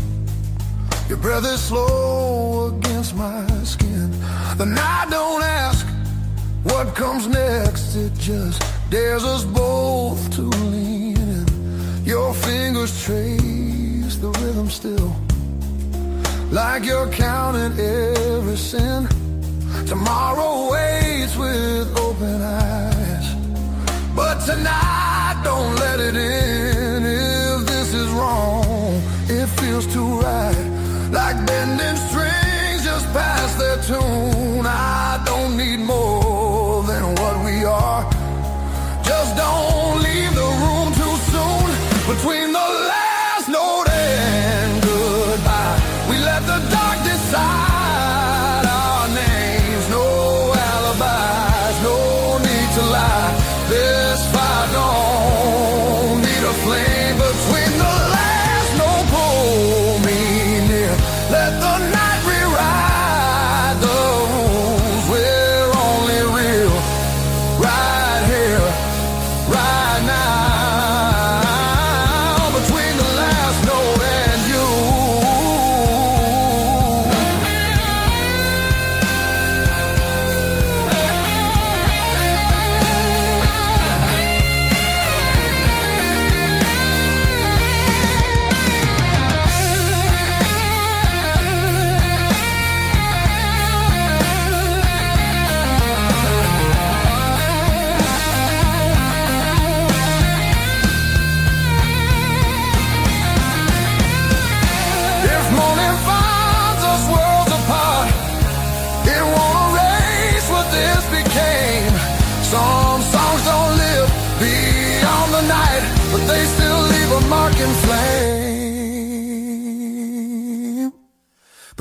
Your breath is slow against my skin. The night don't ask what comes next, it just dares us both to lean in. Your fingers trace the rhythm still, like you're counting every sin. Tomorrow waits with open eyes, but tonight don't let it in. If this is wrong, it feels too right, like bending strings just past their tune. I don't need more than what we are, just don't leave the room too soon. Between the last note and goodbye, we let the dark decide our names. No alibis, no need to lie. This fire don't need a flame. Between the last note, pull me near. Let the night rewrite the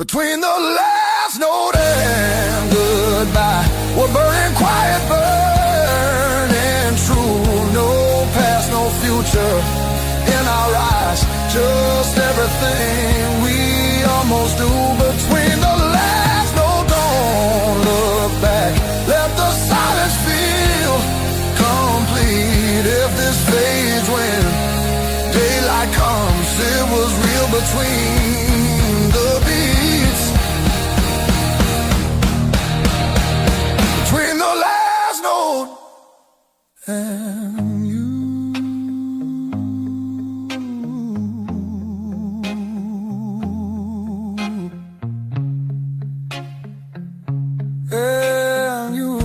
Between the last note and goodbye, we're burning quiet, burning true. No past, no future in our eyes, just everything we almost do. Between the last note, don't look back, let the silence feel complete. If this fades when daylight comes, it was real between the beats. Between the last note and you. And you.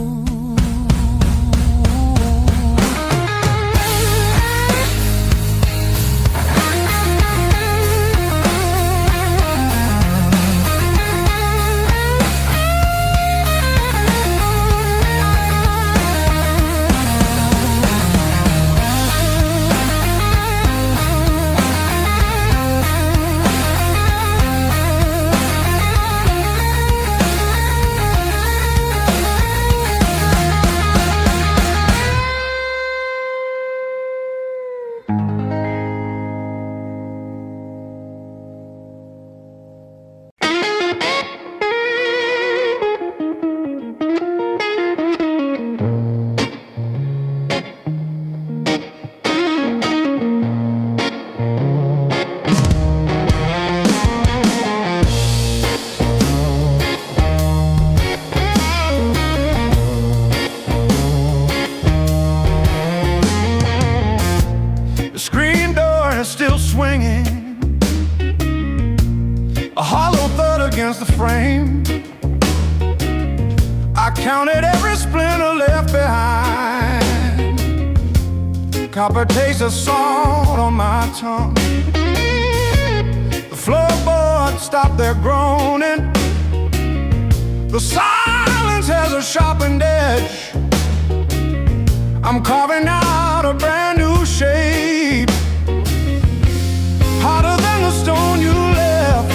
Still swinging, a hollow thud against the frame. I counted every splinter left behind. Copper taste of salt on my tongue. The floorboards stopped their groaning. The silence has a sharpened edge. I'm carving out a brand new shape, harder than the stone you left.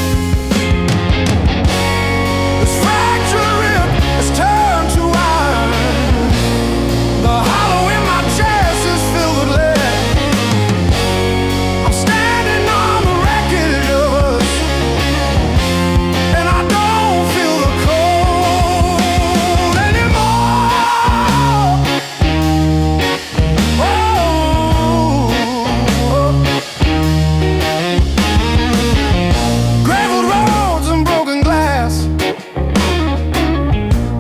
This fractured rib has turned to iron. The hollow in my chest is filled with lead. I'm standing on the wreckage of us, and I don't feel the cold anymore. Graveled roads and broken glass.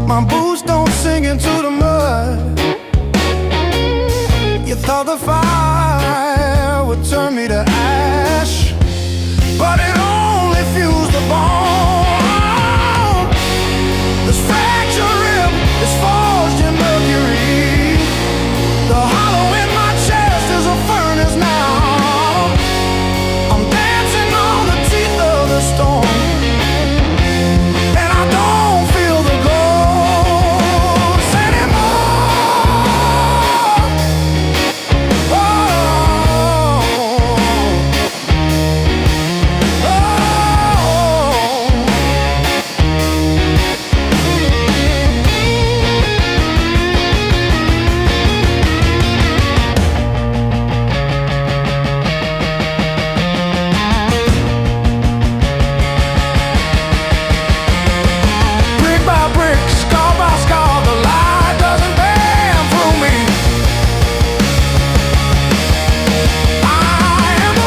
My boots don't sink into the mud. You thought the fire would turn me to ash, but it only fused the bone. This fractured rib is forged in mercury. The hollow in my chest is a furnace now. I'm dancing on the teeth of the storm, and I don't feel the ghost anymore. Oh, brick by brick, scar by scar, the light doesn't bend through me. I am the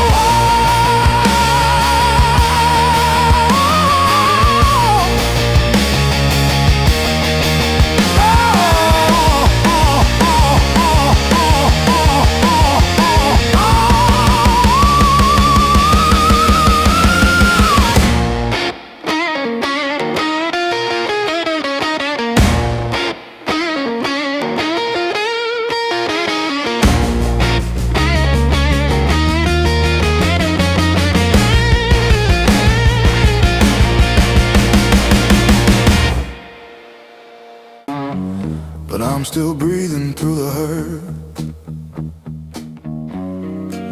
but I'm still breathing through the hurt.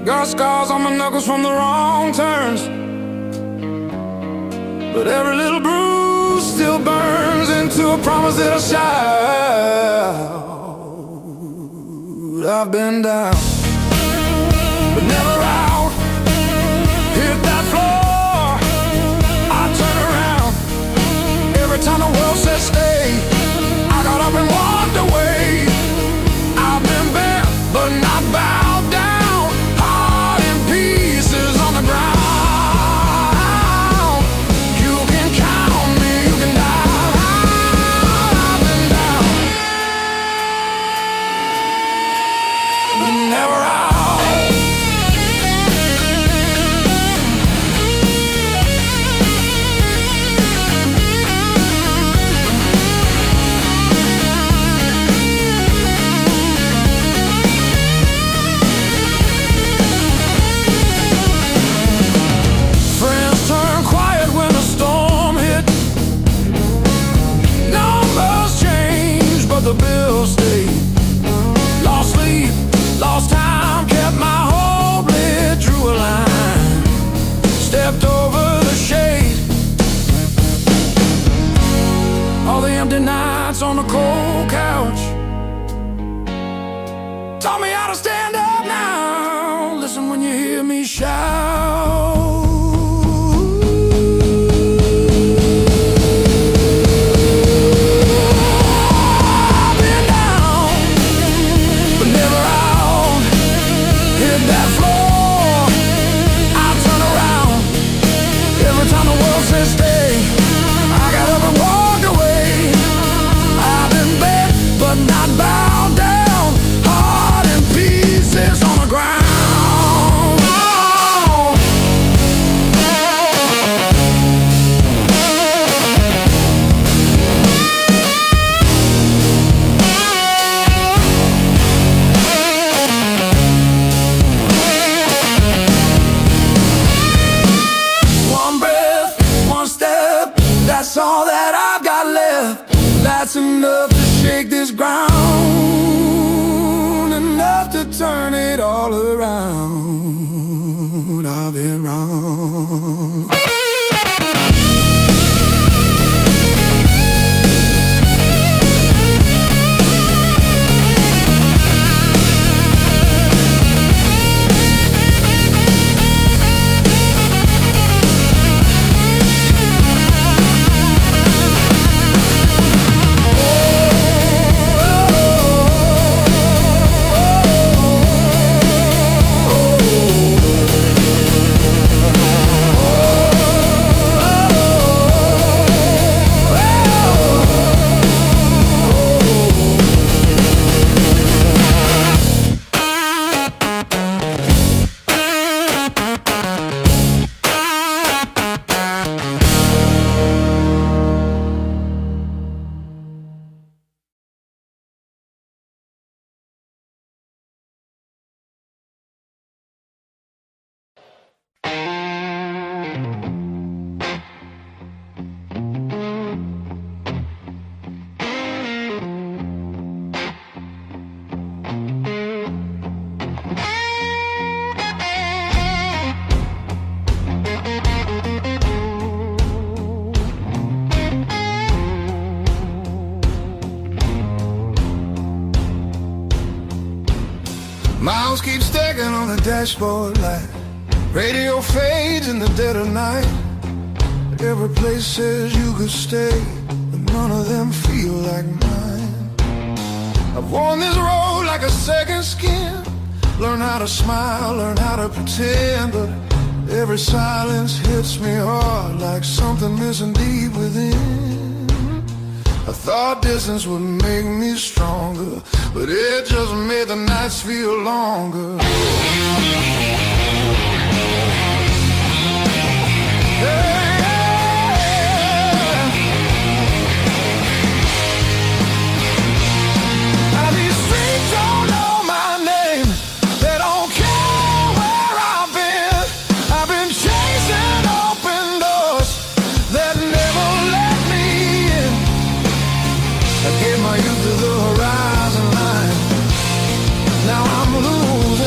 Got scars on my knuckles from the wrong turns. but every little bruise still burns into a promise that I shout. I've been down, but never out. Hit that floor, I turn around. Every time the world says stay, I got up and walked away. I've been bent, but not bowed down. Heart in pieces on the ground. You can count me, you can die. I've been down, but never out. The bills stayed. Lost sleep, lost time, kept my hope lit, drew a line, stepped over the shade. All the empty nights on the cold couch taught me how to stand up now. Listen when you hear me shout. That's all that I've got left. That's enough to shake this ground, enough to turn it all around. I've been wrong. Miles keep stacking on the dashboard light. Radio fades in the dead of night. Every place says you could stay, but none of them feel like mine. I've worn this road like a second skin. Learn how to smile, learn how to pretend, but every silence hits me hard like something missing deep within. I thought distance would make me stronger, but it just made the nights feel longer.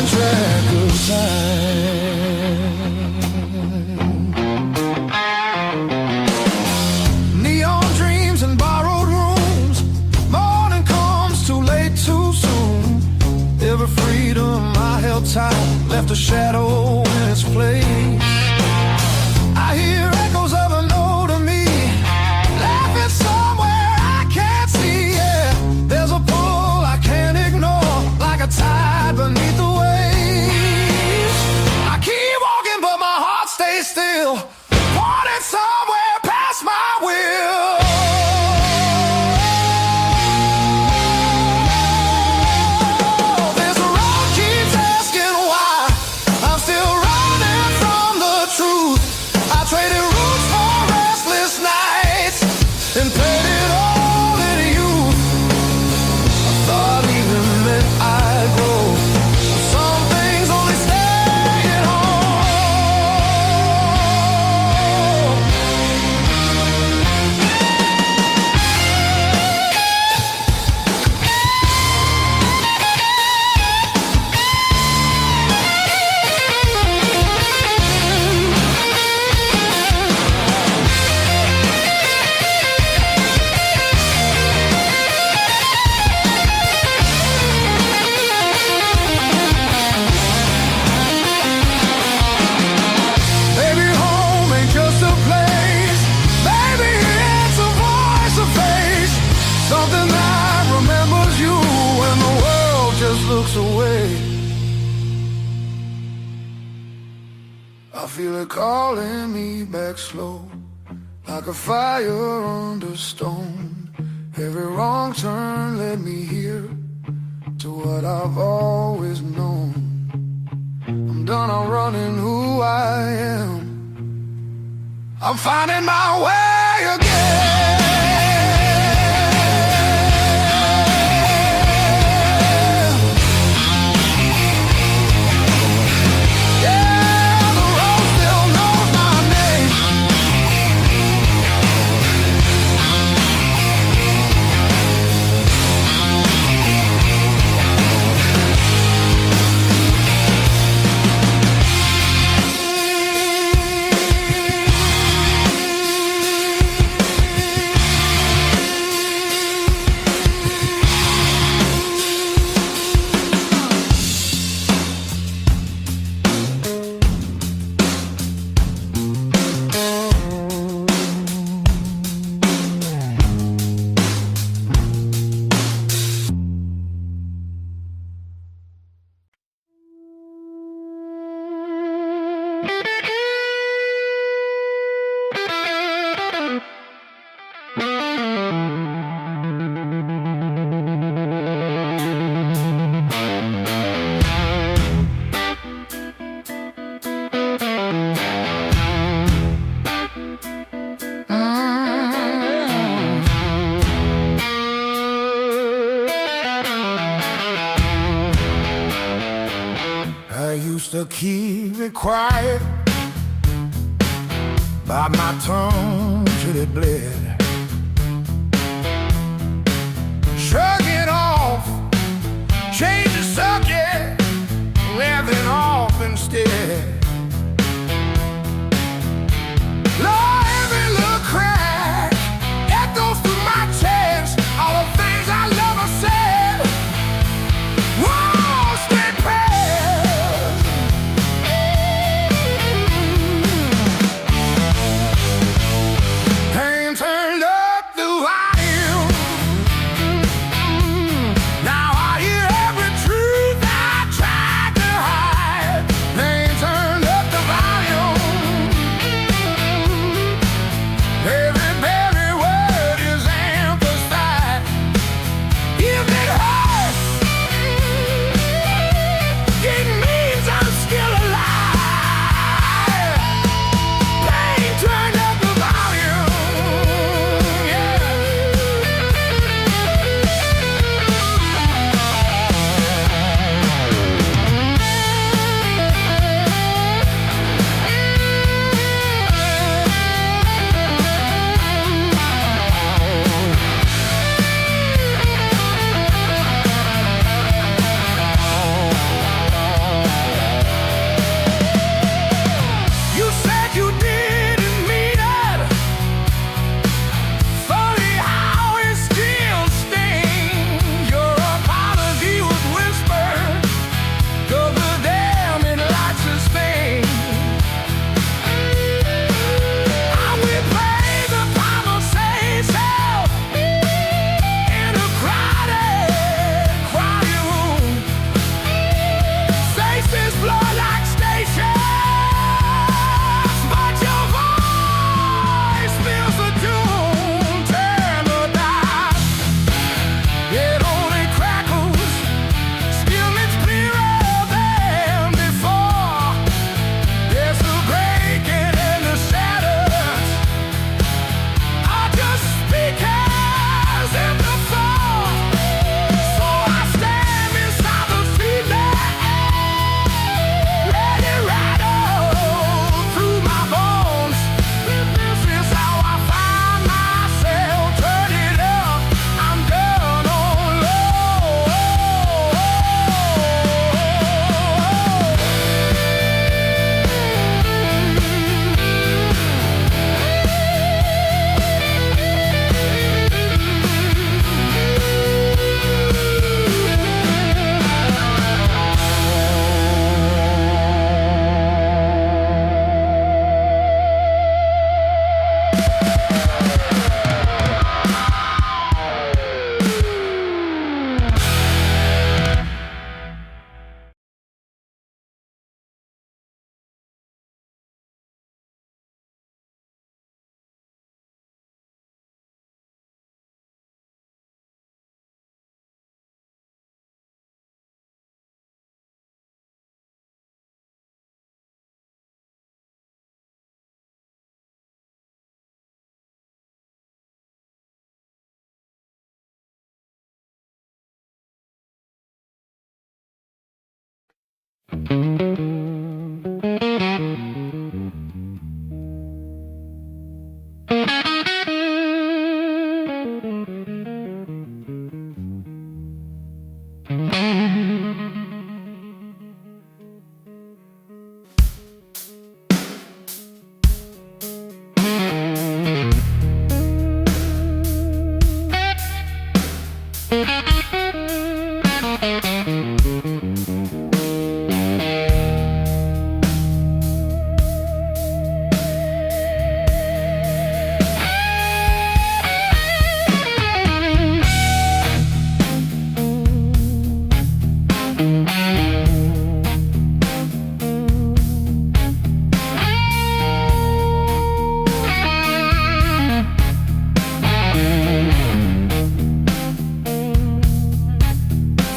Track of time. time left a shadow in its place. I hear echoes of an older me laughing somewhere I can't see. Yeah, there's a pull I can't ignore, like a tide beneath the waves. I keep walking but my heart stays still, wanting somewhere past my will. And played it all in youth. I thought even meant I'd grow. Some things only stay at something that remembers you when the world just looks away. I feel it calling me back slow, like a fire under stone. Every wrong turn led me here to what I've always known. I'm done, I'm running who I am. I'm finding my way again. I used to keep it quiet, bite my tongue till it bled, shrug it off, change the subject, laughing off instead. Lord, every little crack echoes through my chest, all the things I love I said. Whoa, straight past. Pain turns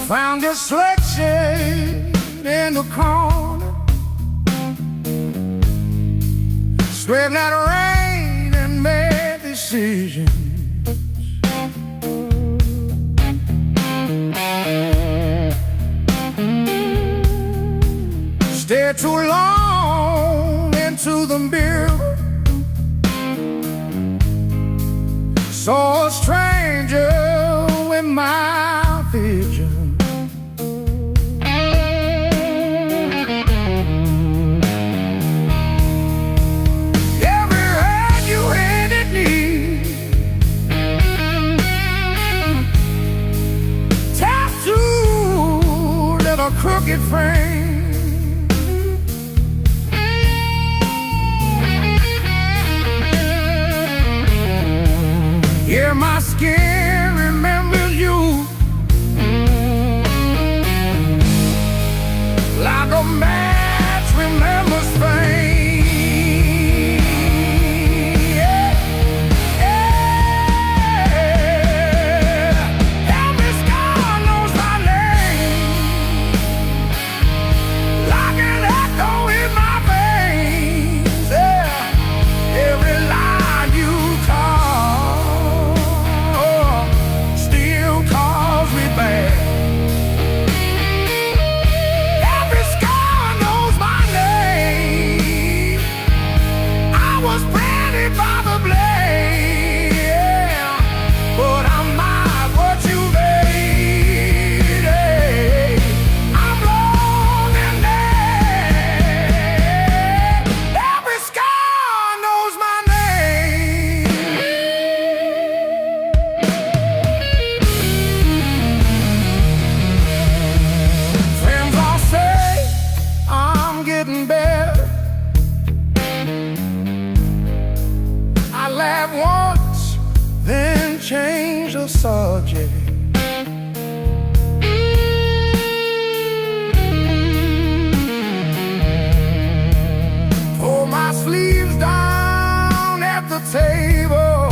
Found this selection in the corner, swept that rain and made decisions. Stared too long into the mirror, saw a stranger in my vision. A crooked frame, yeah, my skin remembers you like a match remembers fame. Once, then change the subject. Pull my sleeves down at the table,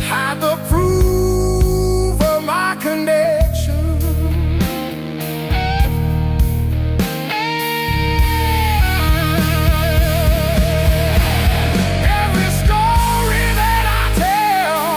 hide the proof of my connection. Every story that I tell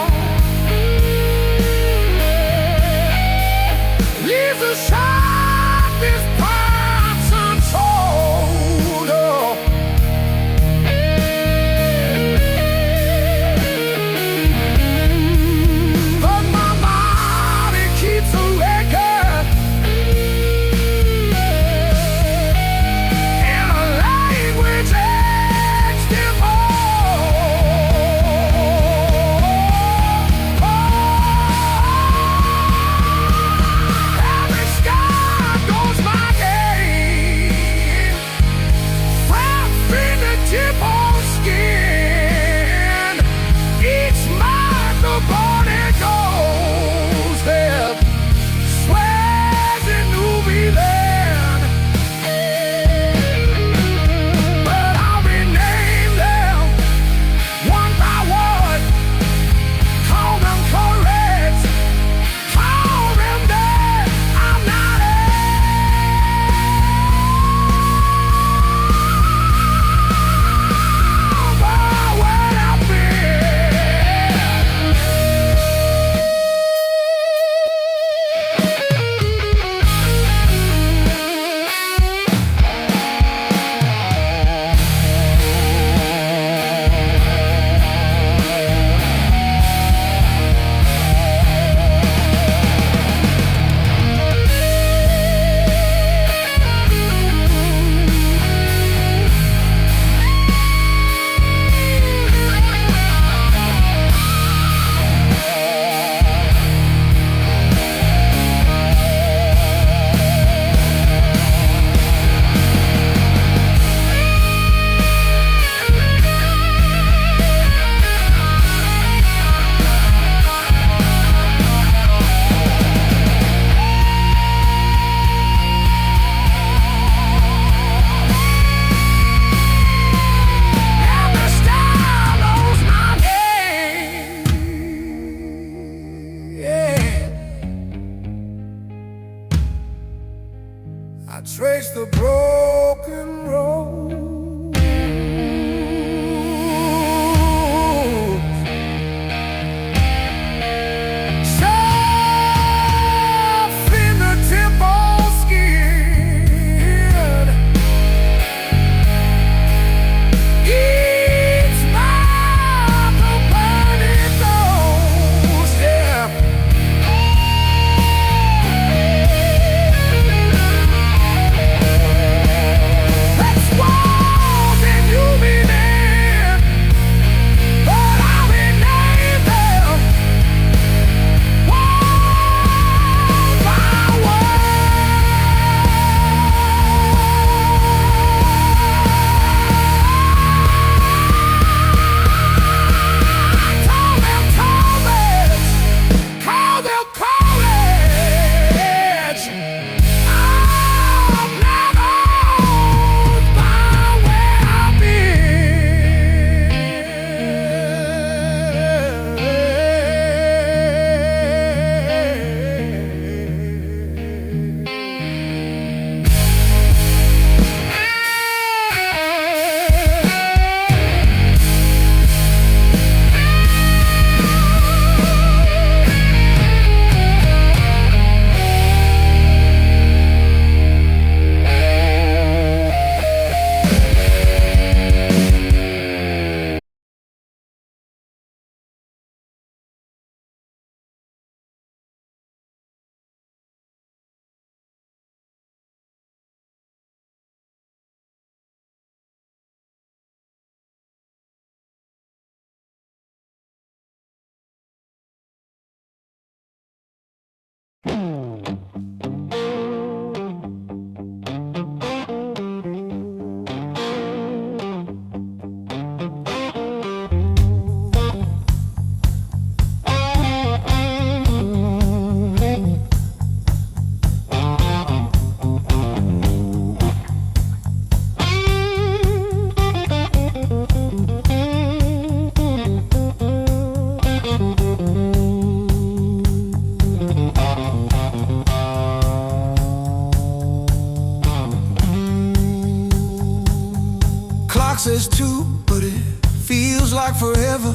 Says two, but it feels like forever.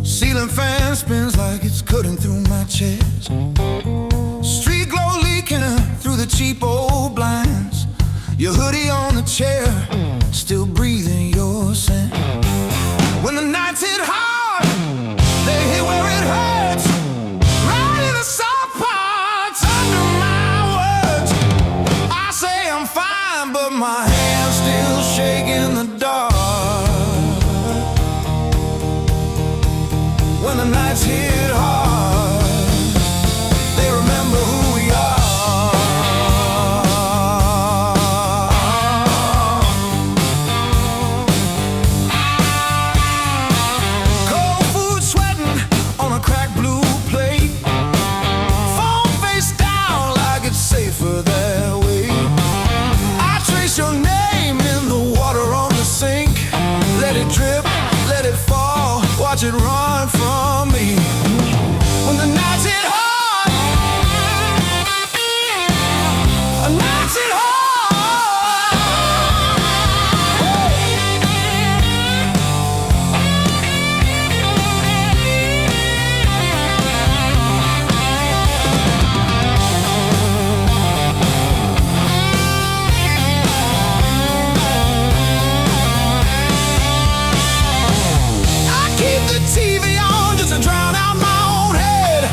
Ceiling fan spins like it's cutting through my chest. Street glow leaking through the cheap old blinds. Your hoodie on the chair, still breathing your scent. When the nights hit hard, they hit where it hurts. Right in the soft parts under my words. I say I'm fine, but my hand's still shaking the dark. When the nights hit hard, they remember who we are. Cold food sweating on a cracked blue plate. Phone face down like it's safer that way. I trace your name in the water on the sink. Let it drip, let it fall, watch it run from me. When the nights hit hard, nights hit hard. I keep the TV on just to drown out my own head.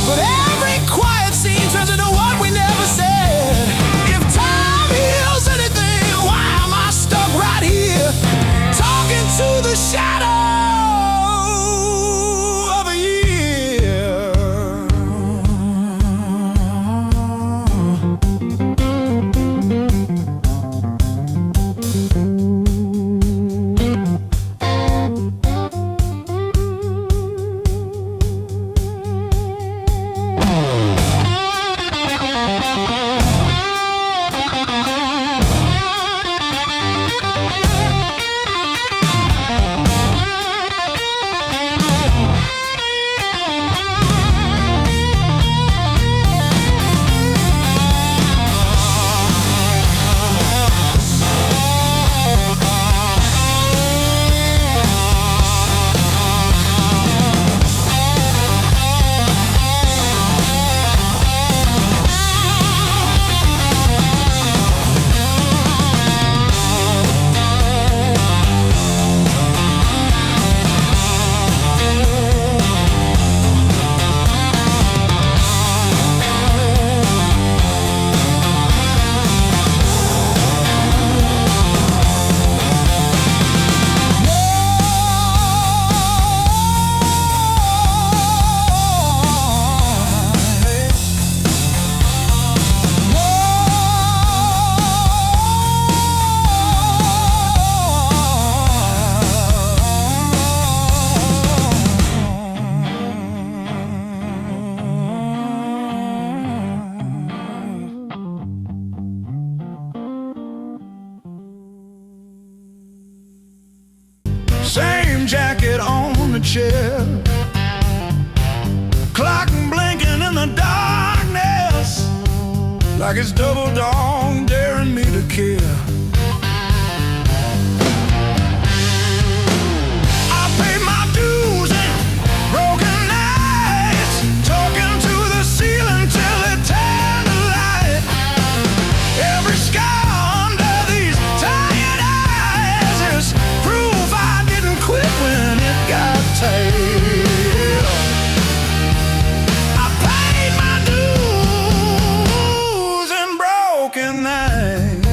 But every quiet scene turns into what we never said. If time heals anything, why am I stuck right here? Talking to the shadow of a year. Same jacket on the chair, clock blinking in the darkness, like it's double dawn daring me to care. I pay my dues and broken nights, talking to the ceiling till it turned to light. Every scar under these tired eyes is proof I didn't quit when it got tight. I paid my dues and broken nights.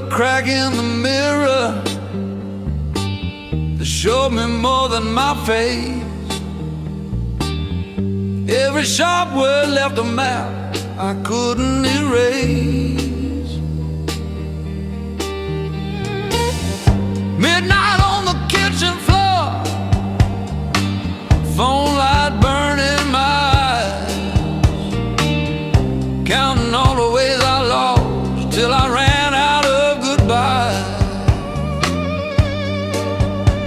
a crack in the mirror that showed me more than my face. Every sharp word left a map I couldn't erase. Midnight on the kitchen floor, phone light burning my eyes, counting all the ways I lost till I ran out of goodbye.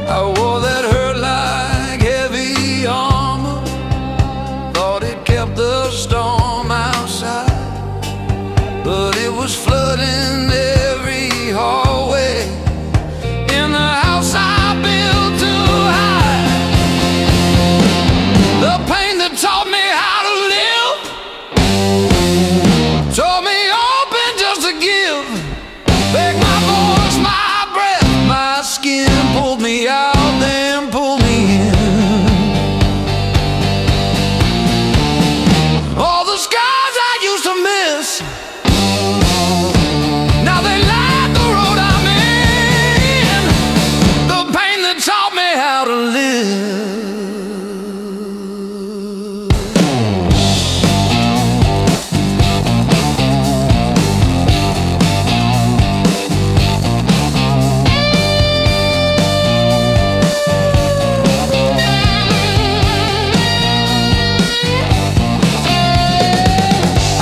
I wore that hurt like heavy armor, thought it kept the storm outside, but it was flooding every hallway in the house I built too high. The pain that taught me how to live taught me open just to give. Beg my voice, my breath, my skin, pulled me out, then pulled me in. All the scars I used to miss, now they light the road I'm in. The pain that taught me how to live.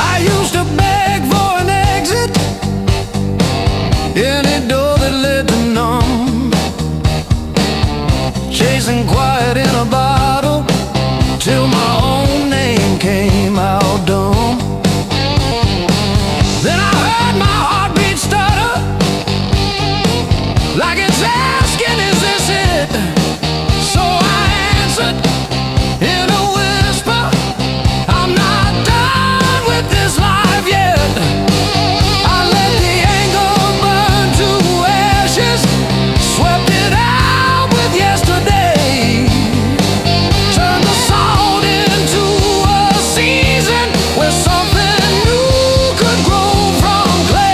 I used to beg for an exit, any door that led to none, chasing quiet in a bottle till my own name came out dumb. Then I heard my heartbeat stutter, like it's asking, is this it? So I answered in a whisper, I'm not done with this life yet. I let the anger burn to ashes, swept it out with yesterday, turned the salt into a season where something new could grow from clay.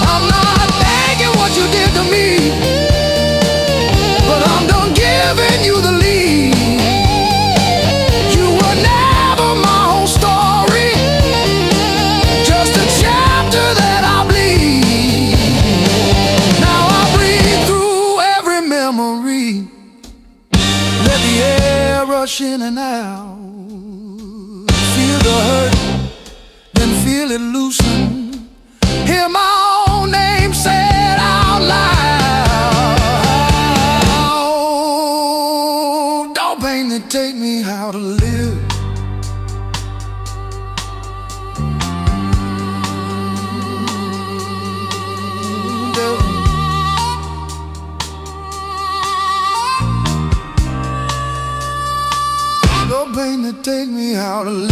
I'm not thanking what you did to me, but I'm done giving you the lead. You were never my whole story, just a chapter that I bleed. Now I breathe through every memory, let the air rush in and out, feel the hurt, then feel it loosen, hear my own name said out loud. Don't pain that take me how to live. Don't pain that take me how to live.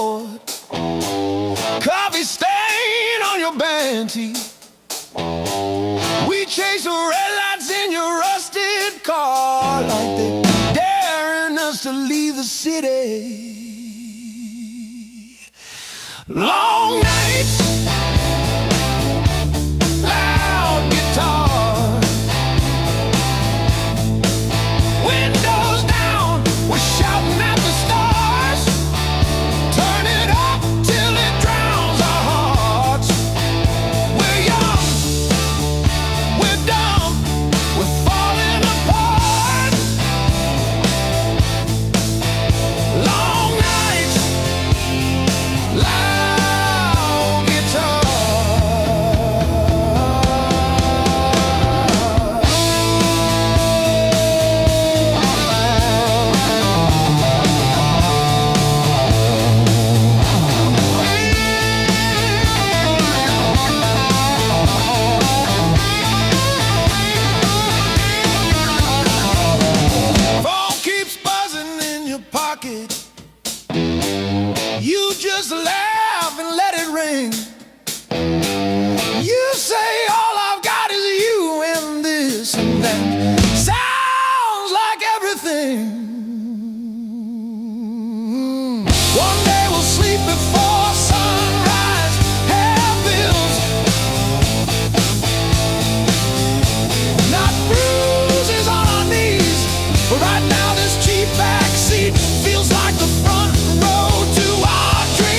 board, coffee stain on your band tee. We chase the red lights in your rusted car like they daring us to leave the city. Long nights, loud guitar, windows down, we're shouting at the stars. Turn it up till it drowns our hearts. We're young, we're dumb, we're falling apart. Long nights, loud guitar. Phone keeps buzzing in your pocket. You just laugh and let it ring. You say all I've got is you and this and that. Sounds like everything. One day we'll sleep before sunrise. Hair bills, not bruises on our knees. But right now this cheap backseat feels like the front row to our dreams.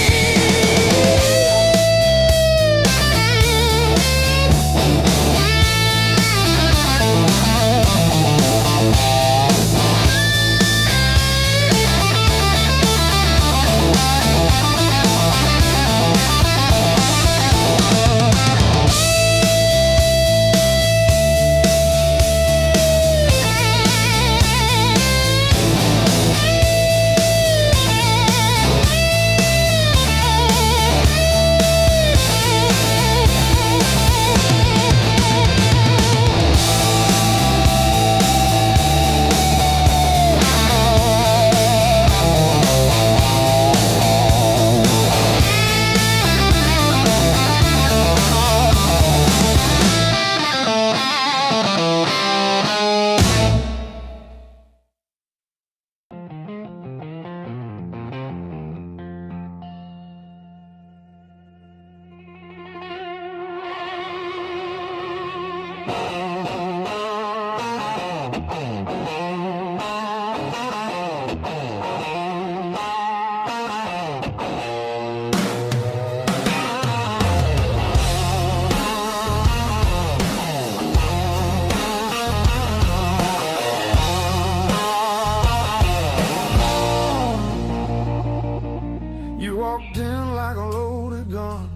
You walked in like a loaded gun,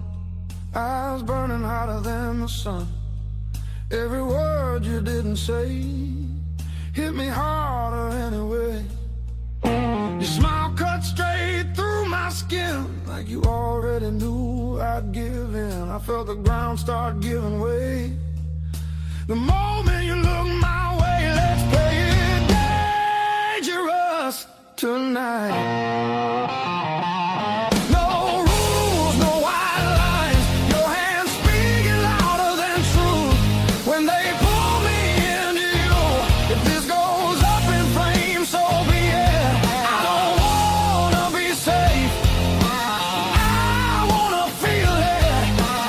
eyes burning hotter than the sun. Every word you didn't say hit me harder anyway. Your smile cut straight through my skin, like you already knew I'd give in. I felt the ground start giving way. The moment you looked my way, let's play it dangerous tonight. No rules, no white lines, your hands speaking louder than truth. When they pull me into you, if this goes up in flames, so be it. I don't wanna be safe, I wanna feel it.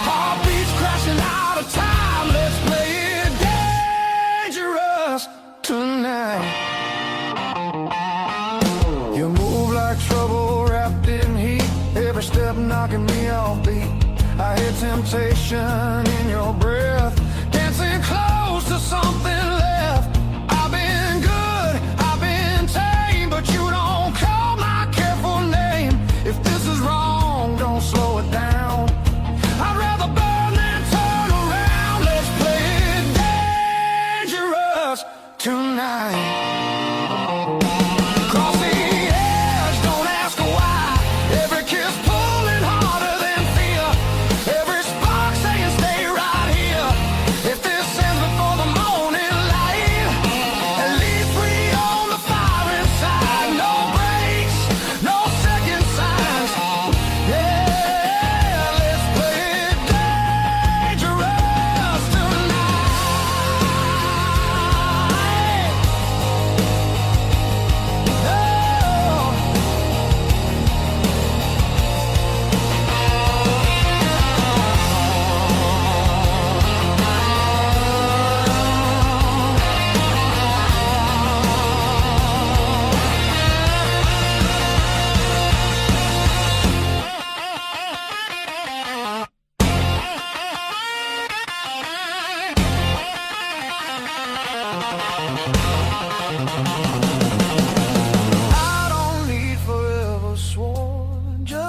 Heartbeats crashing out of time, let's play it dangerous tonight. You move like trouble wrapped in heat, every step knocking me off beat. I hear temptation in your breath, dancing close to something left. I've been good, I've been tame, but you don't call my careful name. If this is wrong, don't slow it down. I'd rather burn than turn around. Let's play it dangerous tonight. Cross the edge, don't ask why. Every kiss pulling harder than fear. Every spark saying stay right here. If this ends before the morning light,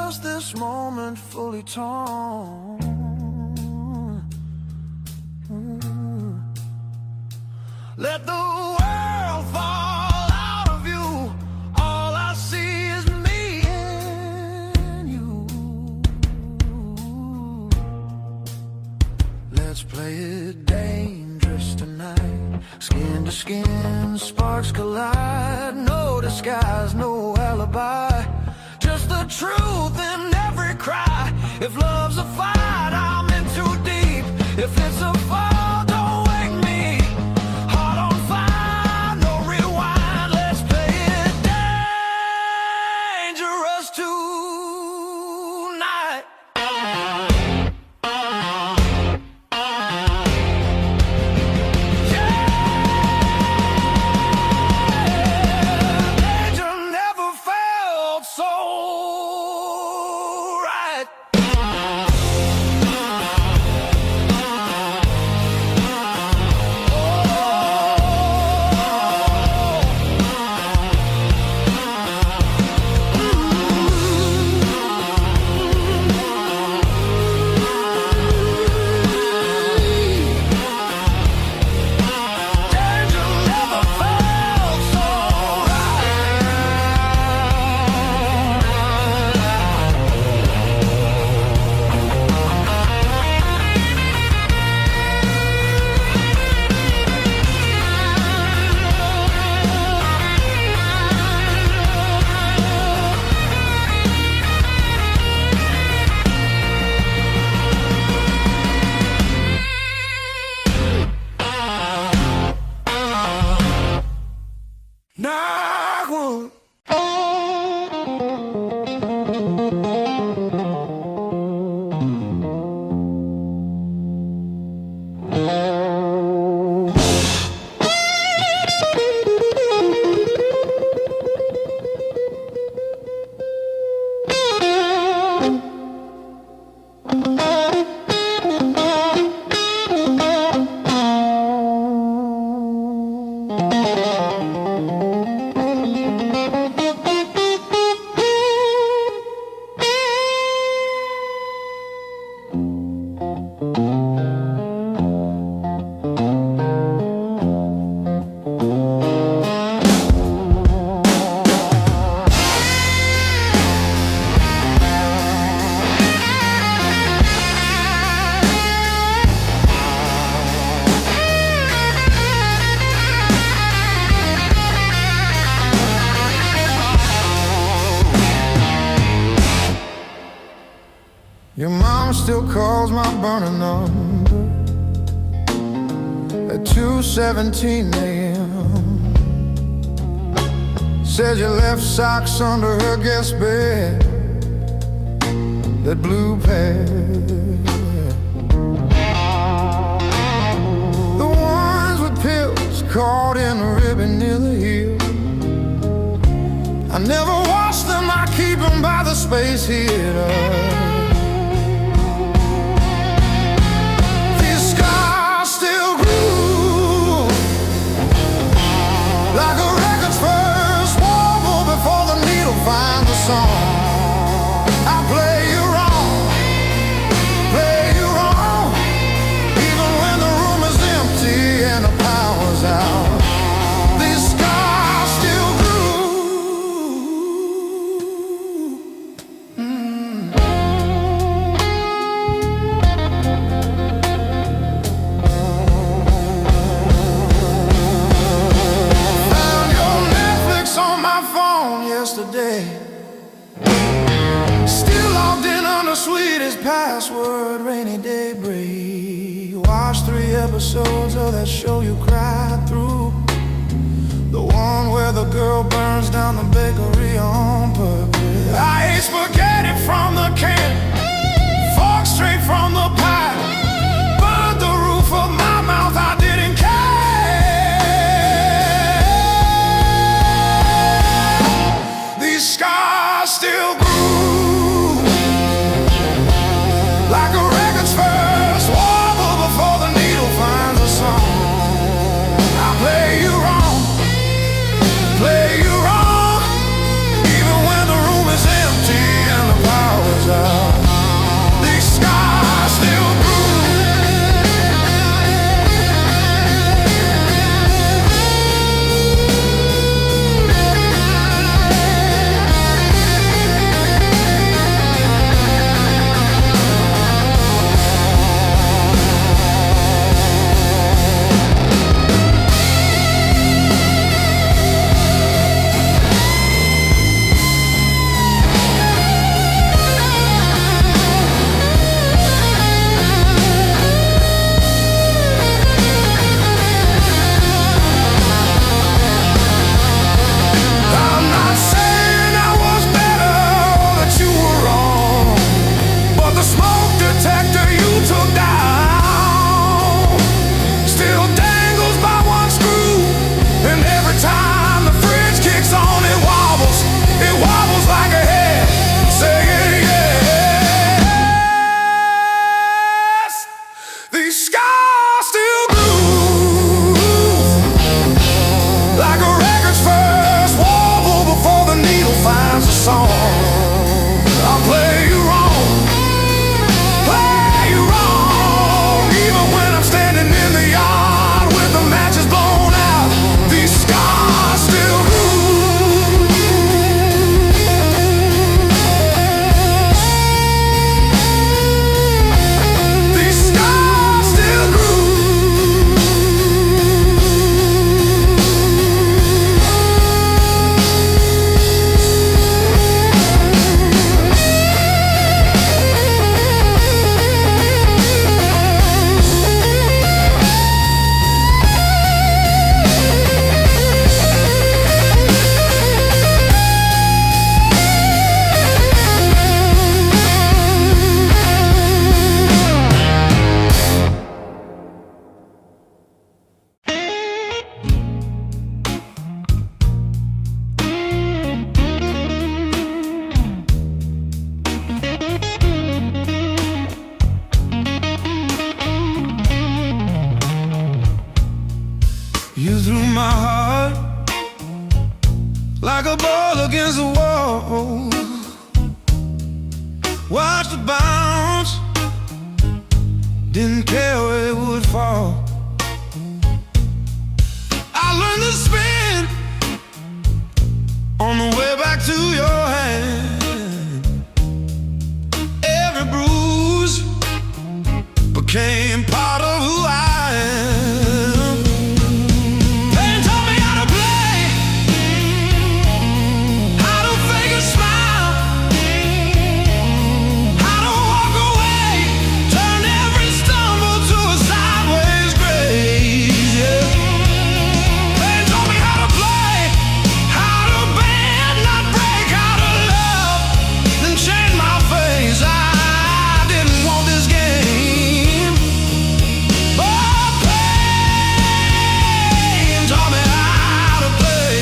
just this moment fully torn. Let the world fall out of you. All I see is me and you. Let's play it dangerous tonight. Skin to skin, sparks collide. No disguise, no alibi. Just the truth in every cry. If love's a fight, I'm in too deep. If it's a fall, don't wake me. Heart on fire, no rewind. Let's play it dangerous tonight. Danger never felt so right. Danger never felt so Knock one. Your mom still calls my burner number at 2:17 a.m. Says you left socks under her guest bed, that blue pair, the ones with pills caught in a ribbon near the heel. I never wash them, I keep them by the space heater. Like a record's first warble before the needle finds the song. I play you wrong, even when the room is empty and the power's out. These scars still grew. Yesterday, still logged in on the sweetest password, rainy day break. Watched 3 episodes of that show you cried through, the one where the girl burns down the bakery on purpose. I ate spaghetti from the can, fork straight from the pie, burned the roof of my mouth, I didn't care. Scars still grew, like a record's first warble before the needle finds a song. I play you wrong, even when the room is empty and the power touched the bounce, didn't care where it would fall. I learned to spin on the way back to your hand. Every bruise became part of who I am. Pain taught me how to play, how to fake a smile, how to walk away, turn every stumble to a sideways grace. Yeah. Pain taught me how to play, how to bend, not break, how to love, then change my face. I didn't want this game, but pain taught me how to play.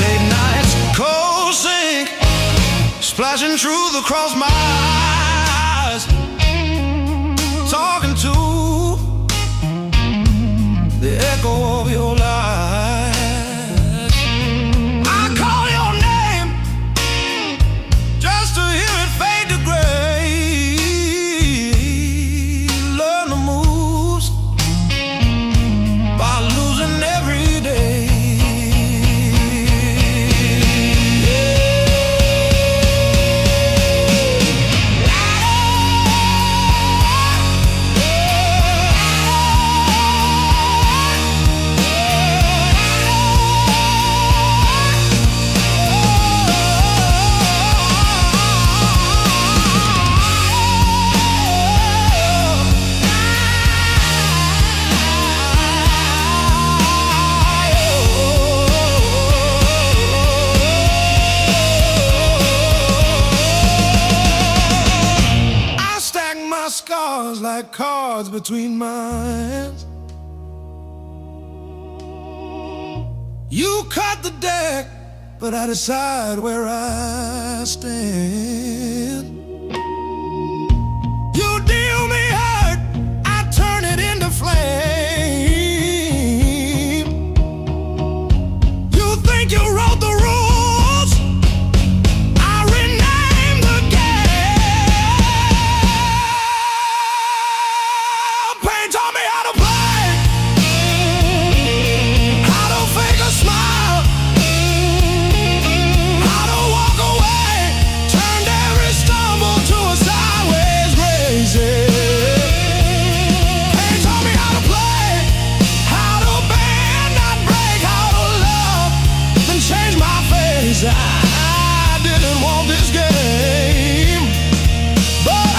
Late nights, cold sink, splashing truth across my eyes, talking to the echo of your lies. I call your name just to hear it fade to gray. Learn the moves by losing every day. I stack my scars like cards between my hands. You cut the deck, but I decide where I stand. You deal me hurt, I turn it into flame. You think you wrote the rules, I rename the game. Pain taught me how to play, how to fake a smile, how to walk away, turned every stumble to a sideways grace. Pain taught me how to play, how to bend, not break, how to love, then change my face. I didn't want this game, but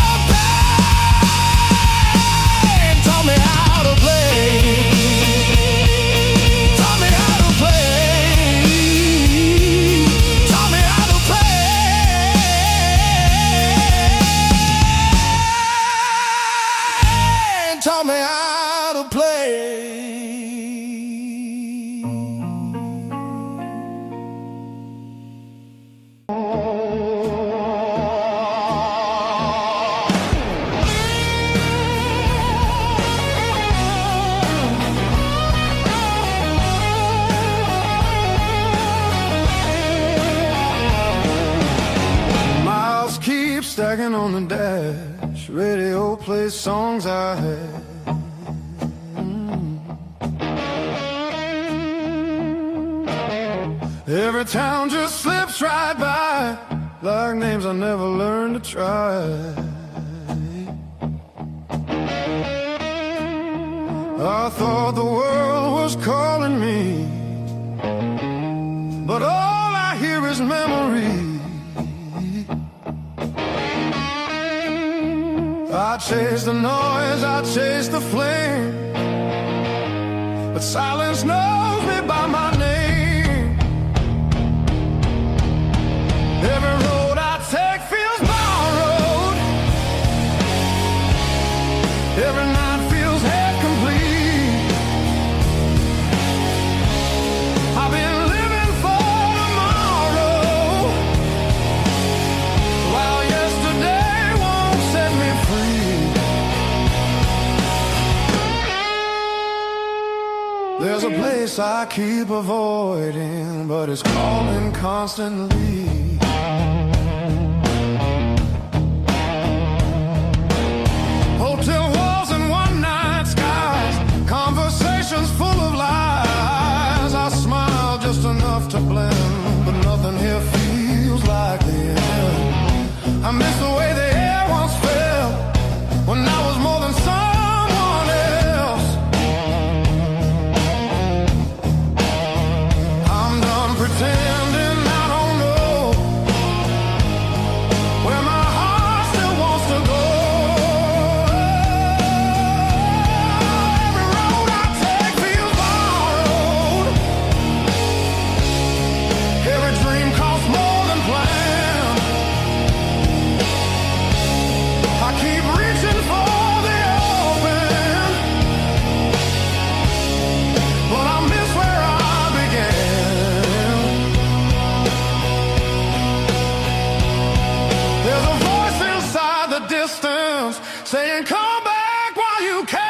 pain taught me how to play, taught me how to play, taught me how to play, taught me how to play. Miles keep stacking on the dash. Radio plays songs I had. Every town just slips right by, like names I never learned to try. I thought the world was calling me, but all I hear is memory. I chase the noise, I chase the flame, but silence knows me by my name. Every road I take feels borrowed, every night feels half complete. I've been living for tomorrow, while yesterday won't set me free. There's a place place I keep avoiding, but it's calling constantly. Hotel walls and one-night skies, conversations full of lies. I smile just enough to blend, but nothing here feels like the end. I miss the way the air once felt when I was more than someone else. I'm done pretending I don't know where my heart still wants to go. Every road I take feels borrowed. Every dream costs more than planned. I keep reaching for the open, but I miss where I began. There's a voice inside the distance saying, come back while you can.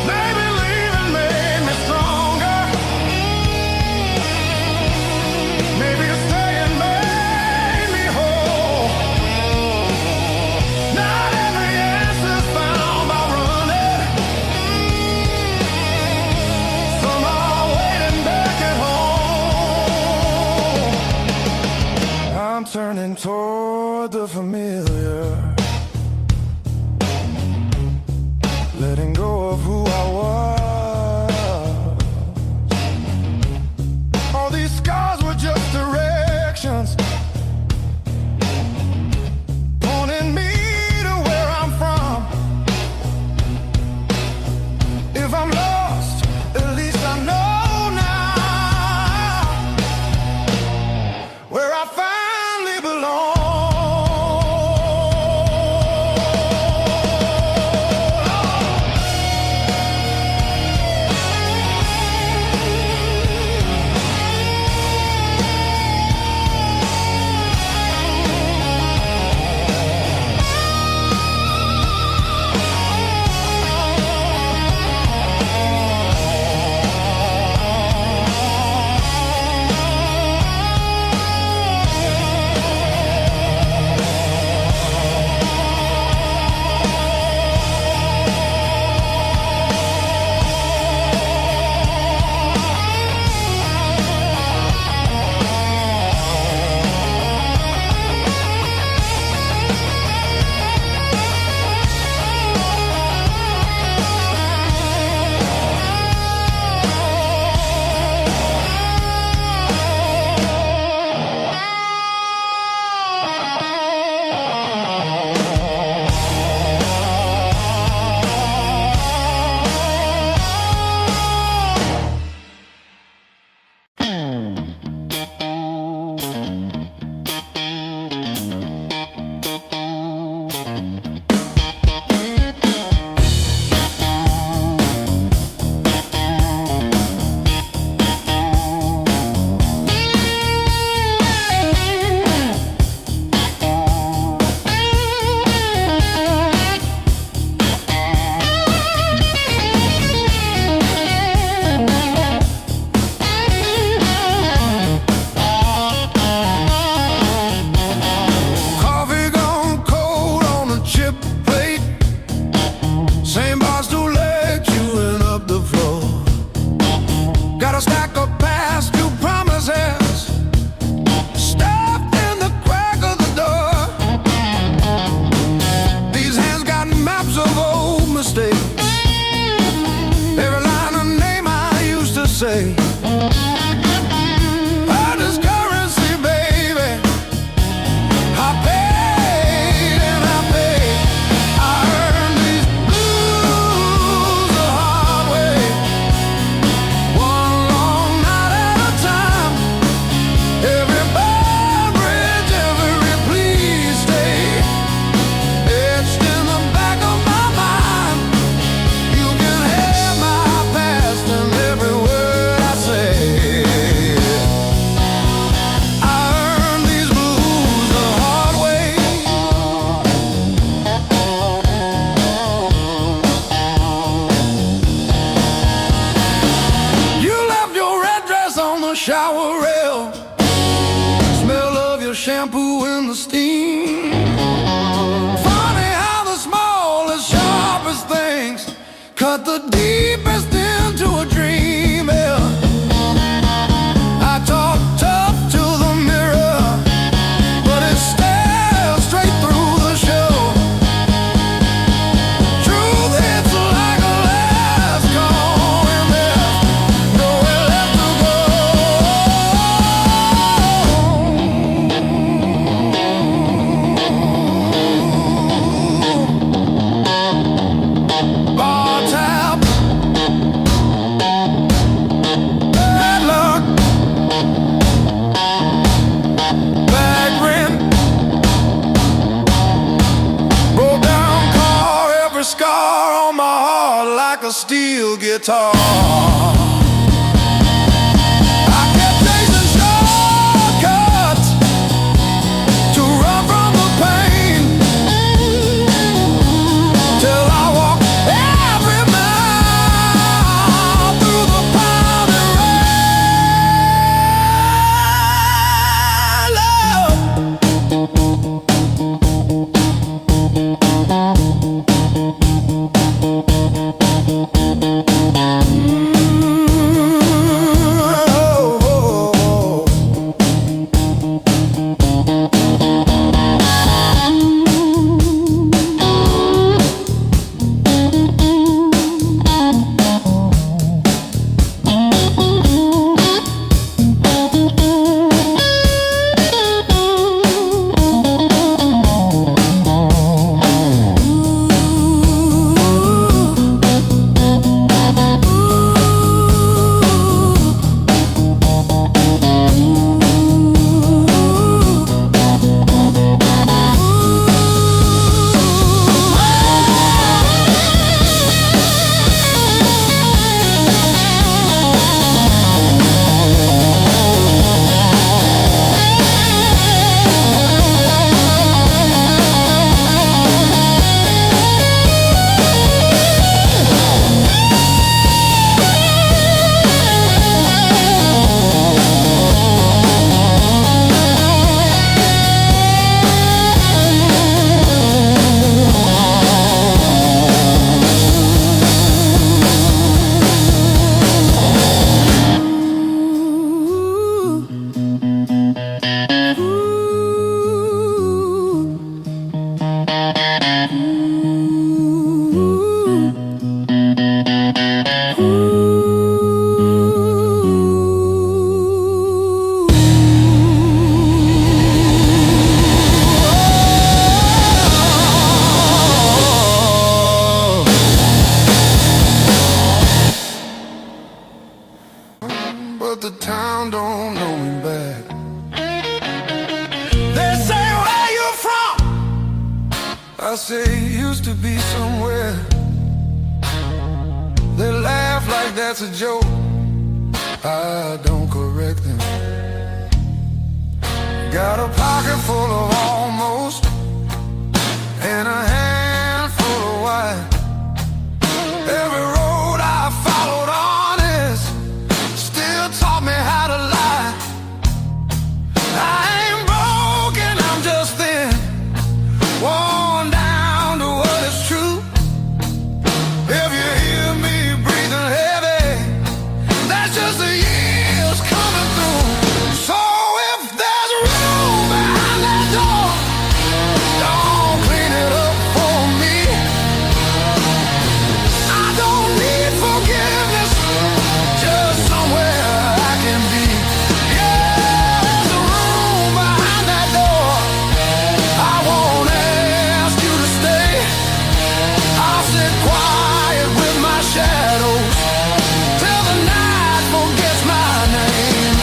Maybe leaving made me stronger. Maybe staying made me whole. Not every answer's found by running. Some are waiting back at home. I'm turning toward the familiar, letting go of who I was. All these scars were just directions, pointing me to where I'm from. If I'm lost, at least I know now where I finally belong. Coffee gone cold on a chip scar on my heart like a steel guitar. I kept chasing shortcuts to run from the pain, till I walked every mile through the pounding but the town don't know me back. They say, where you from? I say, used to be somewhere. They laugh like that's a joke. I don't correct them. Got a pocket full of almost, and a handful of why. Every road I followed honest still taught me how to lie. I ain't broken, I'm just thin, worn down to what is true. If you hear me breathing heavy, that's just the years coming through. So if there's room behind that door, don't clean it up for me. I don't need forgiveness, just somewhere I can be. Yeah, there's a room behind that door. I won't ask you to stay. I'll sit quiet with my shadows till the night forgets my name.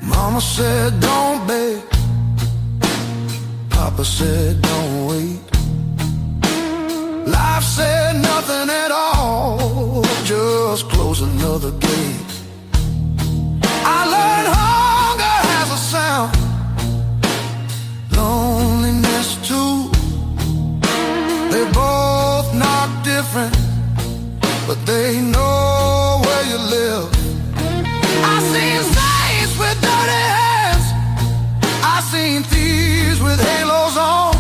Mama said don't beg, Papa said don't wait. Life said nothing at all, just close another gate. I learned hunger has a sound, loneliness too. They both knock different, but they know where you live. I seen saints with dirty hands, I seen thieves with halos on.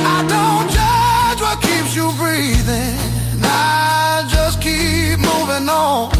I don't judge what keeps you breathing, I just keep moving on.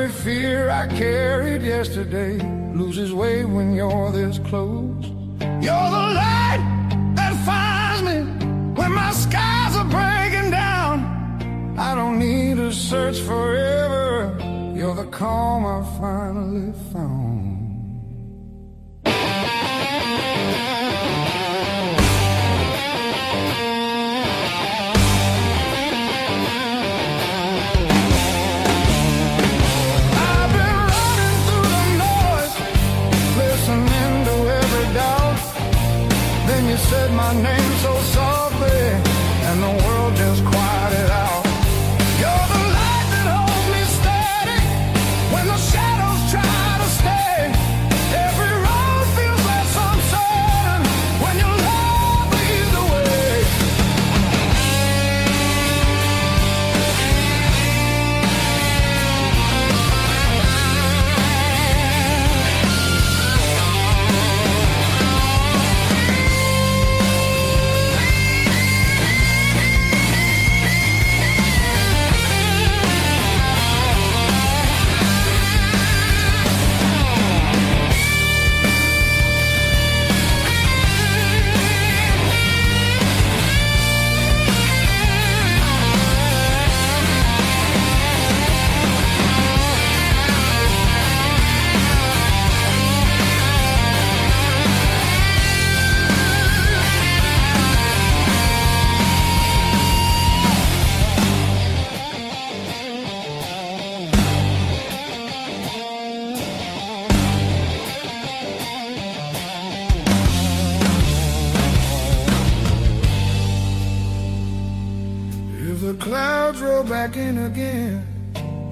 Every fear I carried yesterday loses weight when you're this close. You're the light that finds me when my skies are breaking down. I don't need to search forever. You're the calm I finally found. You said my name so softly, and the world just quieted out. You're the light that holds me steady when the shadows try to stay. Every road feels less uncertain when your love leads the way. The clouds roll back in again,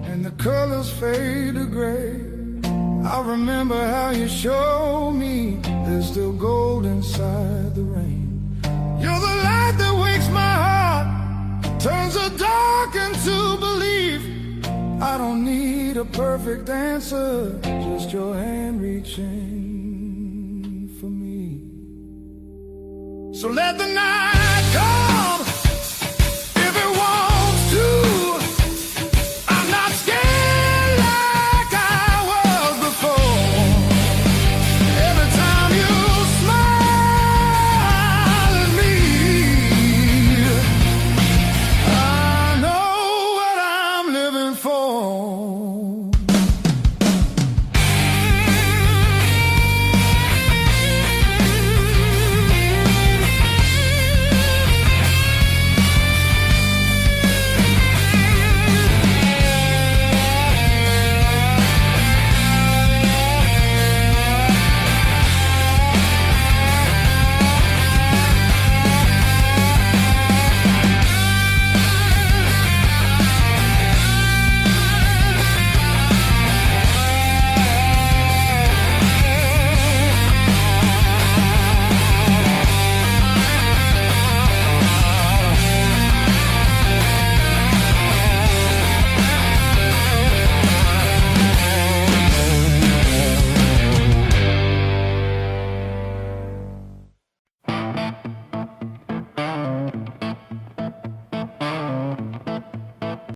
and the colors fade to gray. I remember how you showed me there's still gold inside the rain. You're the light that wakes my heart, turns the dark into belief. I don't need a perfect answer, just your hand reaching for me. So let the night come. For